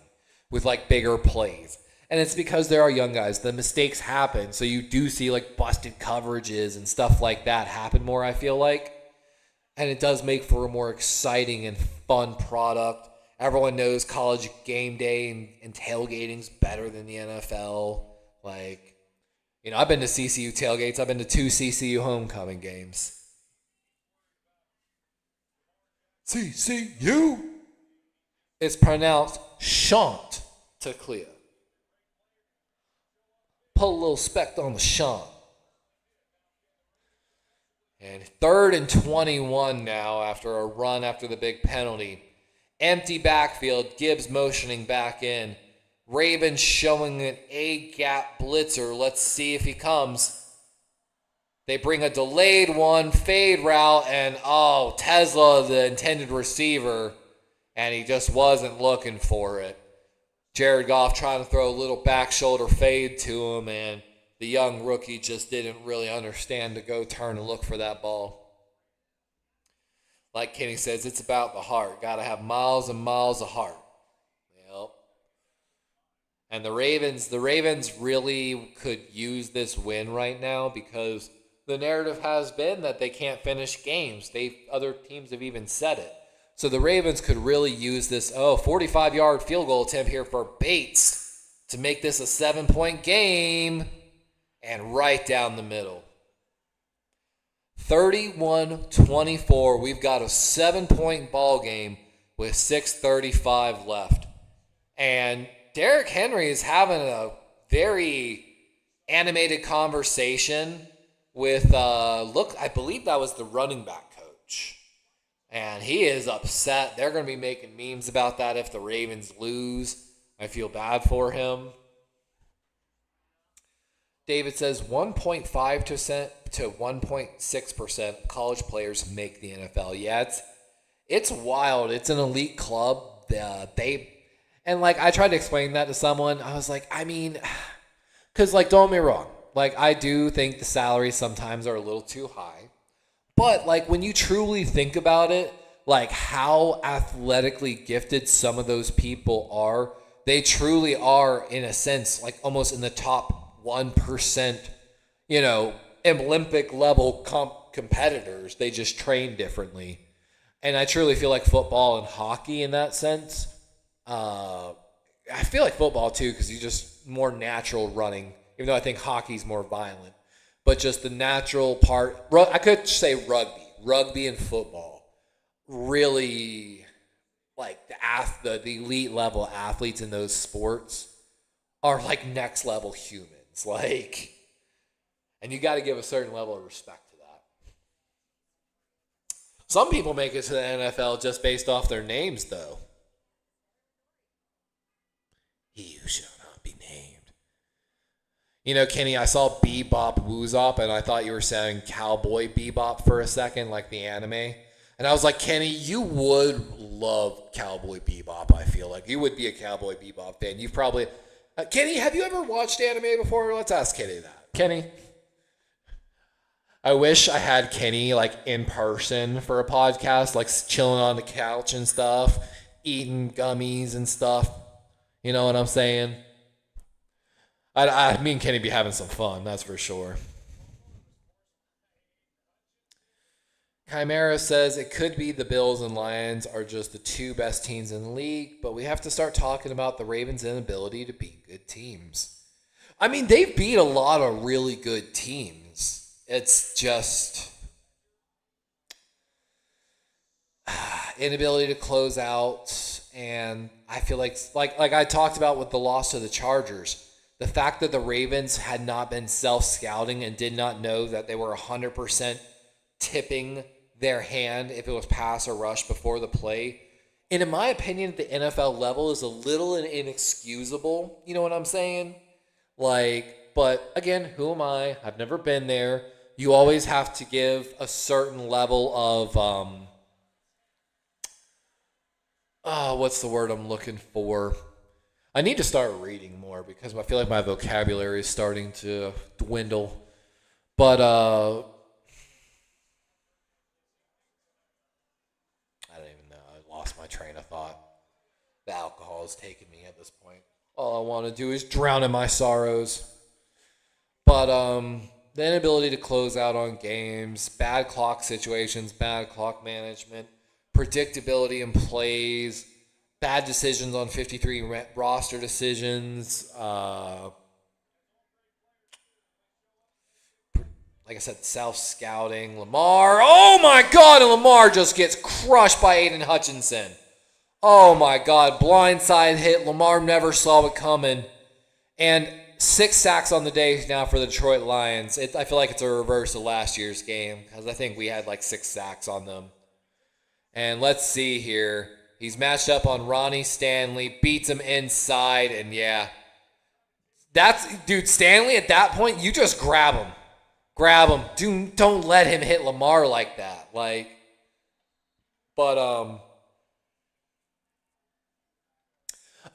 Speaker 1: with like bigger plays. And it's because there are young guys. The mistakes happen. So you do see like busted coverages and stuff like that happen more, I feel like. And it does make for a more exciting and fun product. Everyone knows college game day and tailgating's better than the NFL. Like, you know, I've been to CCU tailgates. I've been to 2 CCU homecoming games. CCU? It's pronounced Chanticleer. Put a little spect on the Sean. And 3rd and 21 now after a run after the big penalty. Empty backfield. Gibbs motioning back in. Ravens showing an A-gap blitzer. Let's see if he comes. They bring a delayed one, fade route, and Tesla, the intended receiver, and he just wasn't looking for it. Jared Goff trying to throw a little back shoulder fade to him, and the young rookie just didn't really understand to go turn and look for that ball. Like Kenny says, it's about the heart. Got to have miles and miles of heart. Yep. And the Ravens really could use this win right now because the narrative has been that they can't finish games. Other teams have even said it. So the Ravens could really use this 45-yard field goal attempt here for Bates to make this a 7-point game and right down the middle. 31-24. We've got a 7-point ball game with 6:35 left. And Derrick Henry is having a very animated conversation with, I believe that was the running back coach. And he is upset. They're going to be making memes about that if the Ravens lose. I feel bad for him. David says 1.5% to 1.6% college players make the NFL. Yeah, it's wild. It's an elite club. I tried to explain that to someone. I was like, because don't get me wrong. I do think the salaries sometimes are a little too high. But, when you truly think about it, how athletically gifted some of those people are, they truly are, in a sense, almost in the top 1%, Olympic level competitors. They just train differently. And I truly feel like football and hockey in that sense. I feel like football, too, because you're just more natural running. Even though I think hockey's more violent. But just the natural part. I could say rugby. Rugby and football. Really, the elite level athletes in those sports are next level humans. And you got to give a certain level of respect to that. Some people make it to the NFL just based off their names, though. He who shall not be named. Kenny, I saw Bebop Woozop, and I thought you were saying Cowboy Bebop for a second, like the anime. And I was like, Kenny, you would love Cowboy Bebop, I feel like. You would be a Cowboy Bebop fan. You've probably... Kenny, have you ever watched anime before? Let's ask Kenny that. Kenny? I wish I had Kenny, in person for a podcast, chilling on the couch and stuff, eating gummies and stuff. You know what I'm saying? Me and Kenny be having some fun, that's for sure. Chimera says it could be the Bills and Lions are just the two best teams in the league, but we have to start talking about the Ravens' inability to beat good teams. They've beat a lot of really good teams. It's just inability to close out, and I feel like I talked about with the loss to the Chargers. The fact that the Ravens had not been self-scouting and did not know that they were 100% tipping their hand if it was pass or rush before the play, and in my opinion, at the NFL level is a little inexcusable. You know what I'm saying? But again, who am I? I've never been there. You always have to give a certain level of, what's the word I'm looking for? I need to start reading more because I feel like my vocabulary is starting to dwindle. But I don't even know. I lost my train of thought. The alcohol is taking me at this point. All I want to do is drown in my sorrows. But the inability to close out on games, bad clock situations, bad clock management, predictability in plays, bad decisions on 53 roster decisions. Like I said, self-scouting. Lamar. Oh, my God. And Lamar just gets crushed by Aiden Hutchinson. Oh, my God. Blindside hit. Lamar never saw it coming. And 6 sacks on the day now for the Detroit Lions. I feel like it's a reverse of last year's game because I think we had like 6 sacks on them. And let's see here. He's matched up on Ronnie Stanley, beats him inside, and yeah. Dude, Stanley at that point, you just grab him. Grab him. Don't let him hit Lamar like that.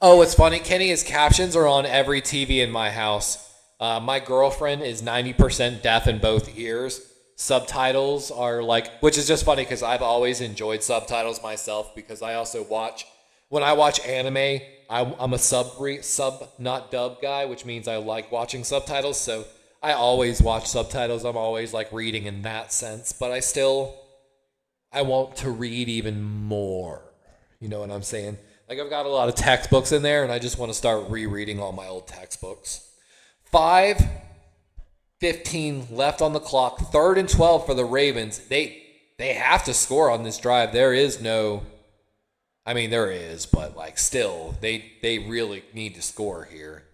Speaker 1: Oh, it's funny. Kenny's captions are on every TV in my house. My girlfriend is 90% deaf in both ears. Subtitles are which is just funny because I've always enjoyed subtitles myself because I also when I watch anime, I'm a sub not dub guy, which means I like watching subtitles. So I always watch subtitles. I'm always reading in that sense, but I want to read even more. You know what I'm saying? I've got a lot of textbooks in there, and I just want to start rereading all my old textbooks. 5:15 left on the clock. 3rd and 12 for the Ravens. They have to score on this drive. There is, but still, they really need to score here.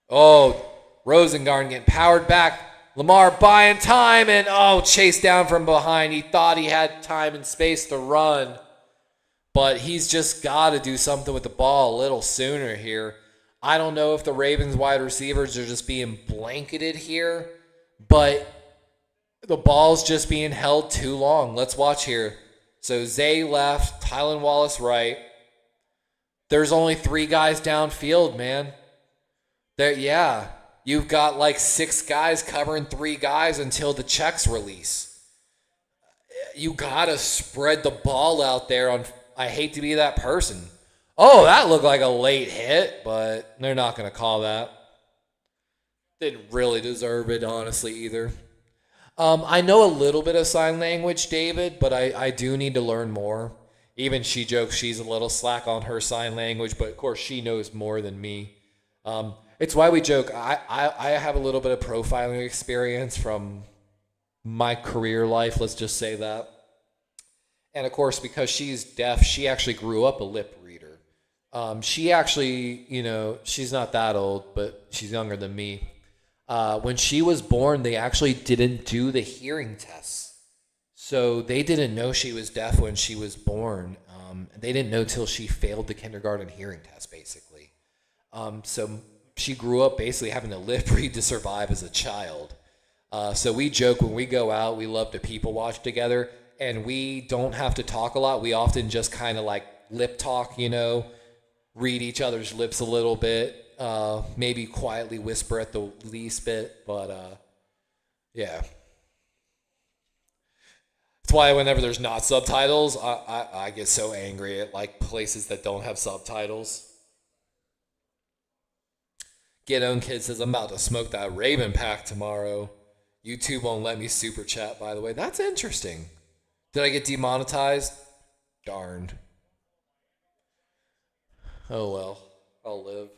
Speaker 1: Oh, Rosengarten getting powered back. Lamar buying time, and chased down from behind. He thought he had time and space to run. But he's just got to do something with the ball a little sooner here. I don't know if the Ravens wide receivers are just being blanketed here, but the ball's just being held too long. Let's watch here. So Zay left, Tylan Wallace right. There's only 3 guys downfield, man. You've got 6 guys covering 3 guys until the checks release. You got to spread the ball out there on... I hate to be that person. Oh, that looked like a late hit, but they're not going to call that. Didn't really deserve it, honestly, either. I know a little bit of sign language, David, but I do need to learn more. Even she jokes she's a little slack on her sign language, but of course she knows more than me. It's why we joke. I have a little bit of profiling experience from my career life, let's just say that. And, of course, because she's deaf, she actually grew up a lip reader. She actually, she's not that old, but she's younger than me. When she was born, they actually didn't do the hearing tests. So they didn't know she was deaf when she was born. They didn't know till she failed the kindergarten hearing test, basically. So she grew up basically having to lip read to survive as a child. So we joke when we go out, we love to people watch together. And we don't have to talk a lot. We often just kind of lip talk, read each other's lips a little bit, maybe quietly whisper at the least bit, but yeah. That's why whenever there's not subtitles, I get so angry at places that don't have subtitles. Get Own Kid says, I'm about to smoke that Raven pack tomorrow. YouTube won't let me super chat, by the way. That's interesting. Did I get demonetized? Darned. Oh well. I'll live.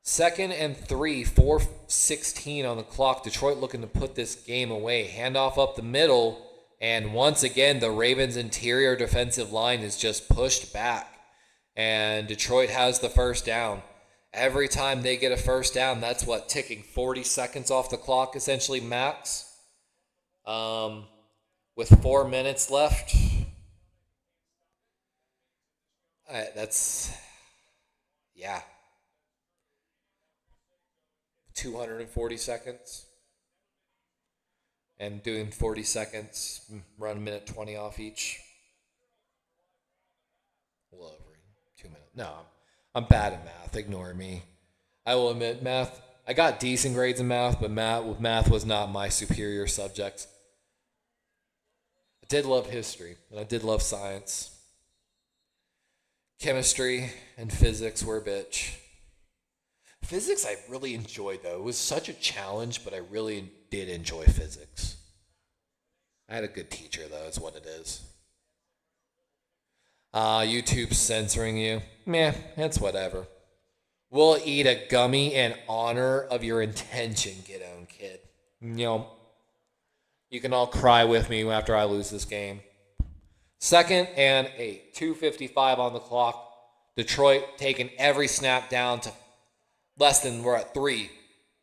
Speaker 1: 2nd and 3, 4:16 on the clock. Detroit looking to put this game away. Handoff up the middle. And once again, the Ravens' interior defensive line is just pushed back. And Detroit has the first down. Every time they get a first down, that's ticking 40 seconds off the clock, essentially, max. With 4 minutes left, that's 240 seconds. And doing 40 seconds, run a minute 20 off each. A little over 2 minutes. No, I'm bad at math. Ignore me. I will admit, math. I got decent grades in math, but math was not my superior subject. I did love history, and I did love science. Chemistry and physics were a bitch. Physics I really enjoyed, though. It was such a challenge, but I really did enjoy physics. I had a good teacher, though, is what it is. YouTube's censoring you. Meh, it's whatever. We'll eat a gummy in honor of your intention, Get Own Kid. You can all cry with me after I lose this game. 2nd and 8. 2:55 on the clock. Detroit taking every snap down to less than, we're at 3,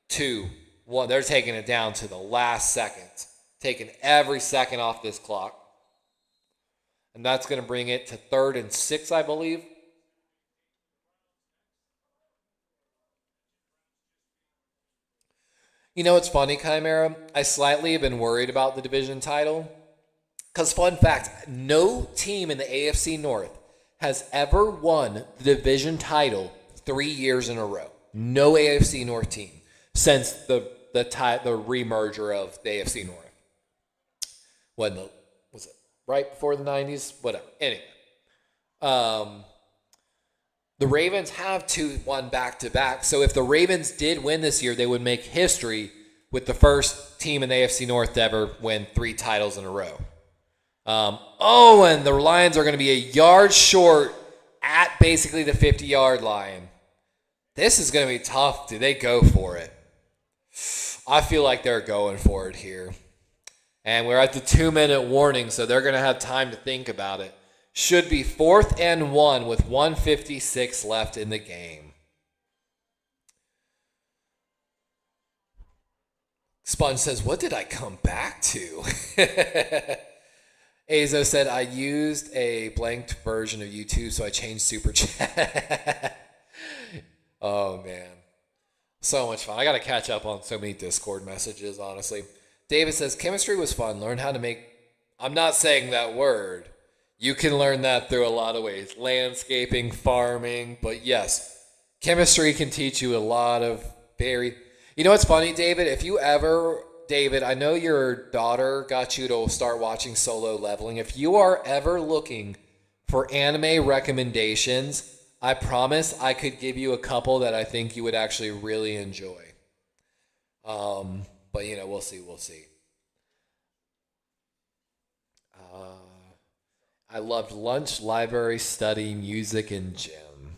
Speaker 1: 2, 1. They're taking it down to the last second. Taking every second off this clock. And that's going to bring it to 3rd and 6, I believe. You know what's funny, Chimera? I slightly have been worried about the division title. Because fun fact, no team in the AFC North has ever won the division title 3 years in a row. No AFC North team since the remerger of the AFC North. Was it right before the 90s? Whatever. Anyway. The Ravens have 2-1 back-to-back. So if the Ravens did win this year, they would make history with the first team in the AFC North to ever win 3 titles in a row. And the Lions are going to be a yard short at basically the 50-yard line. This is going to be tough. Do they go for it? I feel like they're going for it here. And we're at the 2-minute warning, so they're going to have time to think about it. Should be 4th and 1 with 1:56 left in the game. Sponge says, what did I come back to? Azo said, I used a blanked version of YouTube, so I changed Super Chat. Oh, man. So much fun. I got to catch up on so many Discord messages, honestly. David says, chemistry was fun. Learn how to make... I'm not saying that word. You can learn that through a lot of ways. Landscaping, farming. But yes, chemistry can teach you a lot of very... You know what's funny, David? David, I know your daughter got you to start watching Solo Leveling. If you are ever looking for anime recommendations, I promise I could give you a couple that I think you would actually really enjoy. But, we'll see. I loved lunch, library, study, music, and gym.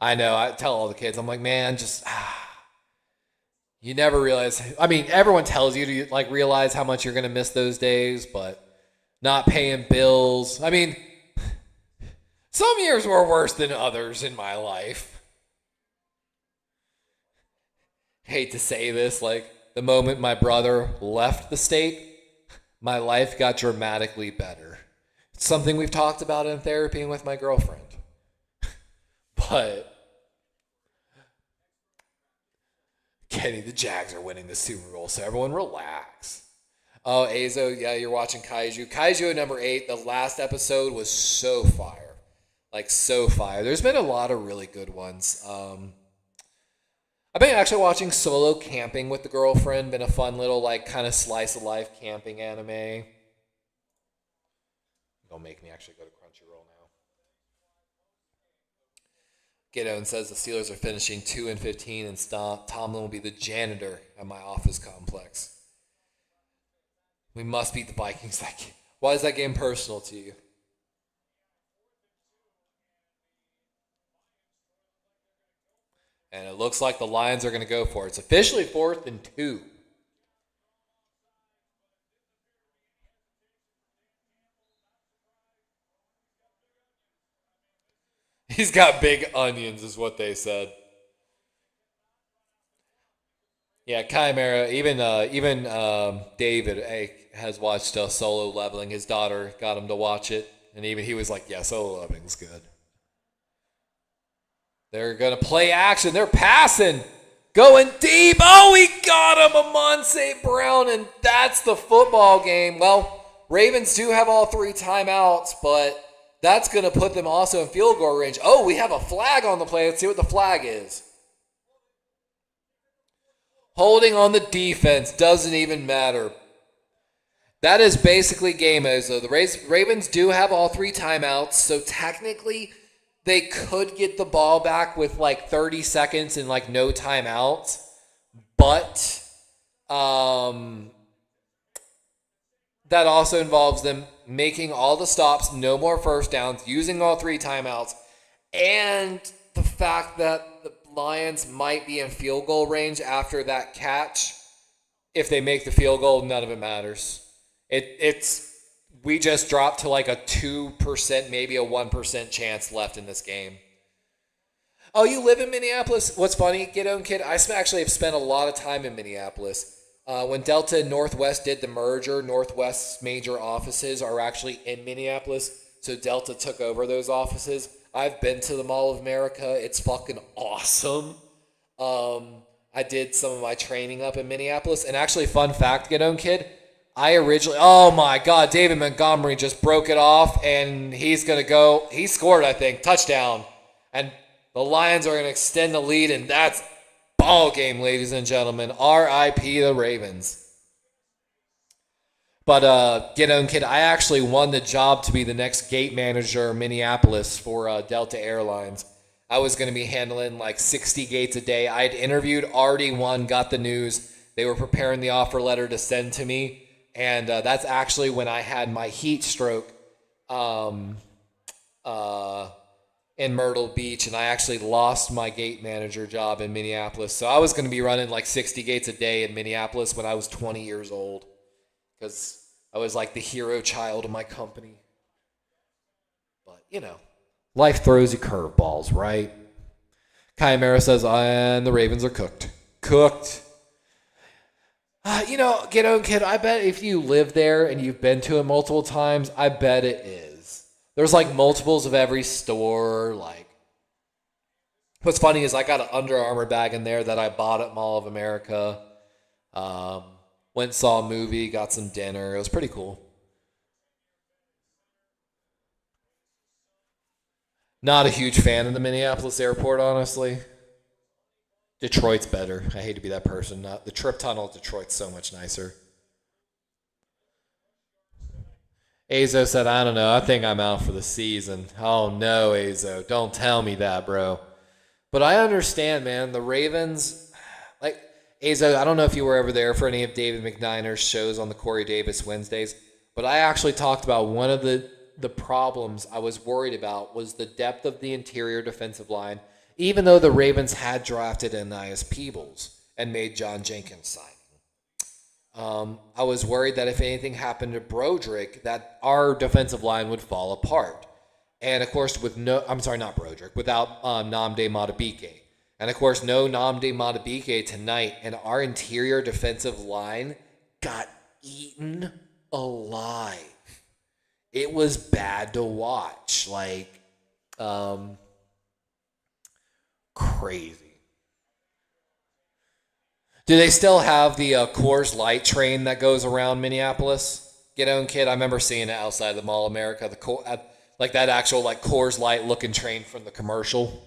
Speaker 1: I know, I tell all the kids, I'm like, man, you never realize, everyone tells you to realize how much you're going to miss those days, but not paying bills. Some years were worse than others in my life. Hate to say this, the moment my brother left the state, my life got dramatically better. It's something we've talked about in therapy and with my girlfriend. But Kenny, the Jags are winning the Super Bowl, so everyone relax. Oh, Azo, yeah, you're watching Kaiju. Kaiju at number 8, the last episode was so fire. So fire. There's been a lot of really good ones. I've been actually watching Solo Camping with the girlfriend. Been a fun little, kind of slice of life camping anime. Don't make me actually go to Crunchyroll now. Gideon says the Steelers are finishing 2-15 and Tomlin will be the janitor at my office complex. We must beat the Vikings. Why is that game personal to you? And it looks like the Lions are going to go for it. It's officially 4th and 2. He's got big onions, is what they said. Yeah, Chimera. Even David has watched Solo Leveling. His daughter got him to watch it, and even he was like, "Yeah, Solo Leveling's good." They're gonna play action. They're passing, going deep. Oh, he got him, Amon St. Brown, and that's the football game. Well, Ravens do have all 3 timeouts, but that's going to put them also in field goal range. Oh, we have a flag on the play. Let's see what the flag is. Holding on the defense doesn't even matter. That is basically game as though the Ravens do have all 3 timeouts, so technically they could get the ball back with 30 seconds and no timeouts, but that also involves them making all the stops, no more first downs, using all 3 timeouts, and the fact that the Lions might be in field goal range after that catch. If they make the field goal, none of it matters. It's We just dropped to like a 2%, maybe a 1% chance left in this game. Oh, you live in Minneapolis? What's funny, Get Own Kid, I actually have spent a lot of time in Minneapolis. When Delta and Northwest did the merger, Northwest's major offices are actually in Minneapolis, so Delta took over those offices. I've been to the Mall of America. It's fucking awesome. I did some of my training up in Minneapolis, and actually, fun fact, Get Own Kid, I originally, oh my God, David Montgomery just broke it off, and he's going to go, he scored, I think, touchdown, and the Lions are going to extend the lead, and that's ball game, ladies and gentlemen. R.I.P. the Ravens. But Get Own Kid, I actually won the job to be the next gate manager in Minneapolis for Delta Airlines. I was going to be handling like 60 gates a day. I had interviewed, already won, got the news. They were preparing the offer letter to send to me. And that's actually when I had my heat stroke in Myrtle Beach, and I actually lost my gate manager job in Minneapolis. So I was going to be running like 60 gates a day in Minneapolis when I was 20 years old, because I was like the hero child of my company. But, you know, life throws you curveballs, right? Chimera says, and the Ravens are cooked. Cooked. You know, Get Own Kid, I bet if you live there and you've been to it multiple times, I bet it is. There's like multiples of every store. Like, what's funny is I got an Under Armour bag in there that I bought at Mall of America. Went and saw a movie, got some dinner. It was pretty cool. Not a huge fan of the Minneapolis airport, honestly. Detroit's better. I hate to be that person. The trip tunnel at Detroit's so much nicer. Azo said, I don't know. I think I'm out for the season. Oh, no, Azo. Don't tell me that, bro. But I understand, man. The Ravens, like, Azo, I don't know if you were ever there for any of David McNiner's shows on the Corey Davis Wednesdays, but I actually talked about one of the problems I was worried about was the depth of the interior defensive line, even though the Ravens had drafted Anais Peebles and made John Jenkins sign. I was worried that if anything happened to Broderick, that our defensive line would fall apart. And of course, not Broderick, without Nnamdi Madubuike. And of course, no Nnamdi Madubuike tonight, and our interior defensive line got eaten alive. It was bad to watch, like, crazy. Do they still have the Coors Light train that goes around Minneapolis? Get Own Kid, I remember seeing it outside the Mall of America. Like that actual like Coors Light looking train from the commercial.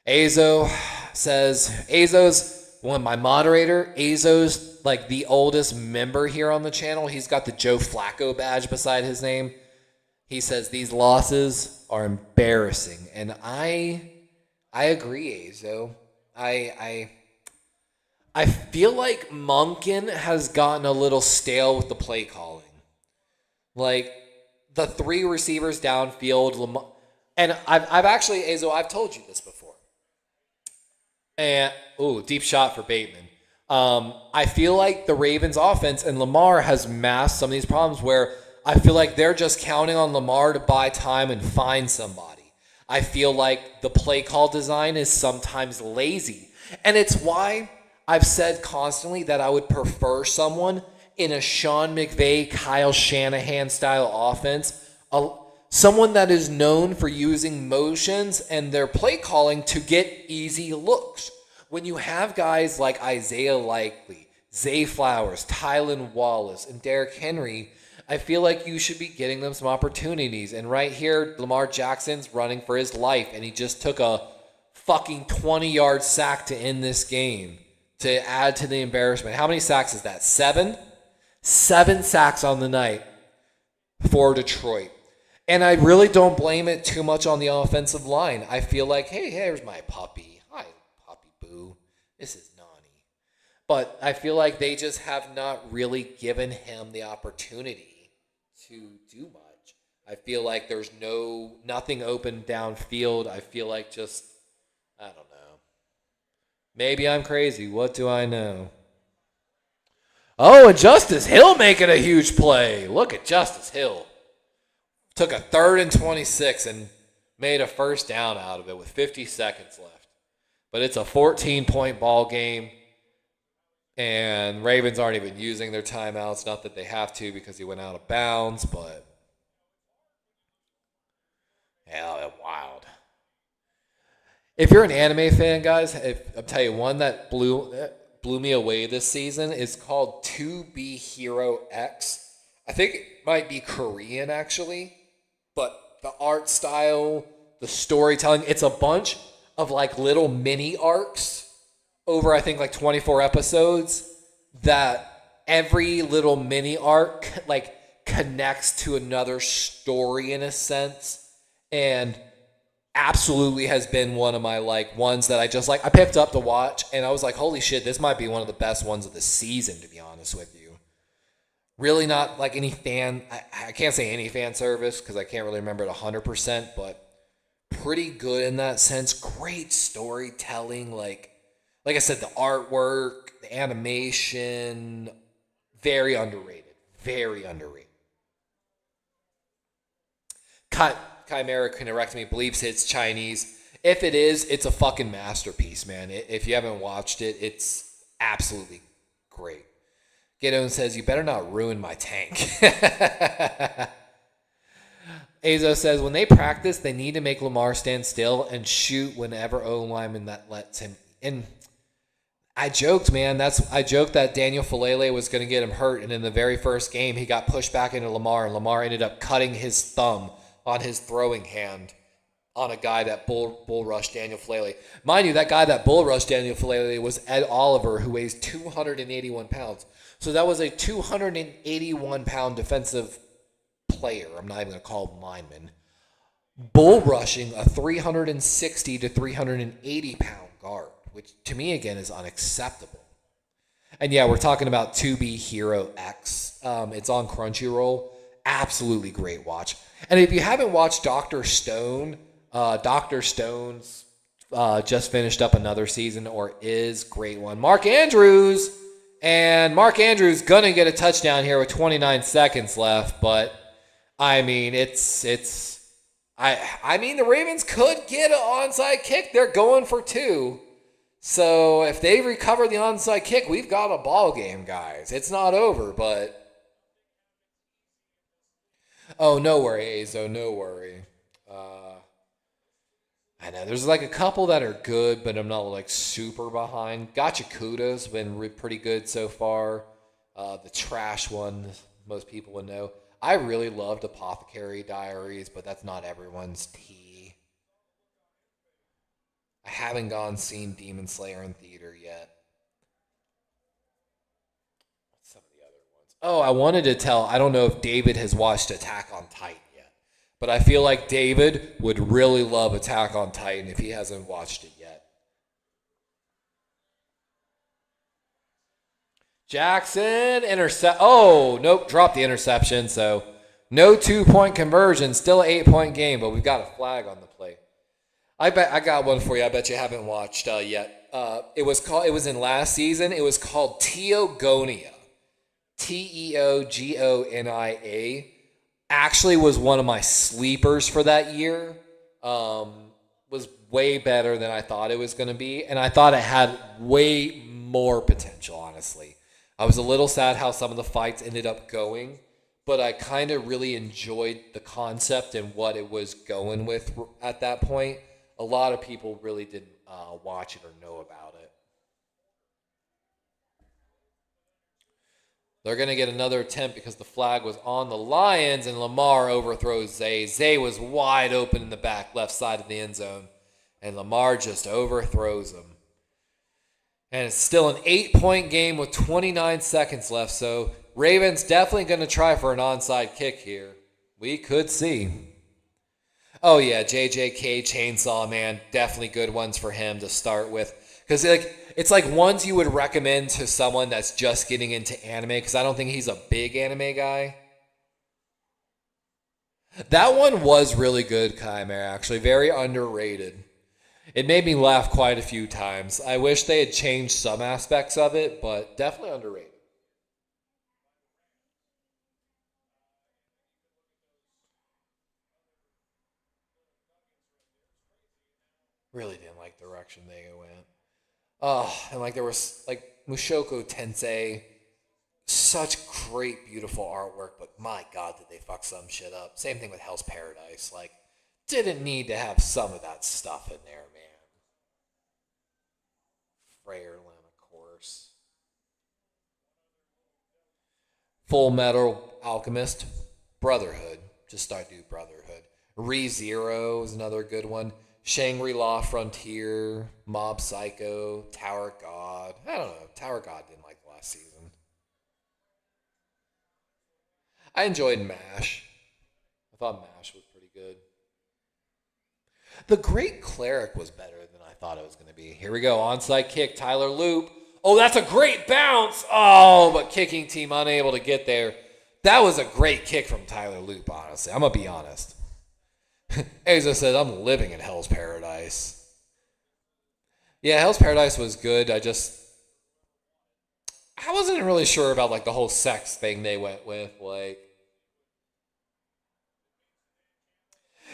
Speaker 1: Azo says, Azo's my moderator. Azo's like the oldest member here on the channel. He's got the Joe Flacco badge beside his name. He says these losses are embarrassing, and I agree, Azo. I feel like Monken has gotten a little stale with the play calling. Like, the three receivers downfield, and I've actually, Azo, I've told you this before. And, deep shot for Bateman. I feel like the Ravens offense and Lamar has masked some of these problems where I feel like they're just counting on Lamar to buy time and find somebody. I feel like the play call design is sometimes lazy. And it's why I've said constantly that I would prefer someone in a Sean McVay, Kyle Shanahan style offense, someone that is known for using motions and their play calling to get easy looks. When you have guys like Isaiah Likely, Zay Flowers, Tylan Wallace, and Derrick Henry, I feel like you should be getting them some opportunities. And right here, Lamar Jackson's running for his life, and he just took a fucking 20-yard sack to end this game to add to the embarrassment. How many sacks is that? 7? 7 sacks on the night for Detroit. And I really don't blame it too much on the offensive line. I feel like, hey, here's my puppy. Hi, puppy boo. This is Nani. But I feel like they just have not really given him the opportunity to do much. I feel like there's nothing open downfield. I feel like just, I don't know. Maybe I'm crazy. What do I know? Oh, and Justice Hill making a huge play. Look at Justice Hill. Took a 3rd and 26 and made a first down out of it with 50 seconds left. But it's a 14-point ball game, and Ravens aren't even using their timeouts. Not that they have to because he went out of bounds, but yeah, wild. If you're an anime fan, guys, I'll tell you one that blew me away this season is called To Be Hero X. I think it might be Korean, actually, but the art style, the storytelling, it's a bunch of like little mini arcs over, I think, like 24 episodes that every little mini arc like connects to another story in a sense, and absolutely has been one of my like ones that I just like I picked up to watch, and I was like, holy shit, this might be one of the best ones of the season, to be honest with you. Really not like any fan, I can't say any fan service because I can't really remember it 100%, but pretty good in that sense. Great storytelling, like I said, the artwork, the animation, very underrated. Very underrated. Chimera can correct me, believes it's Chinese. If it is, it's a fucking masterpiece, man. If you haven't watched it, it's absolutely great. Gideon says, you better not ruin my tank. Azo says, when they practice, they need to make Lamar stand still and shoot whenever O-lineman that lets him in. I joked, man. I joked that Daniel Falele was going to get him hurt, and in the very first game, he got pushed back into Lamar, and Lamar ended up cutting his thumb on his throwing hand on a guy that bull rushed Daniel Falele. Mind you, that guy that bull rushed Daniel Falele was Ed Oliver, who weighs 281 pounds. So that was a 281-pound defensive player. I'm not even going to call him lineman. Bull rushing a 360 to 380-pound guard, which to me, again, is unacceptable. And yeah, we're talking about To Be Hero X. It's on Crunchyroll. Absolutely great watch. And if you haven't watched Dr. Stone, Dr. Stone's just finished up another season, or is great one. Mark Andrews going to get a touchdown here with 29 seconds left, but I mean, I mean, the Ravens could get an onside kick. They're going for 2. So if they recover the onside kick, we've got a ball game, guys. It's not over, but oh, no worry, Azo, no worry. I know there's like a couple that are good, but I'm not like super behind. Gotcha Kudo's been pretty good so far. The trash one, most people would know. I really loved Apothecary Diaries, but that's not everyone's tea. I haven't seen Demon Slayer in theater yet. What's some of the other ones? Oh, I wanted to tell, I don't know if David has watched Attack on Titan yet, but I feel like David would really love Attack on Titan if he hasn't watched it yet. Jackson, intercept. Oh, nope, dropped the interception. So no 2-point conversion, still an 8-point game, but we've got a flag on the play. I got one for you. I bet you haven't watched yet. It was in last season. It was called Teogonia. Teogonia. Actually was one of my sleepers for that year. Was way better than I thought it was going to be, and I thought it had way more potential, honestly. I was a little sad how some of the fights ended up going, but I kind of really enjoyed the concept and what it was going with at that point. A lot of people really didn't watch it or know about it. They're going to get another attempt because the flag was on the Lions, and Lamar overthrows Zay. Zay was wide open in the back left side of the end zone, and Lamar just overthrows him. And it's still an 8-point game with 29 seconds left, so Ravens definitely going to try for an onside kick here. We could see. Oh, yeah, JJK Chainsaw Man, definitely good ones for him to start with. Because it's like ones you would recommend to someone that's just getting into anime, because I don't think he's a big anime guy. That one was really good, Chimera, actually. Very underrated. It made me laugh quite a few times. I wish they had changed some aspects of it, but definitely underrated. Really didn't like the direction they went. Oh, and like there was like Mushoku Tensei, such great, beautiful artwork, but my God, did they fuck some shit up. Same thing with Hell's Paradise. Like, didn't need to have some of that stuff in there, man. Freyerland, of course. Full Metal Alchemist, Brotherhood. Just start do Brotherhood. ReZero is another good one. Shangri-La Frontier, Mob Psycho, Tower God. I don't know. Tower God didn't like the last season. I enjoyed MASH. I thought MASH was pretty good. The Great Cleric was better than I thought it was going to be. Here we go. Onside kick, Tyler Loop. Oh, that's a great bounce. Oh, but kicking team unable to get there. That was a great kick from Tyler Loop, honestly. I'm going to be honest. As I said, I'm living in Hell's Paradise. Yeah, Hell's Paradise was good. I wasn't really sure about like the whole sex thing they went with. Like,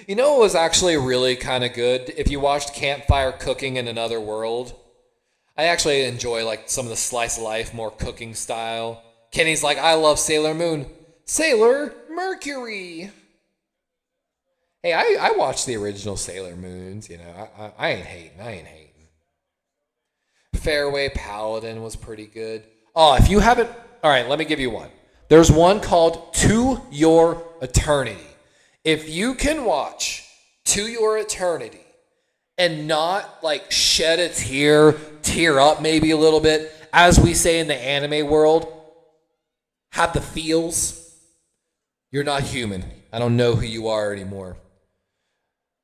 Speaker 1: you know what was actually really kind of good? If you watched Campfire Cooking in Another World, I actually enjoy like some of the slice of life, more cooking style. Kenny's like, I love Sailor Moon. Sailor Mercury. Hey, I watched the original Sailor Moons, you know. I ain't hating. Fairway Paladin was pretty good. Oh, if you haven't... All right, let me give you one. There's one called To Your Eternity. If you can watch To Your Eternity and not, like, shed a tear up maybe a little bit, as we say in the anime world, have the feels, you're not human. I don't know who you are anymore.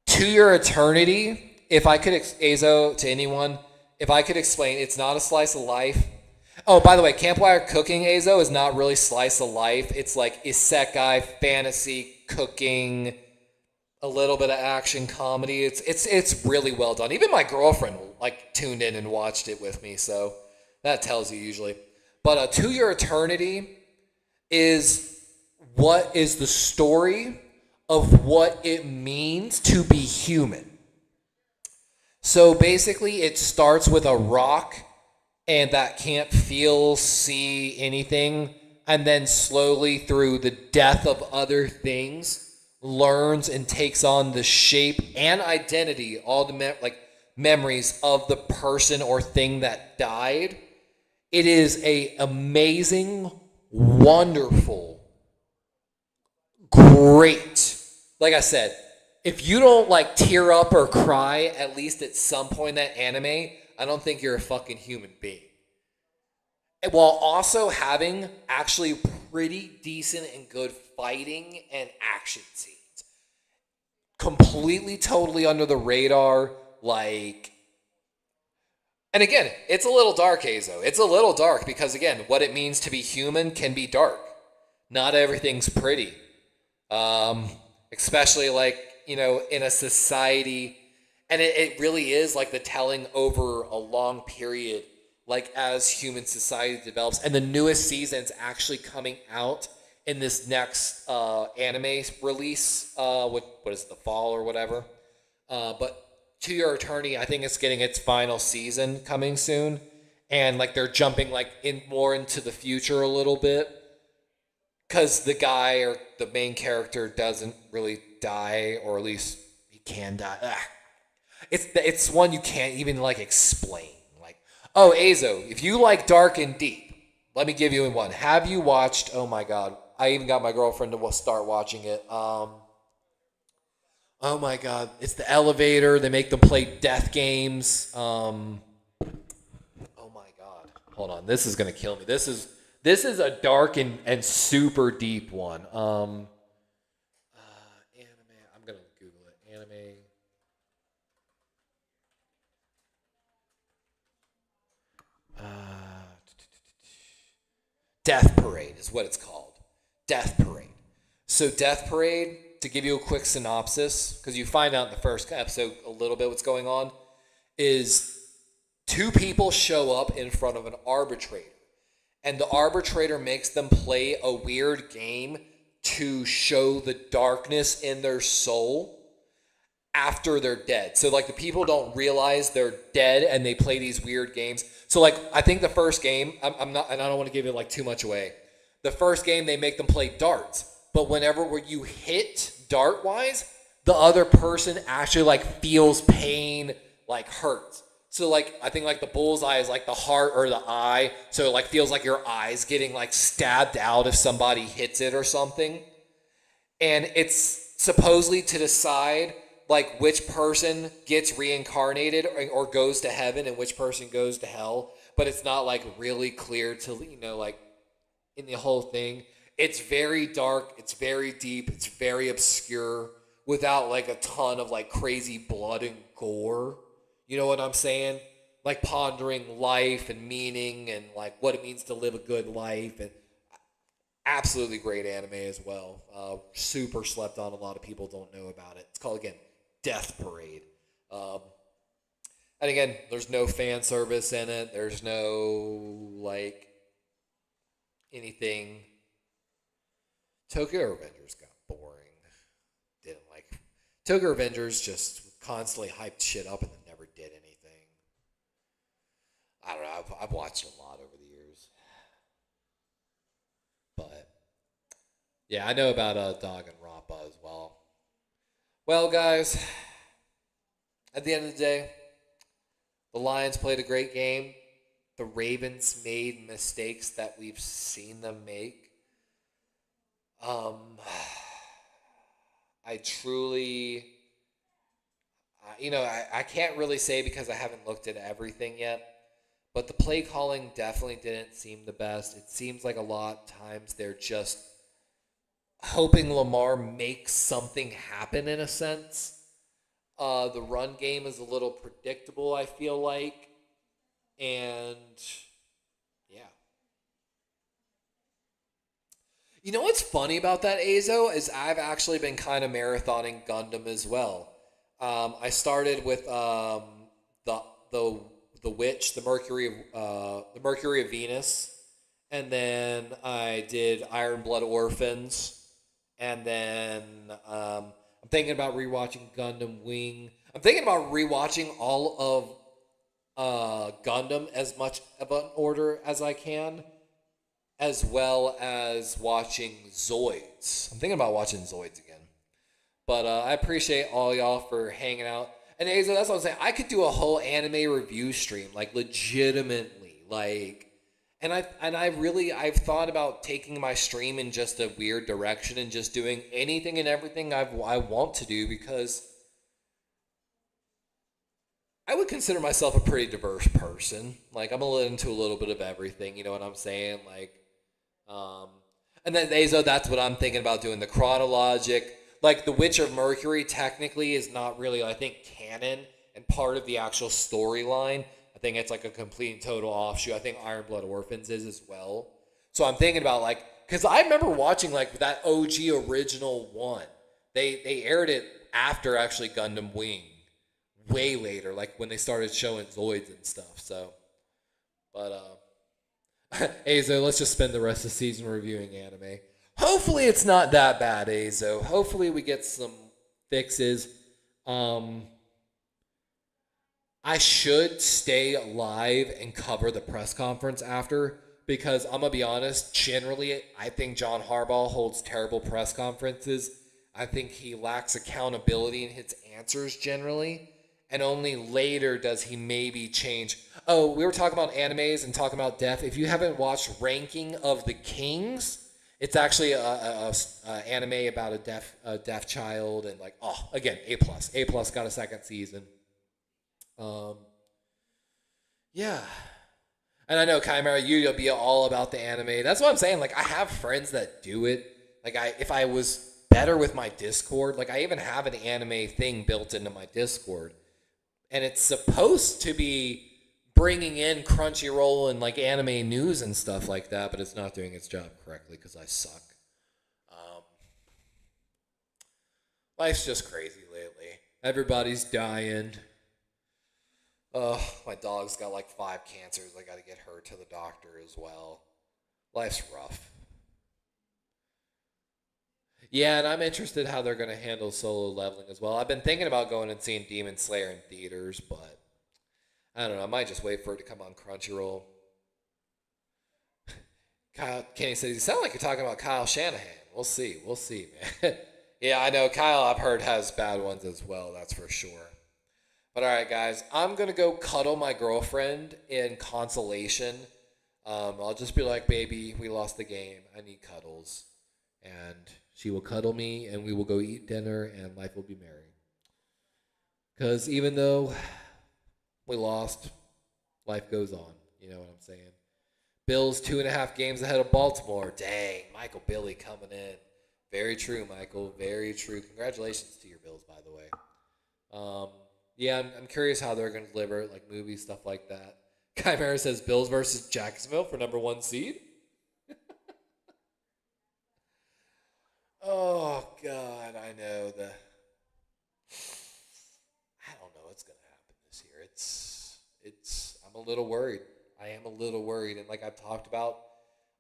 Speaker 1: To Your Eternity, if I could, Azo, to anyone, if I could explain, it's not a slice of life. Oh, by the way, Campfire Cooking, Azo, is not really slice of life. It's like isekai, fantasy, cooking, a little bit of action comedy. It's really well done. Even my girlfriend like tuned in and watched it with me, so that tells you usually. But To Your Eternity is what is the story of what it means to be human. So basically, it starts with a rock and that can't feel, see anything, and then slowly through the death of other things, learns and takes on the shape and identity, all the memories of the person or thing that died. It is a amazing, wonderful, great. Like I said, if you don't like tear up or cry at least at some point in that anime, I don't think you're a fucking human being. While also having actually pretty decent and good fighting and action scenes. Completely, totally under the radar, like... And again, it's a little dark, Azo. It's a little dark because, again, what it means to be human can be dark. Not everything's pretty. Especially, like, you know, in a society... And it really is like the telling over a long period, like as human society develops. And the newest season's actually coming out in this next anime release, what is it, the fall or whatever. But To Your Eternity, I think it's getting its final season coming soon. And like they're jumping like in more into the future a little bit. Because the guy or the main character doesn't really die, or at least he can die. It's one you can't even like explain. Like, oh, Azo, if you like dark and deep, let me give you one. Have you watched? Oh my God, I even got my girlfriend to start watching it. Oh my God, it's The Elevator. They make them play death games. Oh my God, hold on, this is gonna kill me. This is a dark and super deep one. Anime. I'm gonna Google it. Anime. Death Parade is what it's called. Death Parade. So Death Parade, to give you a quick synopsis, because you find out in the first episode a little bit what's going on, is two people show up in front of an arbitrator. And the arbitrator makes them play a weird game to show the darkness in their soul. after they're dead. So like the people don't realize they're dead and they play these weird games. So like I think the first game, I'm not, and I don't want to give it like too much away. The first game they make them play darts, but whenever where you hit dart wise, the other person actually like feels pain, like hurts. So like I think like the bullseye is like the heart or the eye, so it like feels like your eye's getting like stabbed out if somebody hits it or something. And it's supposedly to decide like which person gets reincarnated or goes to heaven and which person goes to hell, but it's not like really clear to like in the whole thing. It's very dark, it's very deep, it's very obscure without like a ton of like crazy blood and gore. You know what I'm saying? Like pondering life and meaning and like what it means to live a good life, and absolutely great anime as well. Super slept on. A lot of people don't know about it. It's called, again, Death Parade. And again, there's no fan service in it. There's no like anything. Tokyo Revengers got boring. Didn't like Tokyo Revengers, just constantly hyped shit up and then never did anything. I don't know. I've watched a lot over the years. But yeah, I know about Dog and Rampa as well. Well, guys, at the end of the day, the Lions played a great game. The Ravens made mistakes that we've seen them make. I truly, I can't really say because I haven't looked at everything yet, but the play calling definitely didn't seem the best. It seems like a lot of times they're just hoping Lamar makes something happen in a sense. The run game is a little predictable, I feel like. And yeah. You know what's funny about that, Azo, is I've actually been kind of marathoning Gundam as well. I started with the witch, the Mercury of Venus, and then I did Iron Blood Orphans, and then I'm thinking about rewatching Gundam Wing. I'm thinking about rewatching all of Gundam as much of an order as I can, as well as watching Zoids. I'm thinking about watching Zoids again. But I appreciate all y'all for hanging out. And Azo, that's what I'm saying. I could do a whole anime review stream, like legitimately, like. And I've thought about taking my stream in just a weird direction and just doing anything and everything I want to do, because I would consider myself a pretty diverse person. Like, I'm into a little bit of everything, you know what I'm saying? Like, and then Azo, that's what I'm thinking about doing, the chronologic. Like, The Witch of Mercury technically is not really, I think, canon and part of the actual storyline. I think it's like a complete and total offshoot. I think Iron Blood Orphans is as well. So I'm thinking about like, because I remember watching like that OG original one. They aired it after actually Gundam Wing, way later, like when they started showing Zoids and stuff. So, but Azo, let's just spend the rest of the season reviewing anime. Hopefully it's not that bad, Azo. Hopefully we get some fixes. I should stay live and cover the press conference after, because I'm going to be honest, generally, I think John Harbaugh holds terrible press conferences. I think he lacks accountability in his answers generally, and only later does he maybe change. Oh, we were talking about animes and talking about death. If you haven't watched Ranking of the Kings, it's actually a anime about a deaf child, and like, oh, again, A+. A+ got a second season. Yeah. And I know, Chimera, you'll be all about the anime. That's what I'm saying. Like, I have friends that do it. Like, if I was better with my Discord, like, I even have an anime thing built into my Discord. And it's supposed to be bringing in Crunchyroll and, like, anime news and stuff like that, but it's not doing its job correctly because I suck. Life's just crazy lately. Everybody's dying. My dog's got like 5 cancers. I got to get her to the doctor as well. Life's rough. Yeah, and I'm interested how they're going to handle solo leveling as well. I've been thinking about going and seeing Demon Slayer in theaters, but I don't know. I might just wait for it to come on Crunchyroll. Kyle Kenny says, you sound like you're talking about Kyle Shanahan. We'll see. We'll see, man. Yeah, I know. Kyle, I've heard, has bad ones as well. That's for sure. But all right, guys, I'm going to go cuddle my girlfriend in consolation. I'll just be like, baby, we lost the game. I need cuddles. And she will cuddle me, and we will go eat dinner, and life will be merry. Because even though we lost, life goes on. You know what I'm saying? Bills 2.5 games ahead of Baltimore. Dang, Michael Billy coming in. Very true, Michael. Very true. Congratulations to your Bills, by the way. Yeah, I'm curious how they're going to deliver, like movies, stuff like that. Chimera says Bills versus Jacksonville for number 1 seed. Oh God, I know I don't know what's going to happen this year. It's. I'm a little worried. I am a little worried, and like I've talked about,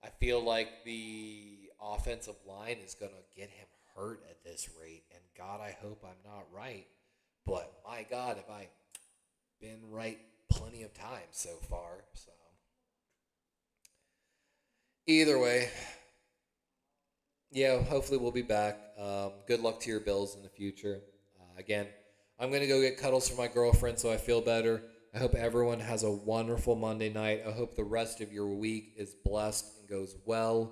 Speaker 1: I feel like the offensive line is going to get him hurt at this rate. And God, I hope I'm not right. But my God, have I been right plenty of times so far. So either way, yeah, hopefully we'll be back. Good luck to your Bills in the future. Again, I'm going to go get cuddles for my girlfriend so I feel better. I hope everyone has a wonderful Monday night. I hope the rest of your week is blessed and goes well.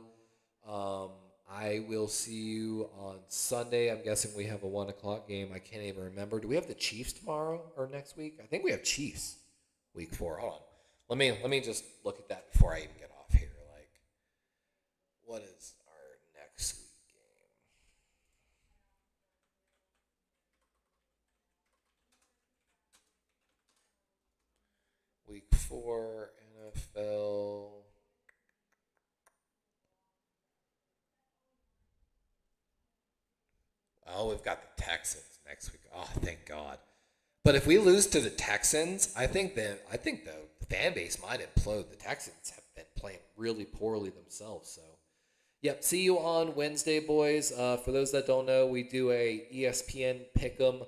Speaker 1: I will see you on Sunday. I'm guessing we have a 1 o'clock game. I can't even remember. Do we have the Chiefs tomorrow or next week? I think we have Chiefs week 4. Hold on. Let me just look at that before I even get off here. Like, what is our next week game? Week 4 NFL. Oh, we've got the Texans next week. Oh, thank God. But if we lose to the Texans, I think the fan base might implode. The Texans have been playing really poorly themselves. So, yep. See you on Wednesday, boys. For those that don't know, we do a ESPN Pick'em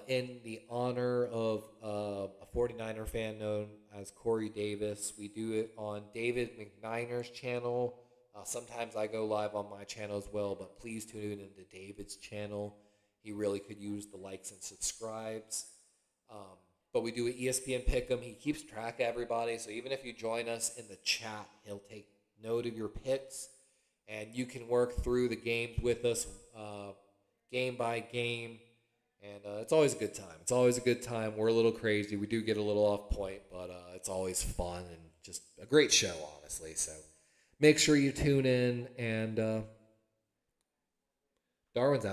Speaker 1: in the honor of a 49er fan known as Corey Davis. We do it on David McNiner's channel. Sometimes I go live on my channel as well, but please tune in into David's channel. He really could use the likes and subscribes. Um, but we do an ESPN Pick'em. He keeps track of everybody, so even if you join us in the chat, he'll take note of your picks, and you can work through the games with us, game by game. And it's always a good time. It's always a good time. We're a little crazy. We do get a little off point, but it's always fun and just a great show, honestly. So make sure you tune in. And Darwin's out.